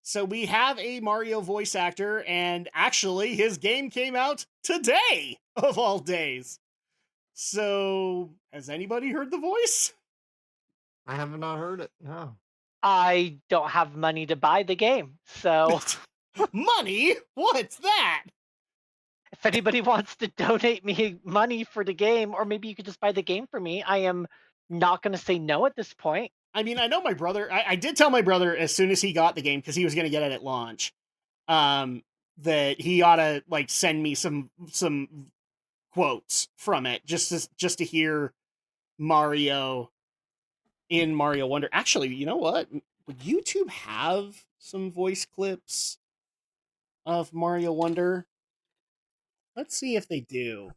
so we have a Mario voice actor, and actually, his game came out today of all days. So, has anybody heard the voice? I have not heard it. No. I don't have money to buy the game, so money? What's that? if anybody wants to donate me money for the game, or maybe you could just buy the game for me, I am not going to say no at this point. I mean, I know my brother. I did tell my brother as soon as he got the game, because he was going to get it at launch, that he ought to like send me some quotes from it just to hear Mario in Mario Wonder. Actually, you know what? Would YouTube have some voice clips of Mario Wonder? Let's see if they do.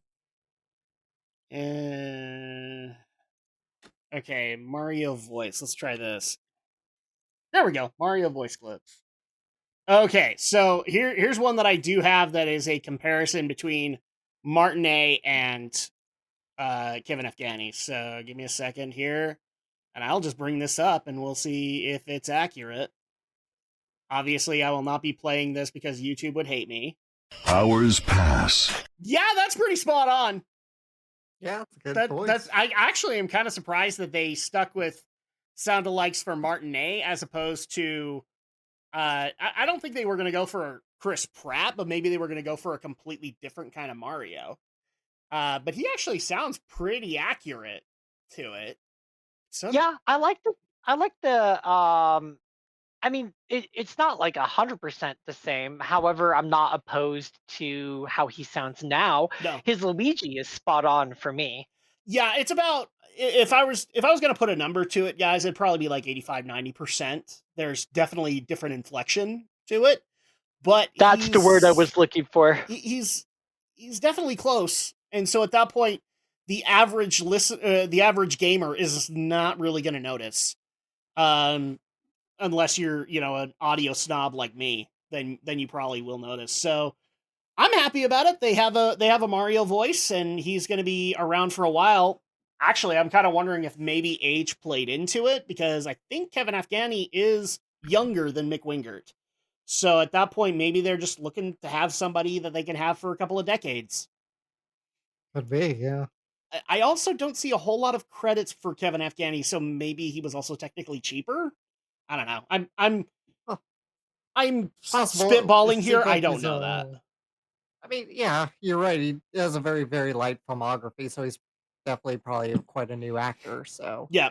Okay, Mario voice. Let's try this. There we go. Mario voice clips. Okay, so here's one that I do have that is a comparison between Martinet and Kevin Afghani. So give me a second here, and I'll just bring this up, and we'll see if it's accurate. Obviously, I will not be playing this because YouTube would hate me. Hours pass. Yeah, that's pretty spot on. Yeah, it's a good voice. That's I actually am kind of surprised that they stuck with sound-alikes for Martinet as opposed to. I don't think they were going to go for Chris Pratt, but maybe they were going to go for a completely different kind of Mario. But he actually sounds pretty accurate to it. So Yeah, I like the I mean, it's not like 100% the same. However, I'm not opposed to how he sounds now. no, His Luigi is spot on for me. yeah, it's about if I was going to put a number to it, guys, it'd probably be like 85-90%. There's definitely different inflection to it, but That's the word I was looking for. He's definitely close, and so at that point, the average the average gamer is not really going to notice, unless you're an audio snob like me. Then you probably will notice. So I'm happy about it. They have a Mario voice, and he's going to be around for a while. Actually, I'm kind of wondering if maybe age played into it, because I think Kevin Afghani is younger than Mick Wingert. So at that point, maybe they're just looking to have somebody that they can have for a couple of decades. Could be, yeah. I also don't see a whole lot of credits for Kevin Afghani, so maybe he was also technically cheaper. I don't know. I'm Possible. spitballing It here. seems I like don't he's, know that. I mean, yeah, you're right. He has a very, very light filmography, so he's definitely probably quite a new actor. So Yeah.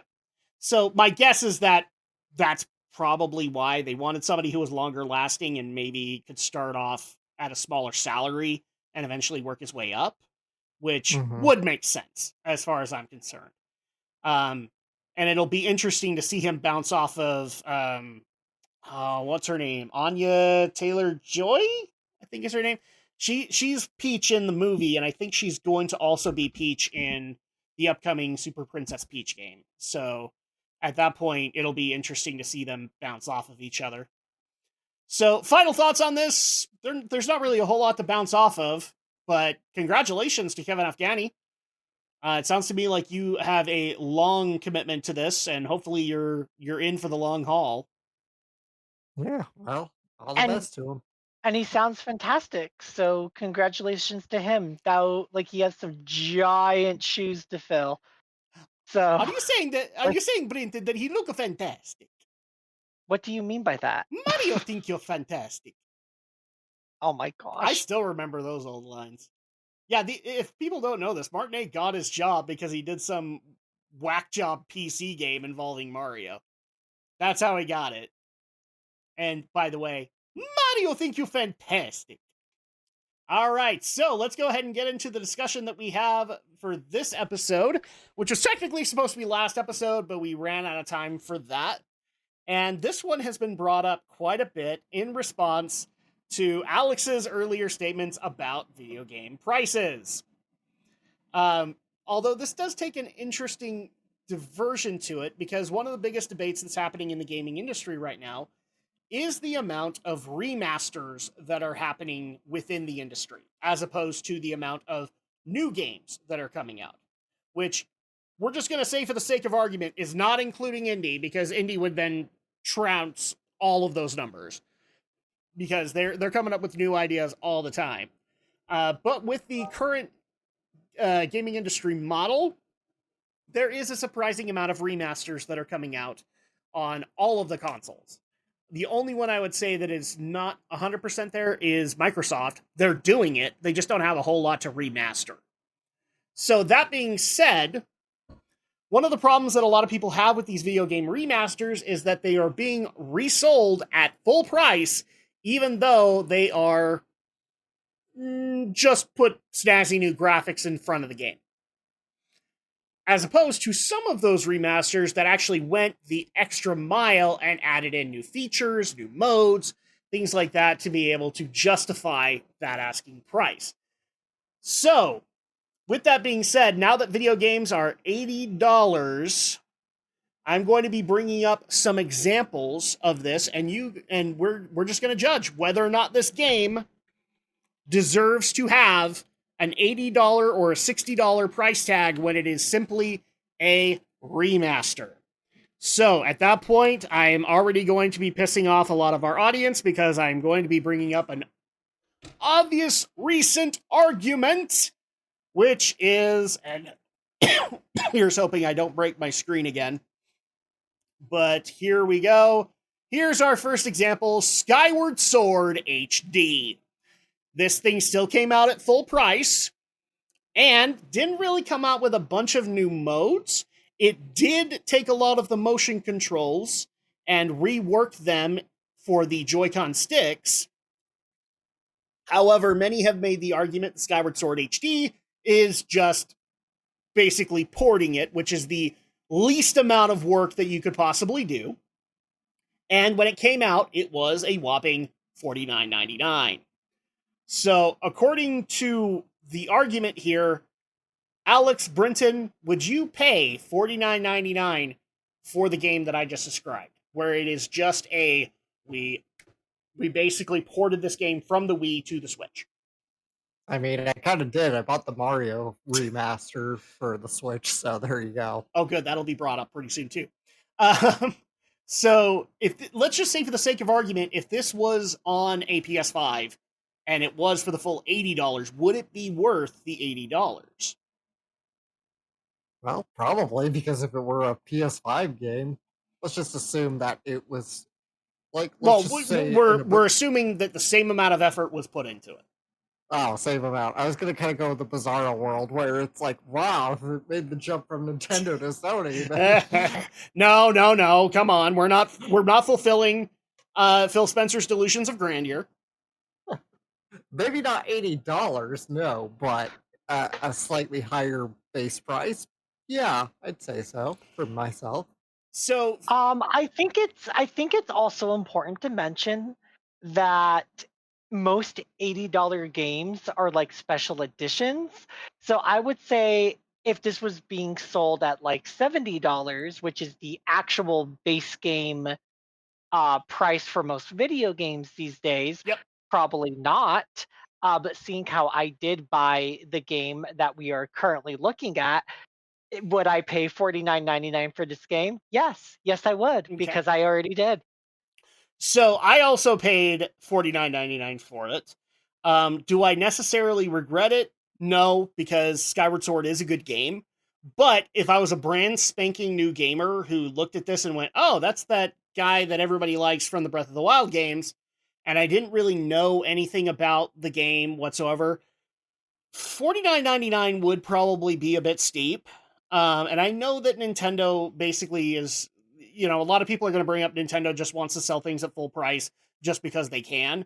So my guess is that that's probably why they wanted somebody who was longer lasting and maybe could start off at a smaller salary and eventually work his way up, which would make sense as far as I'm concerned. And it'll be interesting to see him bounce off of what's her name? Anya Taylor-Joy, I think is her name. She's Peach in the movie, and I think she's going to also be Peach in the upcoming Super Princess Peach game. So at that point, it'll be interesting to see them bounce off of each other. So final thoughts on this. There's not really a whole lot to bounce off of, but congratulations to Kevin Afghani. It sounds to me like you have a long commitment to this, and hopefully you're in for the long haul. yeah, well, all the best to him. And he sounds fantastic. So congratulations to him. Like he has some giant shoes to fill. So Are you saying that? Are you saying, Brenton, that he look fantastic? what do you mean by that? Mario think you're fantastic. Oh my gosh. I still remember those old lines. Yeah, if people don't know this, Martinet got his job because he did some whack job PC game involving Mario. That's how he got it. And by the way, Mario think you fantastic. All right, so let's go ahead and get into the discussion that we have for this episode, which was technically supposed to be last episode, but we ran out of time for that. And this one has been brought up quite a bit in response to Alex's earlier statements about video game prices. Although this does take an interesting diversion to it, because one of the biggest debates that's happening in the gaming industry right now is the amount of remasters that are happening within the industry, as opposed to the amount of new games that are coming out, which we're just going to say for the sake of argument is not including indie, because indie would then trounce all of those numbers, because they're coming up with new ideas all the time. But with the current gaming industry model, there is a surprising amount of remasters that are coming out on all of the consoles. The only one I would say that is not 100% there is Microsoft. They're doing it. They just don't have a whole lot to remaster. So that being said, one of the problems that a lot of people have with these video game remasters is that they are being resold at full price, even though they are just put snazzy new graphics in front of the game. As opposed to some of those remasters that actually went the extra mile and added in new features, new modes, things like that to be able to justify that asking price. So, with that being said, now that video games are $80, I'm going to be bringing up some examples of this, and we're just going to judge whether or not this game deserves to have an $80 or a $60 price tag when it is simply a remaster. So at that point, I am already going to be pissing off a lot of our audience because I'm going to be bringing up an obvious recent argument, which is, and here's hoping I don't break my screen again, but here we go. Here's our first example, Skyward Sword HD. This thing still came out at full price and didn't really come out with a bunch of new modes. It did take a lot of the motion controls and rework them for the Joy-Con sticks. However, many have made the argument that Skyward Sword HD is just basically porting it, which is the least amount of work that you could possibly do. And when it came out, it was a whopping $49.99. So, according to the argument here, Alex Brinton, would you pay $49.99 for the game that I just described, where it is just we basically ported this game from the Wii to the Switch? I mean, I kind of did. I bought the Mario remaster for the Switch, so there you go. Oh, good. That'll be brought up pretty soon, too. So, let's just say for the sake of argument, if this was on a PS5 and it was for the full $80, would it be worth the $80? Well, probably, because if it were a PS5 game, let's just assume that it was like. We're assuming that the same amount of effort was put into it. Oh, same amount. I was gonna kind of go with the Bizarro world, where it's like, wow, it made the jump from Nintendo to Sony. No. Come on, we're not fulfilling Phil Spencer's delusions of grandeur. Maybe not $80, no, but a slightly higher base price. Yeah, I'd say so for myself. So, I think it's also important to mention that most $80 games are like special editions. So I would say if this was being sold at like $70, which is the actual base game price for most video games these days, yep. Probably not. But seeing how I did buy the game that we are currently looking at, would I pay $49.99 for this game? Yes, I would, Okay. because I already did. So I also paid $49.99 for it. Do I necessarily regret it? No, because Skyward Sword is a good game. But if I was a brand spanking new gamer who looked at this and went, oh, that's that guy that everybody likes from the Breath of the Wild games, and I didn't really know anything about the game whatsoever, $49.99 would probably be a bit steep. And I know that Nintendo basically is, a lot of people are going to bring up Nintendo just wants to sell things at full price just because they can.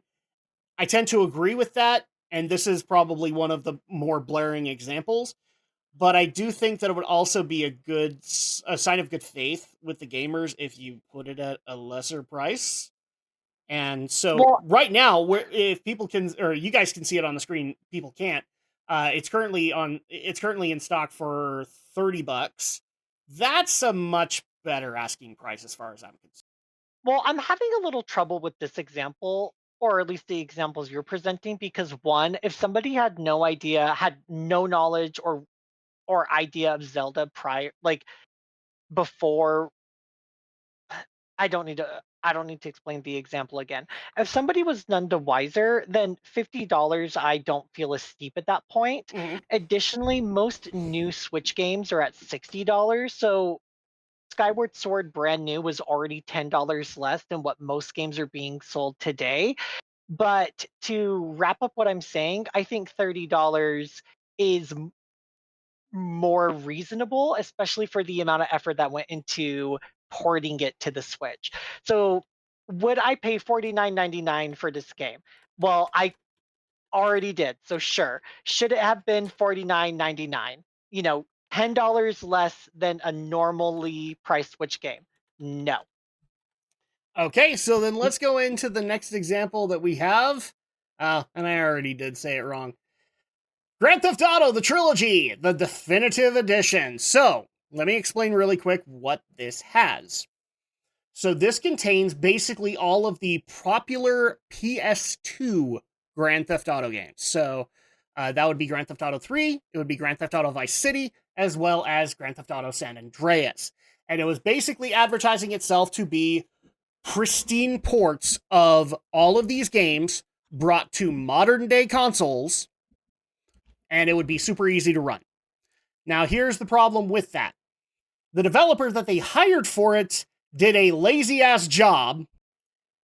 I tend to agree with that, and this is probably one of the more blaring examples. But I do think that it would also be a sign of good faith with the gamers if you put it at a lesser price. And so right now, if people can, or you guys can see it on the screen, people can't. It's currently in stock for $30. That's a much better asking price as far as I'm concerned. Well, I'm having a little trouble with this example, or at least the examples you're presenting, because one, if somebody had no idea, had no knowledge or idea of Zelda prior, like before, I don't need to explain the example again. If somebody was none the wiser, then $50 I don't feel is steep at that point. Mm-hmm. Additionally, most new Switch games are at $60, so Skyward Sword brand new was already $10 less than what most games are being sold today. But to wrap up what I'm saying, I think $30 is more reasonable, especially for the amount of effort that went into porting it to the Switch. So would I pay $49.99 for this game? Well, I already did. So sure. Should it have been $49.99? $10 less than a normally priced Switch game? No. Okay, so then let's go into the next example that we have. And I already did say it wrong. Grand Theft Auto, the trilogy, the definitive edition. So, let me explain really quick what this has. So this contains basically all of the popular PS2 Grand Theft Auto games. So that would be Grand Theft Auto 3, it would be Grand Theft Auto Vice City, as well as Grand Theft Auto San Andreas. And it was basically advertising itself to be pristine ports of all of these games brought to modern day consoles, and it would be super easy to run. Now, here's the problem with that. The developer that they hired for it did a lazy ass job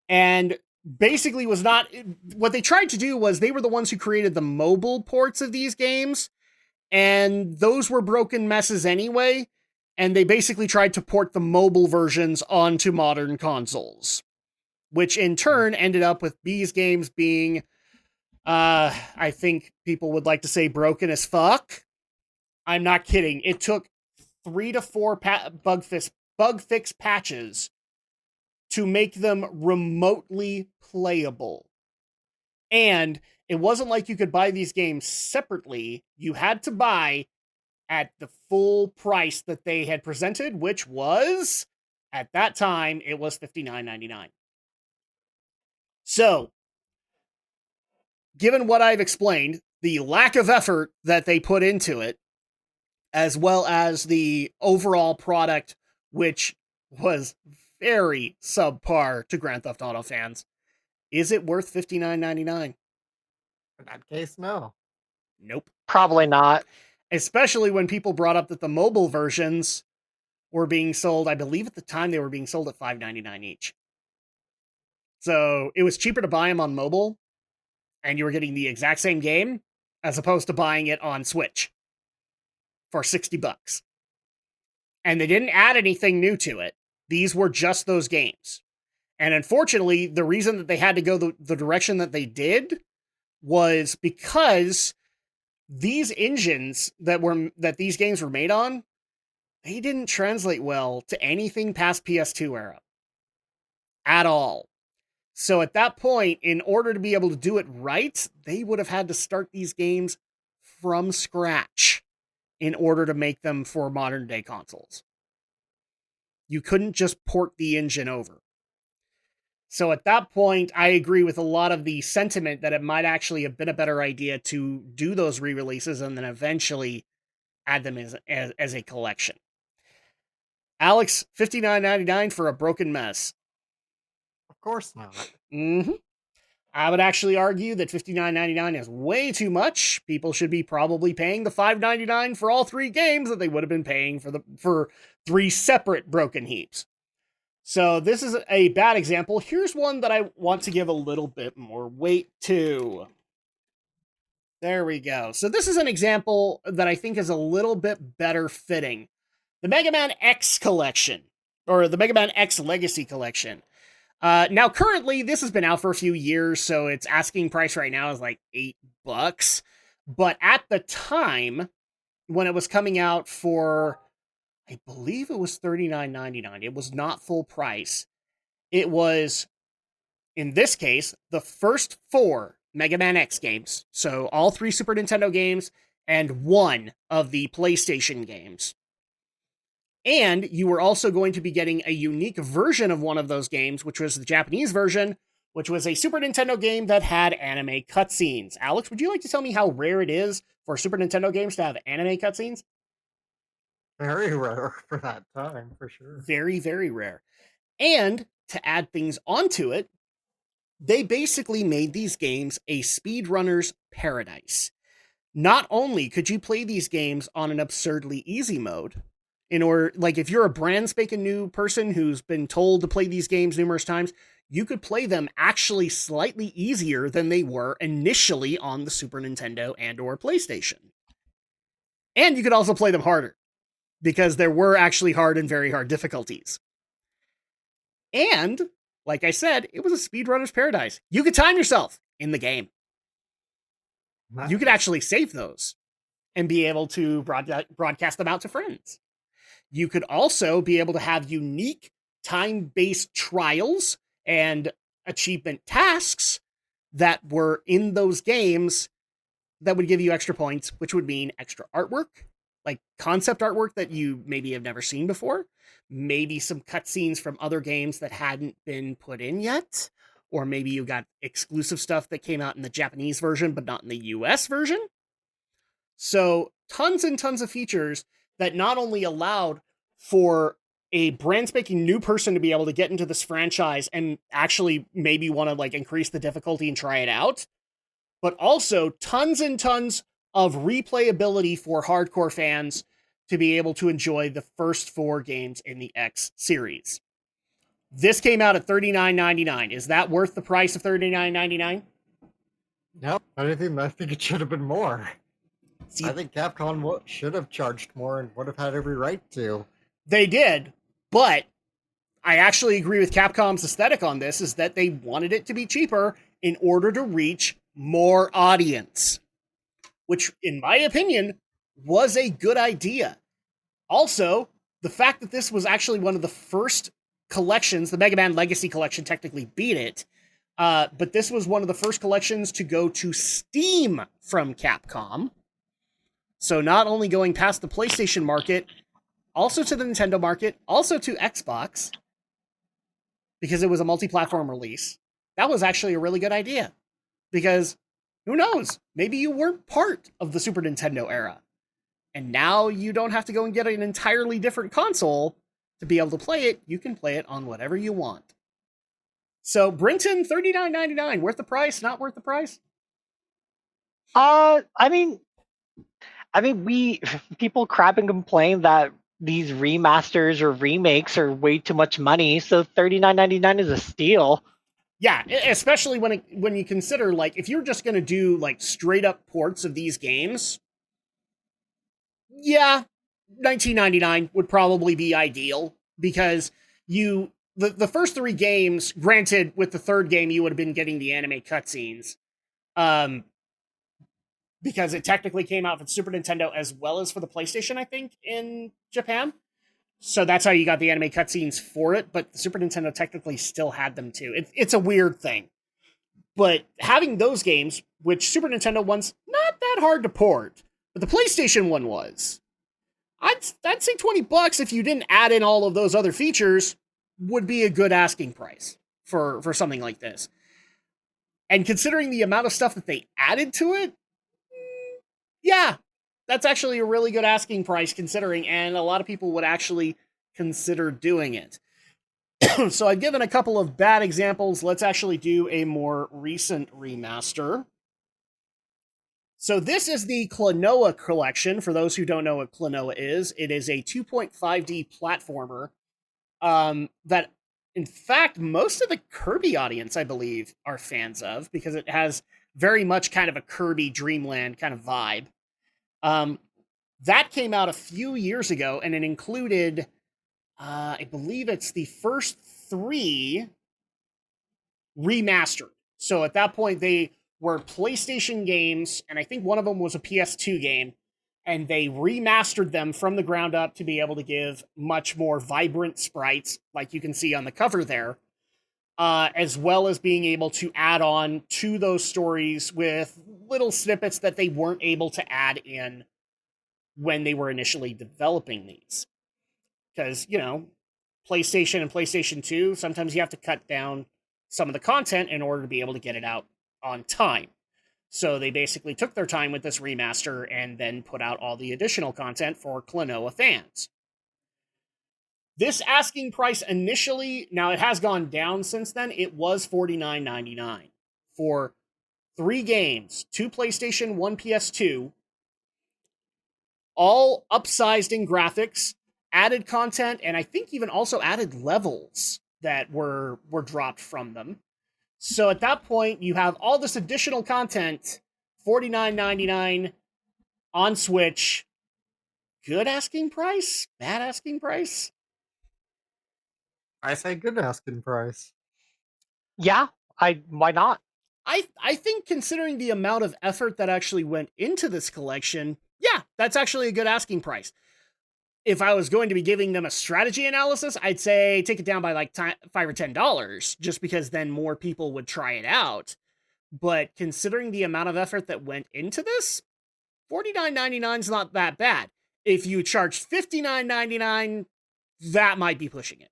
and basically was not. What they tried to do was they were the ones who created the mobile ports of these games, and those were broken messes anyway. And they basically tried to port the mobile versions onto modern consoles, which in turn ended up with these games being, I think people would like to say, broken as fuck. I'm not kidding. It took 3 to 4 bug fix patches to make them remotely playable. And it wasn't like you could buy these games separately. You had to buy at the full price that they had presented, which was, at that time, it was $59.99. So, given what I've explained, the lack of effort that they put into it, as well as the overall product, which was very subpar to Grand Theft Auto fans, is it worth $59.99? In that case, no. Nope. Probably not. Especially when people brought up that the mobile versions were being sold, I believe at the time they were being sold at $5.99 each. So it was cheaper to buy them on mobile, and you were getting the exact same game, as opposed to buying it on Switch for $60. And they didn't add anything new to it. These were just those games. And unfortunately, the reason that they had to go the direction that they did was because these engines that these games were made on, they didn't translate well to anything past PS2 era. At all. So at that point, in order to be able to do it right, they would have had to start these games from scratch in order to make them for modern day consoles. You couldn't just port the engine over. So at that point, I agree with a lot of the sentiment that it might actually have been a better idea to do those re-releases and then eventually add them as a collection. Alex, $59.99 for a broken mess. Of course not. Mm-hmm. I would actually argue that $59.99 is way too much. People should be probably paying the $5.99 for all 3 games that they would have been paying for 3 separate broken heaps. So this is a bad example. Here's one that I want to give a little bit more weight to. There we go. So this is an example that I think is a little bit better fitting. The Mega Man X collection, or the Mega Man X Legacy collection. Now, currently, this has been out for a few years, so its asking price right now is like $8. But at the time, when it was coming out for, I believe it was $39.99. It was not full price. It was, in this case, the first 4 Mega Man X games. So all 3 Super Nintendo games and 1 of the PlayStation games. And you were also going to be getting a unique version of one of those games, which was the Japanese version, which was a Super Nintendo game that had anime cutscenes. Alex, would you like to tell me how rare it is for Super Nintendo games to have anime cutscenes? Very rare for that time, for sure. Very, very rare. And to add things onto it, they basically made these games a speedrunner's paradise. Not only could you play these games on an absurdly easy mode, in order, like if you're a brand spanking new person who's been told to play these games numerous times, you could play them actually slightly easier than they were initially on the Super Nintendo and or PlayStation. And you could also play them harder, because there were actually hard and very hard difficulties. And, like I said, it was a speedrunner's paradise. You could time yourself in the game. Nice. You could actually save those and be able to broadcast them out to friends. You could also be able to have unique time-based trials and achievement tasks that were in those games that would give you extra points, which would mean extra artwork, like concept artwork that you maybe have never seen before, maybe some cutscenes from other games that hadn't been put in yet, or maybe you got exclusive stuff that came out in the Japanese version but not in the US version. So tons and tons of features that not only allowed for a brand spanking new person to be able to get into this franchise and actually maybe want to like increase the difficulty and try it out, but also tons and tons of replayability for hardcore fans to be able to enjoy the first 4 games in the X series. This came out at $39.99. Is that worth the price of $39.99? Nope. I think it should have been more. See, I think Capcom should have charged more and would have had every right to. they did, but I actually agree with Capcom's aesthetic on this, is that they wanted it to be cheaper in order to reach more audience, which, in my opinion, was a good idea. Also, the fact that this was actually one of the first collections, the Mega Man Legacy Collection technically beat it, but this was one of the first collections to go to Steam from Capcom. So not only going past the PlayStation market, also to the Nintendo market, also to Xbox, because it was a multi-platform release. That was actually a really good idea. Because, who knows, maybe you weren't part of the Super Nintendo era. And now you don't have to go and get an entirely different console to be able to play it. You can play it on whatever you want. So, Brinton, $39.99. Worth the price? Not worth the price? We people crap and complain that these remasters or remakes are way too much money, so $39.99 is a steal. Yeah, especially when you consider, like, if you're just going to do, like, straight up ports of these games, yeah, $19.99 would probably be ideal, because the first 3 games, granted, with the 3rd game, you would have been getting the anime cutscenes, because it technically came out for the Super Nintendo as well as for the PlayStation, I think, in Japan. So that's how you got the anime cutscenes for it, but the Super Nintendo technically still had them too. It's a weird thing. But having those games, which Super Nintendo one's not that hard to port, but the PlayStation one was, I'd say $20 if you didn't add in all of those other features would be a good asking price for something like this. And considering the amount of stuff that they added to it, yeah, that's actually a really good asking price considering, and a lot of people would actually consider doing it. So I've given a couple of bad examples. Let's actually do a more recent remaster. So this is the Klonoa collection. For those who don't know what Klonoa is, it is a 2.5D platformer that, in fact, most of the Kirby audience, I believe, are fans of, because it has very much kind of a Kirby Dreamland kind of vibe. That came out a few years ago, and it included, I believe it's the first 3 remastered. So at that point, they were PlayStation games, and I think one of them was a PS2 game, and they remastered them from the ground up to be able to give much more vibrant sprites, like you can see on the cover there, as well as being able to add on to those stories with little snippets that they weren't able to add in when they were initially developing these. Because, PlayStation and PlayStation 2, sometimes you have to cut down some of the content in order to be able to get it out on time. So they basically took their time with this remaster and then put out all the additional content for Klonoa fans. This asking price initially, now it has gone down since then, it was $49.99 for 3 games, 2 PlayStation, 1 PS2, all upsized in graphics, added content, and I think even also added levels that were dropped from them. So at that point, you have all this additional content, $49.99 on Switch, good asking price? Bad asking price? I say good asking price. Yeah, why not? I think considering the amount of effort that actually went into this collection, yeah, that's actually a good asking price. If I was going to be giving them a strategy analysis, I'd say take it down by like $5 or $10, just because then more people would try it out. But considering the amount of effort that went into this, $49.99 is not that bad. If you charged $59.99, that might be pushing it.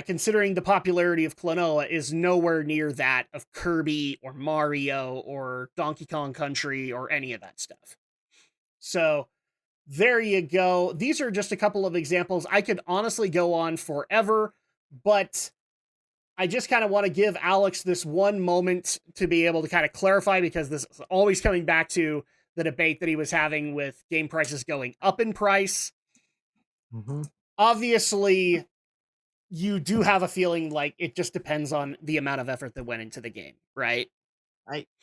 Considering the popularity of Klonoa is nowhere near that of Kirby or Mario or Donkey Kong Country or any of that stuff. So there you go. These are just a couple of examples. I could honestly go on forever, but I just kind of want to give Alex this one moment to be able to kind of clarify, because this is always coming back to the debate that he was having with game prices going up in price. Mm-hmm. Obviously, you do have a feeling like it just depends on the amount of effort that went into the game, right?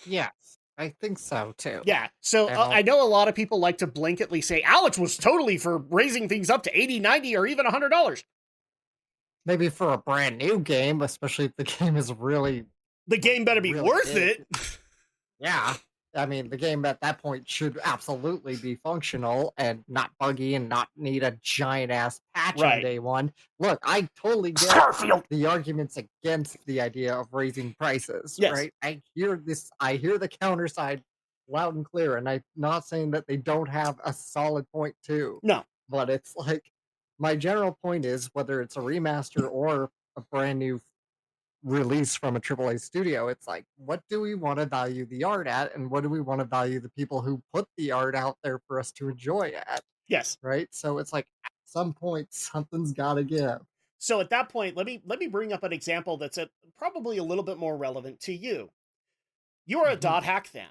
Yes, I think so too. Yeah. So I know a lot of people like to blanketly say Alex was totally for raising things up to $80, $90, or even $100. Maybe for a brand new game, especially if the game is really The game better be really worth big. it. Yeah. I mean, the game at that point should absolutely be functional and not buggy and not need a giant ass patch Right. on day one. Look, I totally get the arguments against the idea of raising prices, Yes. right? I hear the counter side loud and clear, and I'm not saying that they don't have a solid point too. No. But it's like, my general point is, whether it's a remaster or a brand new release from a AAA studio, it's like, what do we want to value the art at, and what do we want to value the people who put the art out there for us to enjoy at? Yes. Right? So it's like, at some point, something's got to give. So at that point, let me bring up an example that's probably a little bit more relevant to you. You are a Dot Hack fan.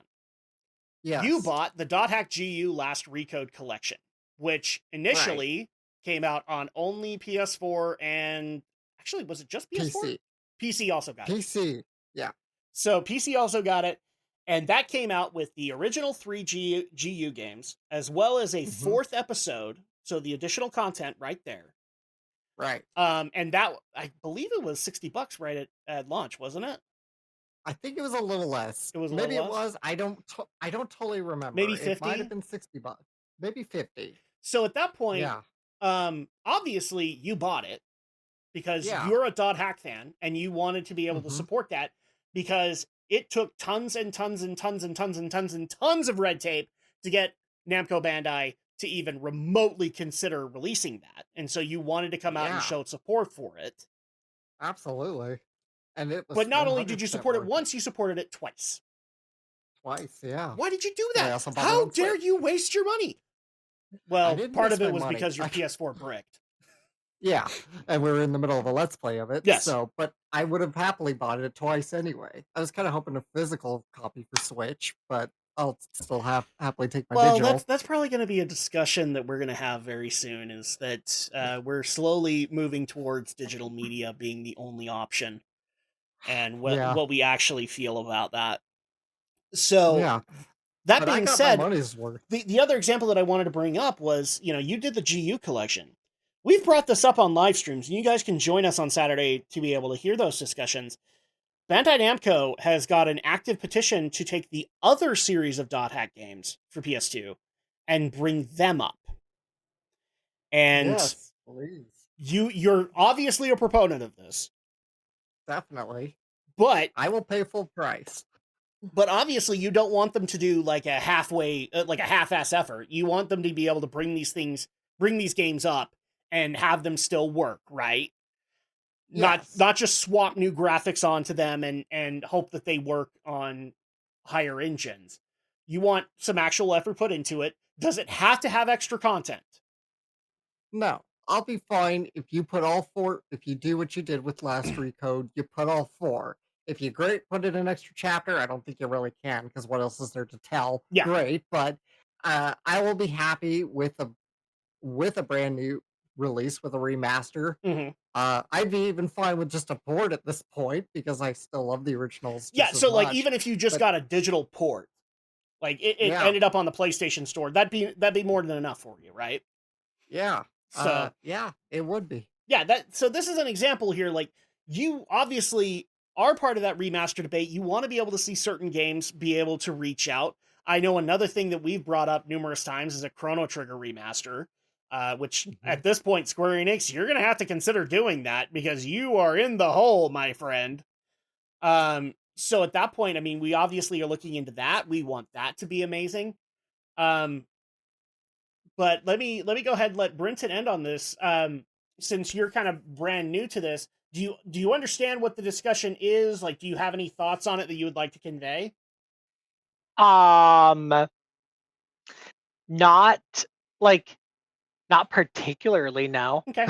Yes. You bought the Dot Hack GU Last Recode collection, which initially came out on only PS4 and actually, was it just PS4? PC. PC also got it. PC, yeah. So PC also got it, and that came out with the original 3 GU games, as well as a fourth episode, so the additional content right there. Right. And that, I believe it was $60 right at launch, wasn't it? I think it was a little less. It was maybe little it less? was. I don't totally remember. Maybe It 50? might have been $60. Maybe 50. So at that point, yeah. Obviously you bought it because Yeah. you're a Dot Hack fan and you wanted to be able to support that, because it took tons and tons and tons and tons and tons and tons of red tape to get Namco Bandai to even remotely consider releasing that. And so you wanted to come out and show support for it. Absolutely. And it was, but not only did you 100% support it worth once, you supported it twice. Twice, yeah. Why did you do And I that? also bought it How on dare Switch. you waste your money? Well, didn't part waste of it my was money. because your PS4 bricked. Yeah, and we were in the middle of a let's play of it. Yes. So, but I would have happily bought it twice anyway. I was kind of hoping a physical copy for Switch, but I'll still happily take my digital. That's probably going to be a discussion that we're going to have very soon, is that we're slowly moving towards digital media being the only option, and what we actually feel about that. So Yeah. that But I being got said, my money's worth. the other example that I wanted to bring up was, you did the GU collection. We've brought this up on live streams, and you guys can join us on Saturday to be able to hear those discussions. Bandai Namco has got an active petition to take the other series of Dot Hack games for PS2 and bring them up. And Yes, please. you're obviously a proponent of this. Definitely. But I will pay full price. But obviously you don't want them to do like a half-ass effort. You want them to be able to bring these games up and have them still work, right? Yes. Not just swap new graphics onto them and hope that they work on higher engines. You want some actual effort put into it. Does it have to have extra content? No, I'll be fine if you put all four. If you do what you did with Last Recode, you put all four. If you put in an extra chapter, I don't think you really can, because what else is there to tell? Yeah. Great, but I will be happy with a brand new release, with a remaster. Mm-hmm. I'd be even fine with just a port at this point, because I still love the originals. Yeah, just so as like much. even if you just got a digital port, Like it Yeah. ended up on the PlayStation Store. That'd be more than enough for you, right? Yeah. So Yeah, it would be. yeah, so this is an example here. Like, you obviously are part of that remaster debate. You want to be able to see certain games be able to reach out. I know another thing that we've brought up numerous times is a Chrono Trigger remaster, which at this point, Square Enix, you're going to have to consider doing that because you are in the hole, my friend. So at that point, I mean, we obviously are looking into that. We want that to be amazing. But let me go ahead and let Brenton end on this. Since you're kind of brand new to this, do you understand what the discussion is? Like, do you have any thoughts on it that you would like to convey? Not like not particularly, no. Okay.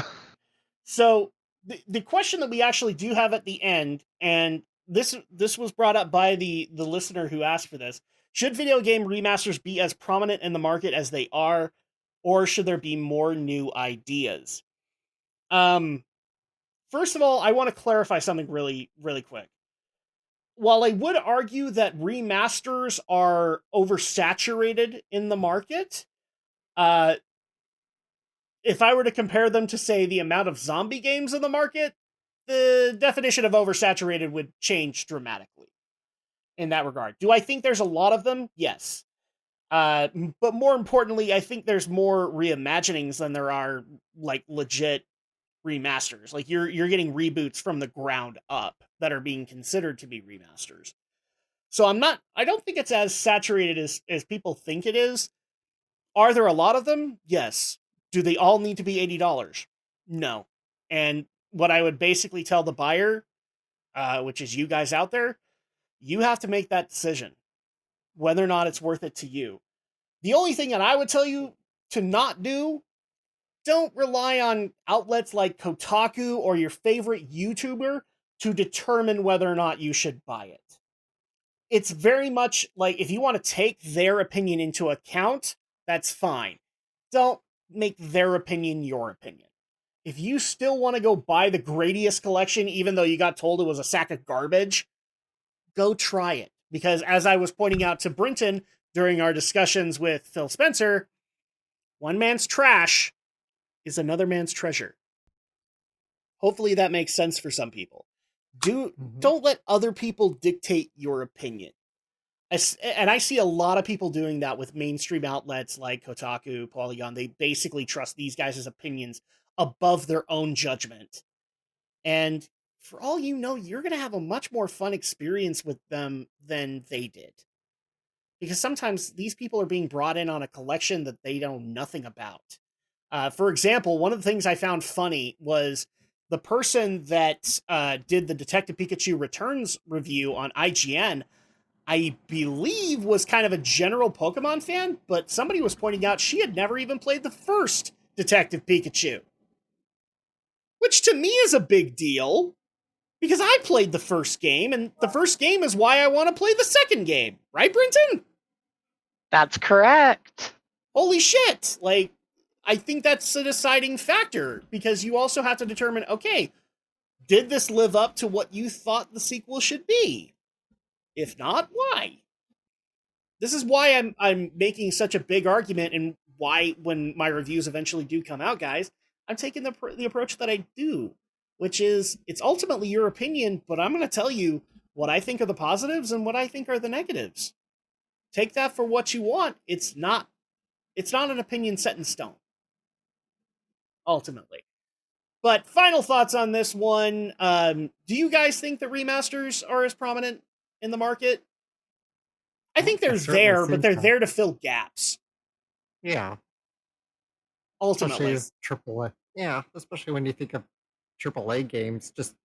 So the question that we actually do have at the end, and this was brought up by the listener who asked for this: should video game remasters be as prominent in the market as they are, or should there be more new ideas? First of all, I want to clarify something really, really quick. While I would argue that remasters are oversaturated in the market, if I were to compare them to, say, the amount of zombie games in the market, the definition of oversaturated would change dramatically in that regard. Do I think there's a lot of them? Yes. But more importantly, I think there's more reimaginings than there are, like, legit remasters. Like, you're getting reboots from the ground up that are being considered to be remasters. So I don't think it's as saturated as people think it is. Are there a lot of them? Yes. Do they all need to be $80? No. And what I would basically tell the buyer, which is you guys out there, you have to make that decision, whether or not it's worth it to you. The only thing that I would tell you to not do, don't rely on outlets like Kotaku or your favorite YouTuber to determine whether or not you should buy it. It's very much like, if you want to take their opinion into account, that's fine. Don't make their opinion your opinion. If you still want to go buy the Gradius collection, even though you got told it was a sack of garbage, go try it. Because as I was pointing out to Brenton during our discussions with Phil Spencer, one man's trash is another man's treasure. Hopefully that makes sense for some people. Don't let other people dictate your opinion. And I see a lot of people doing that with mainstream outlets like Kotaku, Polygon. They basically trust these guys' opinions above their own judgment. And for all you know, you're going to have a much more fun experience with them than they did. Because sometimes these people are being brought in on a collection that they know nothing about. For example, one of the things I found funny was the person that did the Detective Pikachu Returns review on IGN, I believe was kind of a general Pokemon fan, but somebody was pointing out she had never even played the first Detective Pikachu. Which to me is a big deal, because I played the first game, and the first game is why I want to play the second game. Right, Brenton? That's correct. Holy shit! Like, I think that's a deciding factor, because you also have to determine, okay, did this live up to what you thought the sequel should be? If not, why? This is why I'm making such a big argument, and why, when my reviews eventually do come out, guys, I'm taking the approach that I do, which is, it's ultimately your opinion, but I'm going to tell you what I think are the positives and what I think are the negatives. Take that for what you want. It's not an opinion set in stone, ultimately. But final thoughts on this one. Do you guys think that remasters are as prominent in the market? I think they're there, but they're there to fill gaps. Yeah. Ultimately. Especially as AAA. Yeah, especially when you think of AAA games just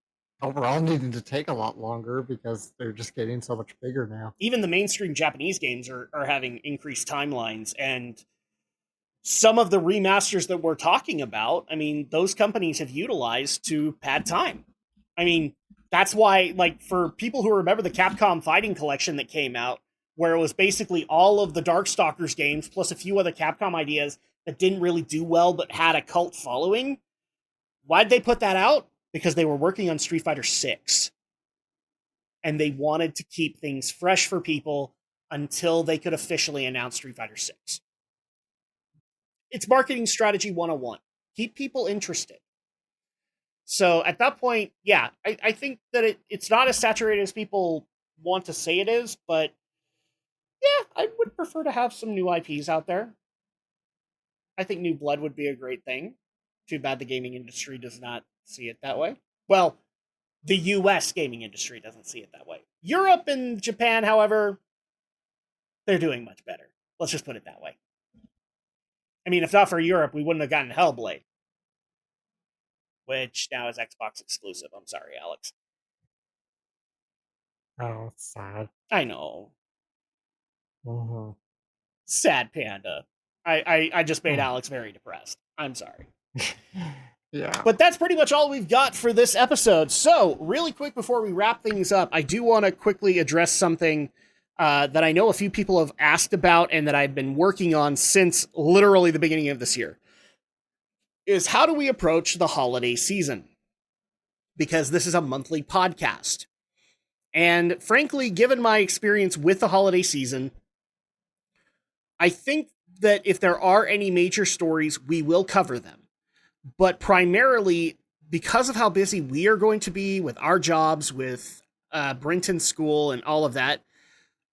overall needing to take a lot longer because they're just getting so much bigger now. Even the mainstream Japanese games are having increased timelines, and some of the remasters that we're talking about, I mean, those companies have utilized to pad time. I mean, that's why, like, for people who remember the Capcom Fighting Collection that came out, where it was basically all of the Darkstalkers games plus a few other Capcom ideas that didn't really do well but had a cult following. Why'd they put that out? Because they were working on Street Fighter 6. And they wanted to keep things fresh for people until they could officially announce Street Fighter 6. It's marketing strategy 101. Keep people interested. So at that point, yeah, I think that it's not as saturated as people want to say it is, but yeah, I would prefer to have some new IPs out there. I think new blood would be a great thing. Too bad the gaming industry does not see it that way. Well, the US gaming industry doesn't see it that way. Europe and Japan, however, they're doing much better. Let's just put it that way. I mean, if not for Europe, we wouldn't have gotten Hellblade, which now is Xbox exclusive. I'm sorry, Alex. Oh, it's sad. I know. Mm-hmm. Sad panda. I just made Mm. Alex very depressed. I'm sorry. Yeah. But that's pretty much all we've got for this episode. So, really quick before we wrap things up, I do want to quickly address something that I know a few people have asked about and that I've been working on since literally the beginning of this year. Is how do we approach the holiday season? Because this is a monthly podcast. And frankly, given my experience with the holiday season, I think that if there are any major stories, we will cover them. But primarily, because of how busy we are going to be with our jobs, with Brenton's school and all of that,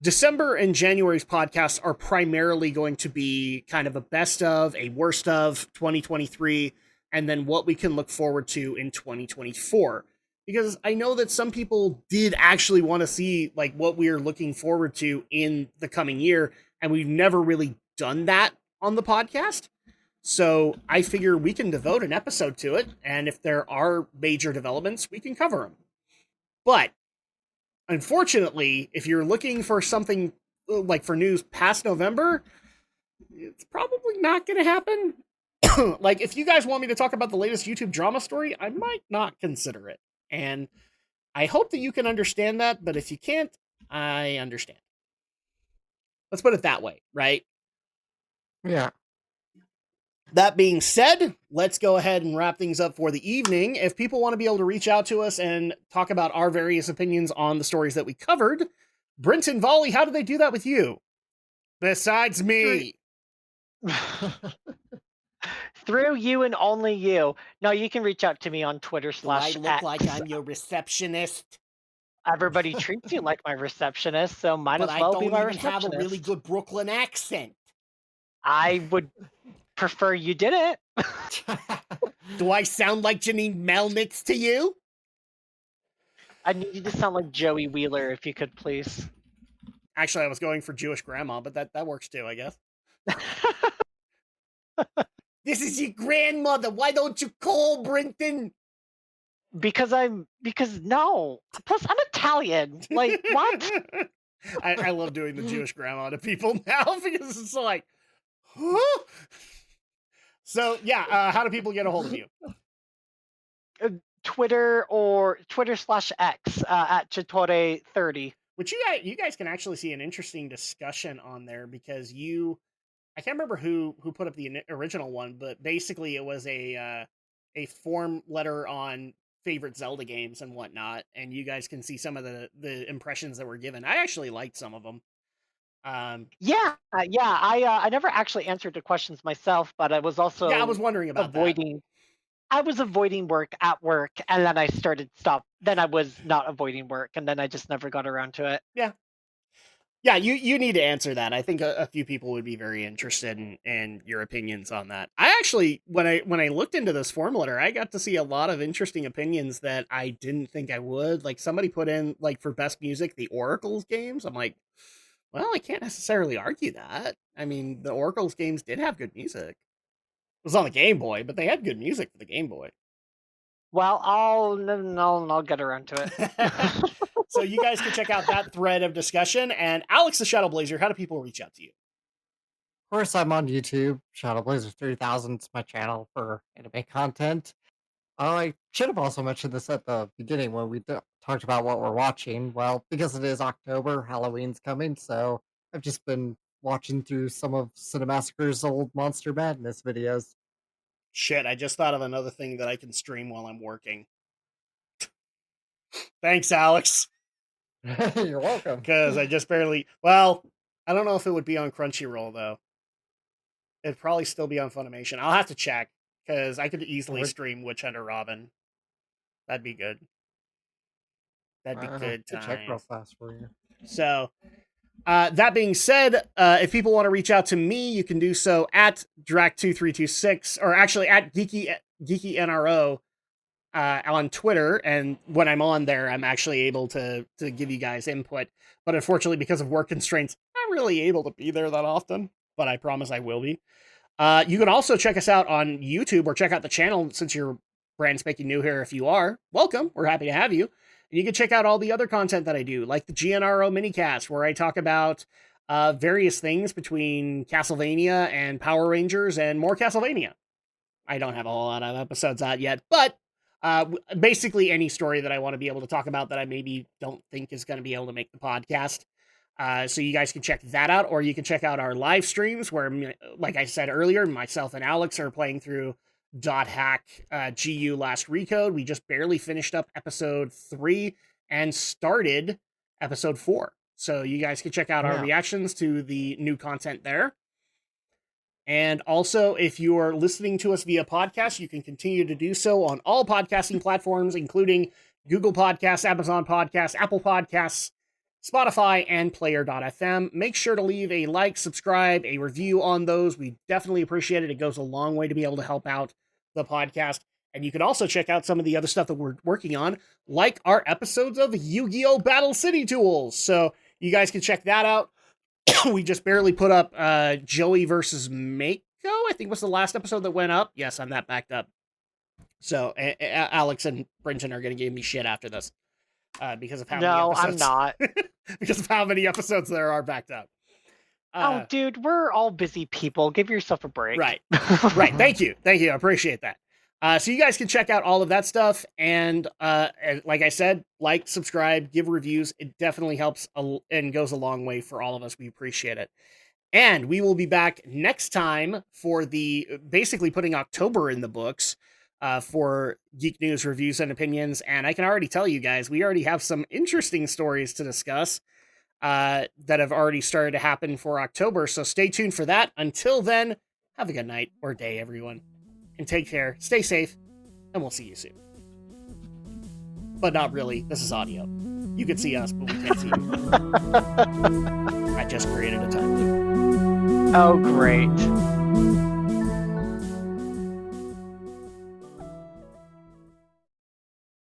December and January's podcasts are primarily going to be kind of a best of, a worst of 2023, and then what we can look forward to in 2024. Because I know that some people did actually want to see like what we are looking forward to in the coming year, and we've never really done that on the podcast. So I figure we can devote an episode to it, and if there are major developments, we can cover them. But unfortunately, if you're looking for something like for news past November, it's probably not going to happen. Like, if you guys want me to talk about the latest YouTube drama story, I might not consider it. And I hope that you can understand that, but if you can't, I understand. Let's put it that way, right? Yeah. That being said, let's go ahead and wrap things up for the evening. If people want to be able to reach out to us and talk about our various opinions on the stories that we covered, Brenton Volley, how do they do that with you? Besides me. Through you and only you. No, you can reach out to me on Twitter Do I / look X. like I'm your receptionist? Everybody treats you like my receptionist, so might But as I well don't be my even have a receptionist. really good Brooklyn accent. I would prefer you didn't. Do I sound like Janine Melnitz to you? I need you to sound like Joey Wheeler, if you could, please. Actually, I was going for Jewish grandma, but that works too, I guess. This is your grandmother. Why don't you call, Brenton? Because no. Plus, I'm Italian. Like, what? I love doing the Jewish grandma to people now because it's like, huh? So, yeah, how do people get a hold of you? Twitter / X at Chitore30. Which you guys can actually see an interesting discussion on there because I can't remember who put up the original one, but basically it was a form letter on favorite Zelda games and whatnot, and you guys can see some of the impressions that were given. I actually liked some of them. Yeah. I never actually answered the questions myself, but I was also I was wondering about avoiding. I was avoiding work at work, and then I Then I was not avoiding work, and then I just never got around to it. Yeah, you need to answer that. I think a few people would be very interested in your opinions on that. I actually, when I looked into this form letter, I got to see a lot of interesting opinions that I didn't think I would. Like somebody put in like for best music, the Oracle's games. I'm like, well, I can't necessarily argue that. I mean, the Oracle's games did have good music. It was on the Game Boy, but they had good music for the Game Boy. Well, I'll get around to it. So you guys can check out that thread of discussion. And Alex the Shadow Blazer, how do people reach out to you? Of course, I'm on YouTube. Shadow Blazer 3000 is my channel for anime content. I should have also mentioned this at the beginning when we talked about what we're watching. Well, because it is October, Halloween's coming, so I've just been watching through some of Cinemassacre's old Monster Madness videos. Shit, I just thought of another thing that I can stream while I'm working. Thanks, Alex. You're welcome. Because I just barely... Well, I don't know if it would be on Crunchyroll, though. It'd probably still be on Funimation. I'll have to check, because I could easily stream Witch Hunter Robin. That'd be good. That'd be good I'll check real times. fast for you. So, that being said, if people want to reach out to me, you can do so at Drac2326, or actually at Geeky NRO on Twitter. And when I'm on there, I'm actually able to give you guys input. But unfortunately, because of work constraints, I'm not really able to be there that often. But I promise I will be. You can also check us out on YouTube, or check out the channel since you're brand spanking new here. If you are, welcome. We're happy to have you. And you can check out all the other content that I do, like the GNRO minicast, where I talk about various things between Castlevania and Power Rangers and more Castlevania. I don't have a whole lot of episodes out yet, but basically any story that I want to be able to talk about that I maybe don't think is going to be able to make the podcast. So you guys can check that out, or you can check out our live streams where, like I said earlier, myself and Alex are playing through .hack GU Last Recode. We just barely finished up episode 3 and started episode 4. So you guys can check out our reactions to the new content there. And also, if you are listening to us via podcast, you can continue to do so on all podcasting platforms, including Google Podcasts, Amazon Podcasts, Apple Podcasts, Spotify, and Player.fm. Make sure to leave a like, subscribe, a review on those. We definitely appreciate it. It goes a long way to be able to help out the podcast. And you can also check out some of the other stuff that we're working on, like our episodes of Yu-Gi-Oh! Battle City Tools. So you guys can check that out. We just barely put up Joey versus Mako, I think was the last episode that went up. Yes, I'm that backed up. So Alex and Brenton are going to give me shit after this. Because of how many episodes. No, I'm not. Because of how many episodes there are backed up. Oh, dude, we're all busy people. Give yourself a break. Right. Right. Thank you. I appreciate that. So you guys can check out all of that stuff. And like I said, like, subscribe, give reviews. It definitely helps and goes a long way for all of us. We appreciate it. And we will be back next time for basically putting October in the books. For Geek News Reviews and Opinions, and I can already tell you guys, we already have some interesting stories to discuss that have already started to happen for October, so stay tuned for that. Until then, have a good night or day, everyone, and take care, stay safe, and we'll see you soon. But not really, this is audio. You can see us, but we can't see you. I just created a time loop. Oh, great.